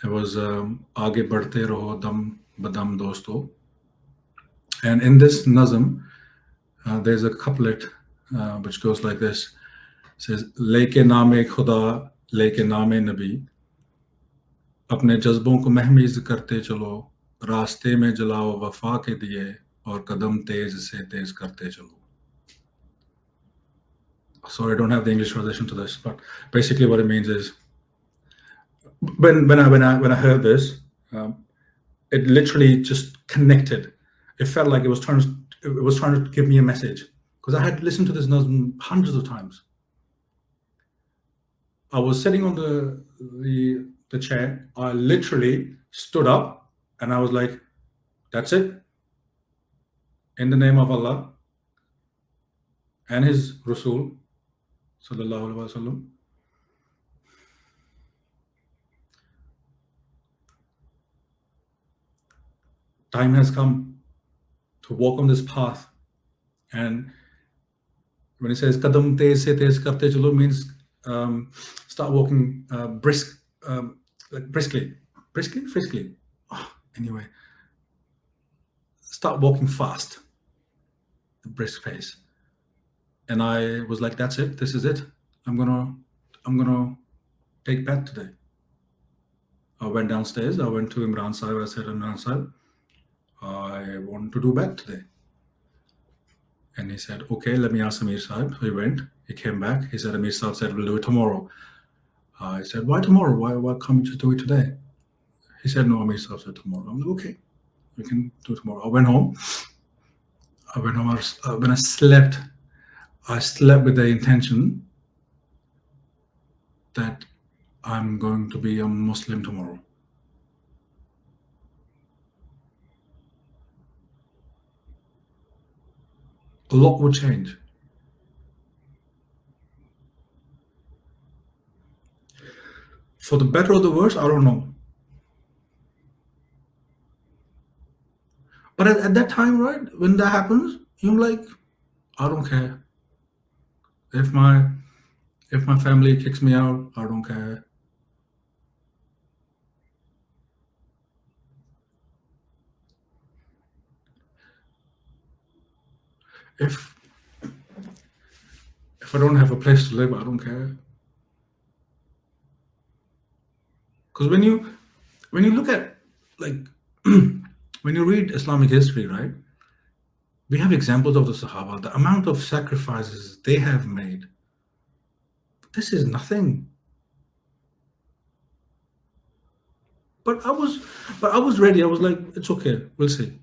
[SPEAKER 3] It was Aage Badhte Raho Dam Badam Dosto. And in this nazm, there's a couplet which goes like this. It says, Leke naame Khuda, leke naame Nabi, अपने जज्बों को महमीज करते चलो, रास्ते में जलाओ वफा के दिए और कदम तेज से तेज करते चलो. Sorry, I don't have the English translation to this, but basically what it means is, when I heard this, it literally just connected. It felt like it was trying to give me a message, because I had listened to this nazm hundreds of times. I was sitting on the chair. I literally stood up and I was like, that's it. In the name of Allah and His Rasul, sallallahu alaihi wasallam, time has come to walk on this path. And when it says kadam tez se tez karte chalo, means start walking like briskly. Oh, anyway, start walking fast, a brisk pace. And I was like, that's it, this is it. I'm gonna take back today. I went downstairs, I went to Imran Sahib, I said, Imran Sahib, I want to do back today. And he said, okay, let me ask Amir Sahib. So he went, he came back, he said, Amir Sahib said, we'll do it tomorrow. I said, why tomorrow? Why can't we just do it today? He said, no, Amir Sahib said tomorrow. I'm like, okay, we can do it tomorrow. I went home. When I slept with the intention that I'm going to be a Muslim tomorrow. A lot would change. For the better or the worse, I don't know. But at that time, right, when that happens, you're like, I don't care. If my If my family kicks me out, I don't care. If I don't have a place to live, I don't care. Because when you look at, like, when you read Islamic history, right, we have examples of the Sahaba, the amount of sacrifices they have made. This is nothing. But I was ready. I was like, it's okay, we'll see.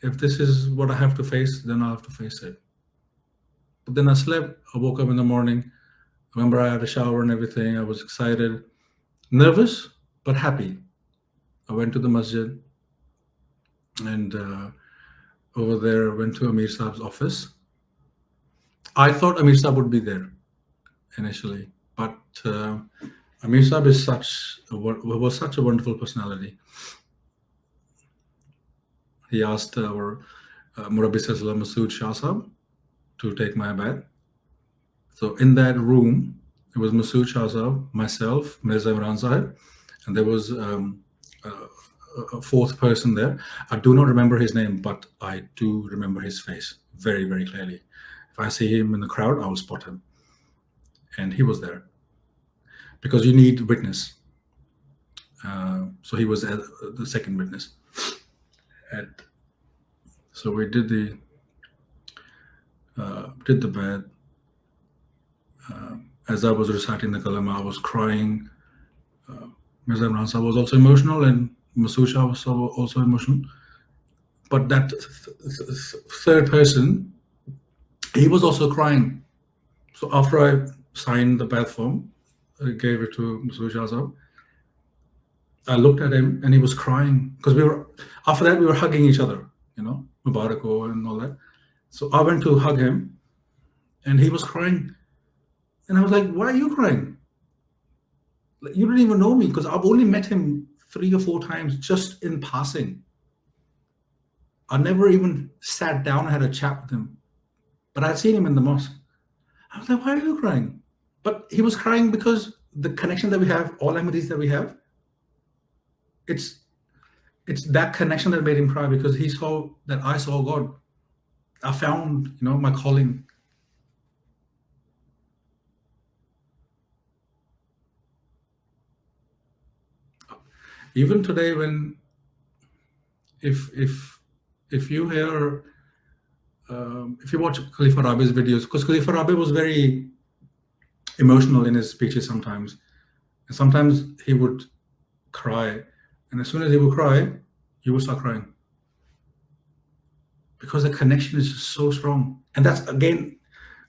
[SPEAKER 3] If this is what I have to face, then I'll have to face it. But then I slept. I woke up in the morning. I remember I had a shower and everything. I was excited, nervous, but happy. I went to the masjid, and over there I went to Amir Saab's office. I thought Amir Saab would be there initially, but Amir Saab was such a wonderful personality. He asked our Murabbi Sallallahu Masood Shah Saab to take my bed. So in that room, it was Masood Shah Saab, myself, Mirza Imran Sahib, and there was a fourth person there. I do not remember his name, but I do remember his face very, very clearly. If I see him in the crowd, I will spot him. And he was there because you need witness. So he was the second witness. And so we did the bed. As I was reciting the kalama, I was crying. Mirza Imran Sahib was also emotional, and Masood Shah was also emotional. But that third person, he was also crying. So after I signed the bed form, I gave it to Masood Shah Sahib, I looked at him and he was crying because after that we were hugging each other, Mubarako and all that. So I went to hug him and he was crying. And I was like, why are you crying? Like, you don't even know me, because I've only met him 3 or 4 times just in passing. I never even sat down and had a chat with him, but I'd seen him in the mosque. I was like, why are you crying? But he was crying because the connection that we have, all Ahmadis that we have, it's that connection that made him cry, because he saw that I saw God. I found, my calling. Even today, when if you hear if you watch Khalifa Rabi's videos, because Khalifa Rabi was very emotional in his speeches sometimes, and sometimes he would cry, and as soon as he would cry, you would start crying, because the connection is just so strong, and that's again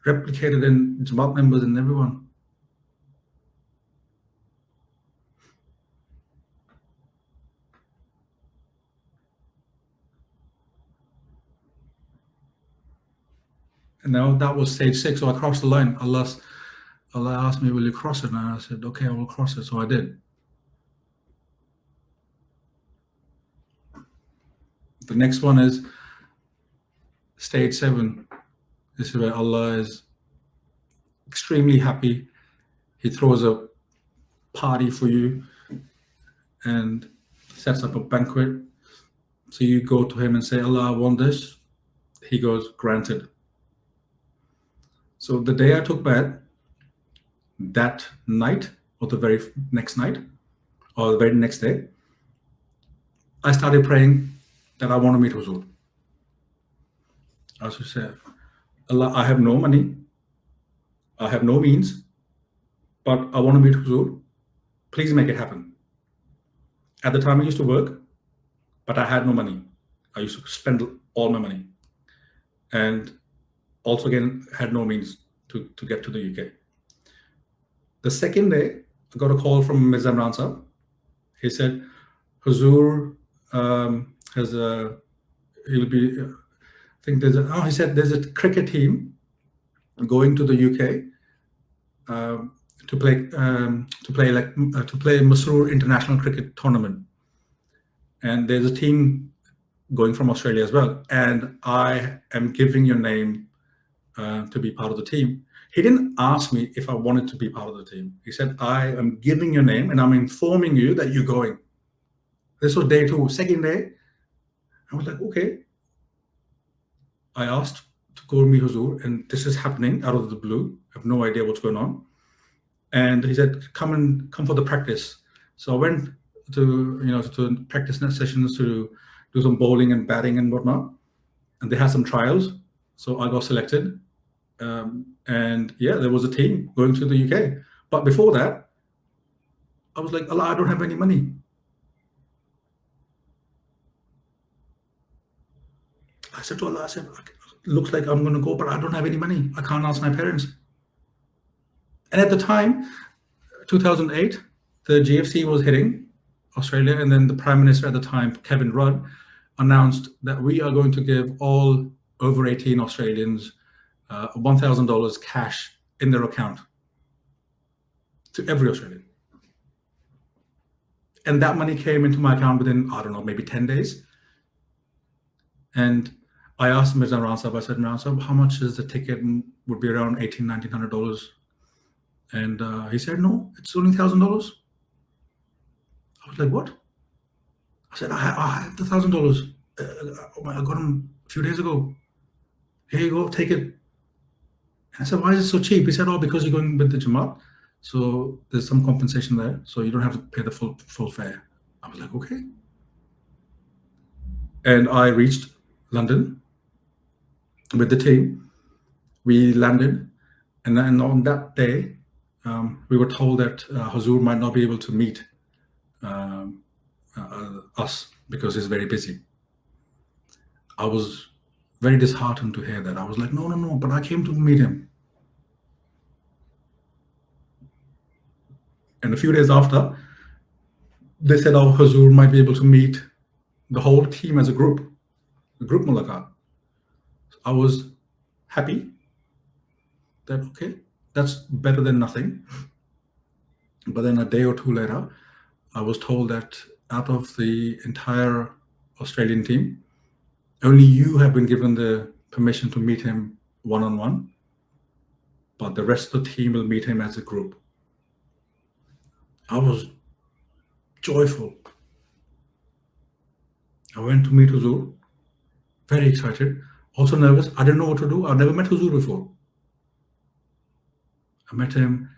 [SPEAKER 3] replicated in Jamaat members and everyone. And now that was stage 6, so I crossed the line. Allah asked me, will you cross it? And I said, okay, I will cross it. So I did. The next one is stage 7. This is where Allah is extremely happy. He throws a party for you and sets up a banquet. So you go to him and say, Allah, I want this. He goes, granted. So the day I took bed, that night or the very next night or the very next day, I started praying that I want to meet Huzur. I should say, Allah, I have no money, I have no means, but I want to meet Huzur. Please make it happen. At the time I used to work, but I had no money. I used to spend all my money. And also again, had no means to get to the UK. The second day, I got a call from Mirza Imran Sahib. He said, Huzur he'll be, I think he said there's a cricket team going to the UK to play Masroor International Cricket Tournament. And there's a team going from Australia as well. And I am giving your name to be part of the team. He didn't ask me if I wanted to be part of the team. He said, I am giving your name and I'm informing you that you're going. This was day 2. Second day, I was like, okay. I asked to call me Huzur, and this is happening out of the blue. I have no idea what's going on. And he said, come for the practice. So I went to practice sessions to do some bowling and batting and whatnot. And they had some trials. So I got selected. And yeah, there was a team going to the UK. But before that, I was like, Allah, I don't have any money. I said to Allah, looks like I'm going to go, but I don't have any money. I can't ask my parents. And at the time, 2008, the GFC was hitting Australia. And then the Prime Minister at the time, Kevin Rudd, announced that we are going to give all over 18 Australians $1,000 cash in their account to every Australian. And that money came into my account within, I don't know, maybe 10 days. And I asked Mirza Sahib, I said, Mirza, how much is the ticket? Would be around $1,800, $1,900. And he said, no, it's only $1,000. I was like, what? I said, I have the $1,000. I got them a few days ago. Here you go, take it. And I said, why is it so cheap? He said, oh, because you're going with the Jamaat. So there's some compensation there. So you don't have to pay the full fare. I was like, okay. And I reached London with the team. We landed. And then on that day, we were told that Huzur might not be able to meet us because he's very busy. I was very disheartened to hear that. I was like, no, but I came to meet him. And a few days after, they said, oh, Huzur might be able to meet the whole team as a group mulaqat. I was happy that, okay, that's better than nothing. But then a day or two later, I was told that out of the entire Australian team, only you have been given the permission to meet him one-on-one, but the rest of the team will meet him as a group. I was joyful. I went to meet Huzur, very excited, also nervous. I didn't know what to do. I've never met Huzur before. I met him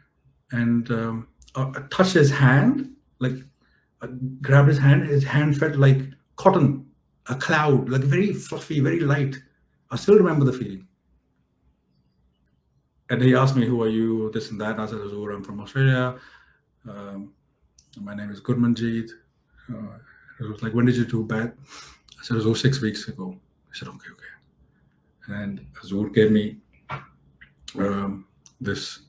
[SPEAKER 3] and I touched his hand, like I grabbed his hand. His hand felt like cotton, a cloud, like very fluffy, very light. I still remember the feeling. And he asked me, who are you, this and that. And I said, Huzur, I'm from Australia. My name is Gurmanjeet. It was like, when did you do bad? I said, it was 6 weeks ago. He said, okay. And Huzur gave me this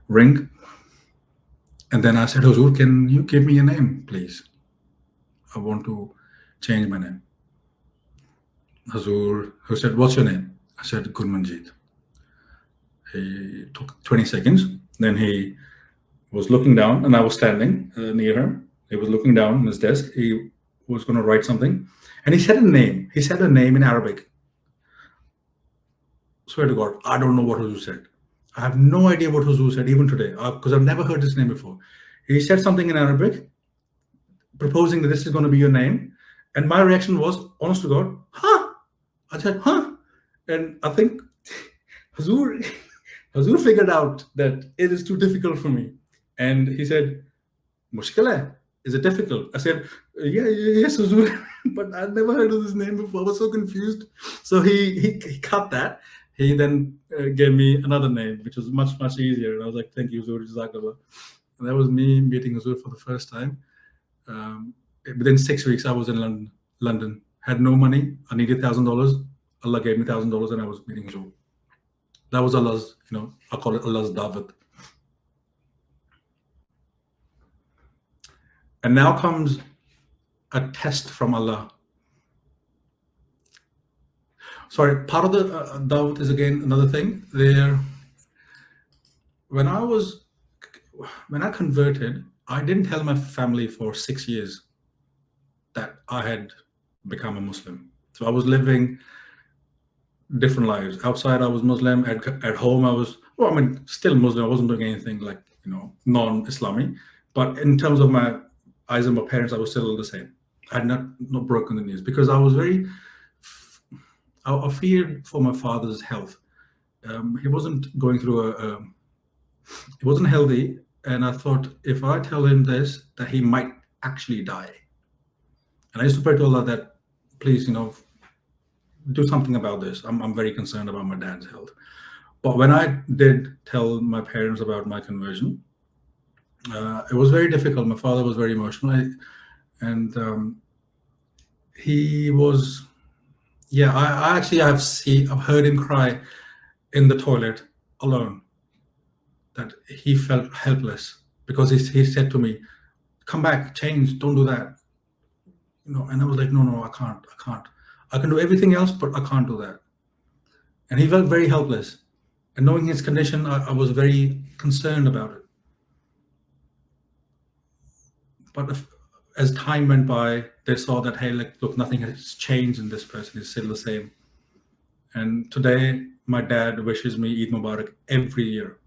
[SPEAKER 3] ring. And then I said, Huzur, can you give me a name, please? I want to change my name. Huzur, who said, what's your name? I said, Gurmanjeet. He took 20 seconds. Then he was looking down, and I was standing near him. He was looking down on his desk. He was going to write something. And he said a name. He said a name in Arabic. Swear to God, I don't know what Huzur said. I have no idea what Huzur said, even today, because I've never heard this name before. He said something in Arabic, proposing that this is going to be your name. And my reaction was, honest to God, huh? I said, huh? And I think Huzur figured out that it is too difficult for me. And he said, Mushkil hai? Is it difficult? I said, yes, Huzur. But I'd never heard of this name before. I was so confused. So he cut that. He then gave me another name, which was much, much easier. And I was like, thank you, Huzur, Jazakallah. And that was me meeting Huzur for the first time. Within 6 weeks, I was in London. Had no money. I needed $1,000. Allah gave me $1,000 and I was meeting Huzur. That was Allah's, I call it Allah's da'wat. And now comes a test from Allah. Sorry, part of the da'wat is again another thing. When I converted, I didn't tell my family for 6 years that I had become a Muslim. So I was living different lives. Outside, I was Muslim. At home, I was, well, I mean, still Muslim. I wasn't doing anything like, non-Islamic. But in terms of my eyes and my parents, I was still the same. I had not broken the news because I was I feared for my father's health. He wasn't going through he wasn't healthy. And I thought, if I tell him this, that he might actually die. And I used to pray to Allah that, please, do something about this. I'm very concerned about my dad's health. But when I did tell my parents about my conversion, it was very difficult. My father was very emotional. And he was, I actually I've heard him cry in the toilet alone, that he felt helpless because he said to me, come back, change, don't do that. And I was like, no, I can't. I can do everything else, but I can't do that. And he felt very helpless. And knowing his condition, I was very concerned about it. But as time went by, they saw that, hey, look, nothing has changed in this person. He's still the same. And today, my dad wishes me Eid Mubarak every year.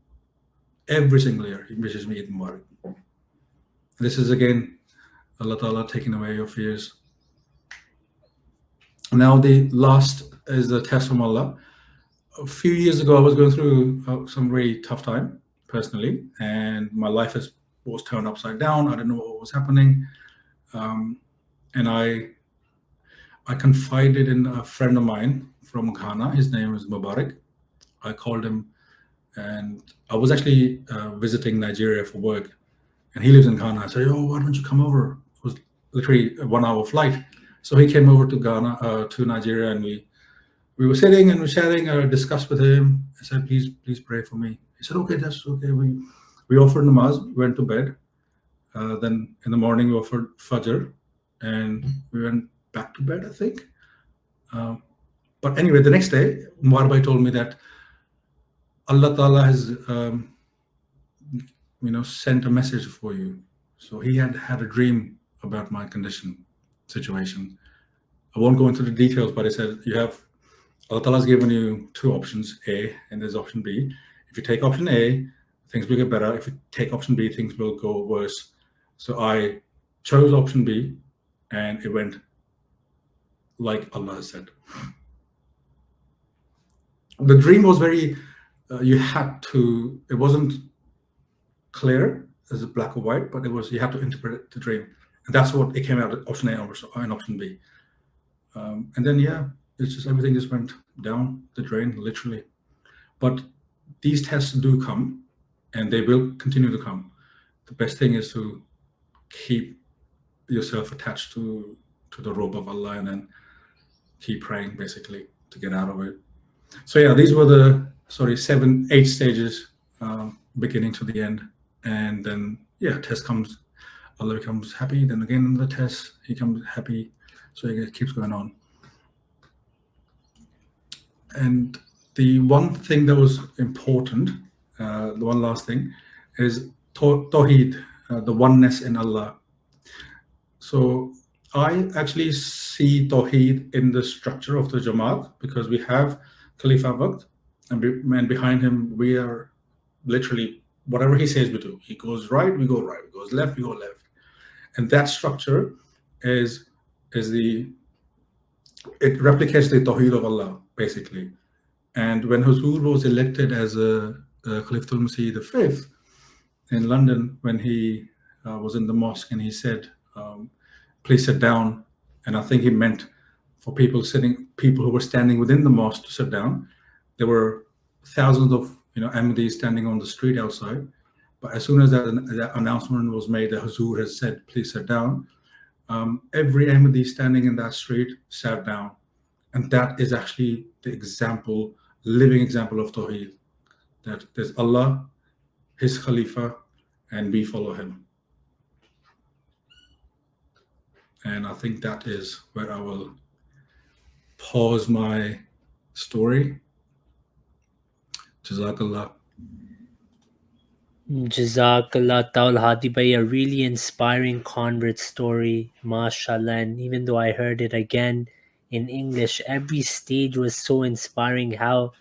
[SPEAKER 3] Every single year, he wishes me Eid Mubarak. This is, again, Allah Ta'ala taking away your fears. Now, the last is the test from Allah. A few years ago, I was going through some really tough time, personally, and my life was turned upside down. I didn't know what was happening. And I confided in a friend of mine from Ghana. His name is Mubarak. I called him, and I was actually visiting Nigeria for work, and he lives in Ghana. I said, why don't you come over? It was literally a 1-hour flight. So he came over to Ghana, to Nigeria, and we were sitting and we're chatting. I discussed with him. I said, please pray for me. He said, okay, that's okay. We offered namaz, went to bed. Then in the morning, we offered Fajr, and we went back to bed, I think. But anyway, the next day, Mubarak told me that Allah Ta'ala has sent a message for you. So he had a dream about my situation. I won't go into the details, but he said, Allah Ta'ala has given you 2 options, A, and there's option B. If you take option A, things will get better. If you take option B, things will go worse. So I chose option B, and it went like Allah has said. The dream was very, it wasn't clear as a black or white, but you had to interpret the dream. And that's what it came out of option A and option B. And then, it's just everything just went down the drain, literally. But these tests do come, and they will continue to come. The best thing is to keep yourself attached to the rope of Allah, and then keep praying, basically, to get out of it. So these were the 8 stages, beginning to the end. And then test comes, Allah becomes happy. Then again in the test, he becomes happy. So it keeps going on. And the one thing that was important, the one last thing, is Tawheed, the oneness in Allah. So I actually see Tawheed in the structure of the Jamaat, because we have Khalifa Waqt, and behind him we are literally, whatever he says we do. He goes right, we go right. He goes left, we go left. And that structure it replicates the Tawheed of Allah, basically. And when Huzur was elected as a Khalifa al-Masih V in London, when he was in the mosque, and he said, please sit down. And I think he meant for people who were standing within the mosque to sit down. There were thousands of Ahmadis standing on the street outside. But as soon as that announcement was made that Huzur has said, please sit down, every Ahmadi standing in that street sat down. And that is actually the living example of Tawheed, that there's Allah, his Khalifa, and we follow him. And I think that is where I will pause my story. Jazakallah.
[SPEAKER 2] Jazakallah Taul Hadi Bhai, a really inspiring convert story, mashallah. And even though I heard it again, in English. Every stage was so inspiring how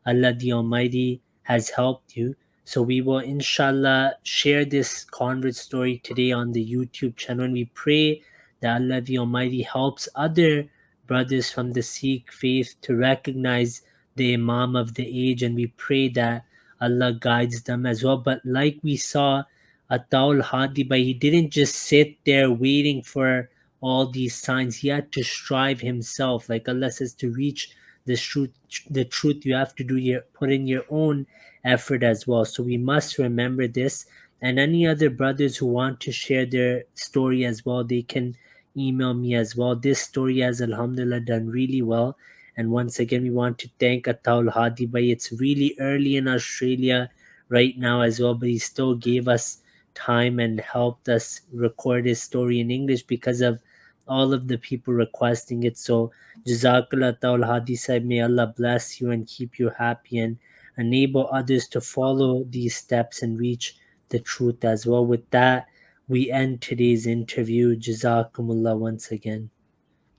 [SPEAKER 2] Allah the Almighty has helped you. So we will inshallah share this convert story today on the YouTube channel, and we pray that Allah the Almighty helps other brothers from the Sikh faith to recognize the Imam of the age, and we pray that Allah guides them as well. But like we saw, Ataul Hadi, but he didn't just sit there waiting for all these signs. He had to strive himself. Like Allah says, to reach the truth, you have to put in your own effort as well. So we must remember this. And any other brothers who want to share their story as well, they can email me as well. This story has alhamdulillah done really well. And once again, we want to thank Ataul Hadi Bhai. It's really early in Australia right now as well, but he still gave us time and helped us record his story in English because of all of the people requesting it. So Jazakallah Ta'al Hadi Sahib, may Allah bless you and keep you happy and enable others to follow these steps and reach the truth as well. With that, we end today's interview. Jazakumullah once again.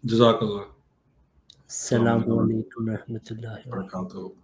[SPEAKER 3] Jazakallah.
[SPEAKER 2] Assalamu alaikum warahmatullahi wabarakatuh.
[SPEAKER 3] Barakatuh.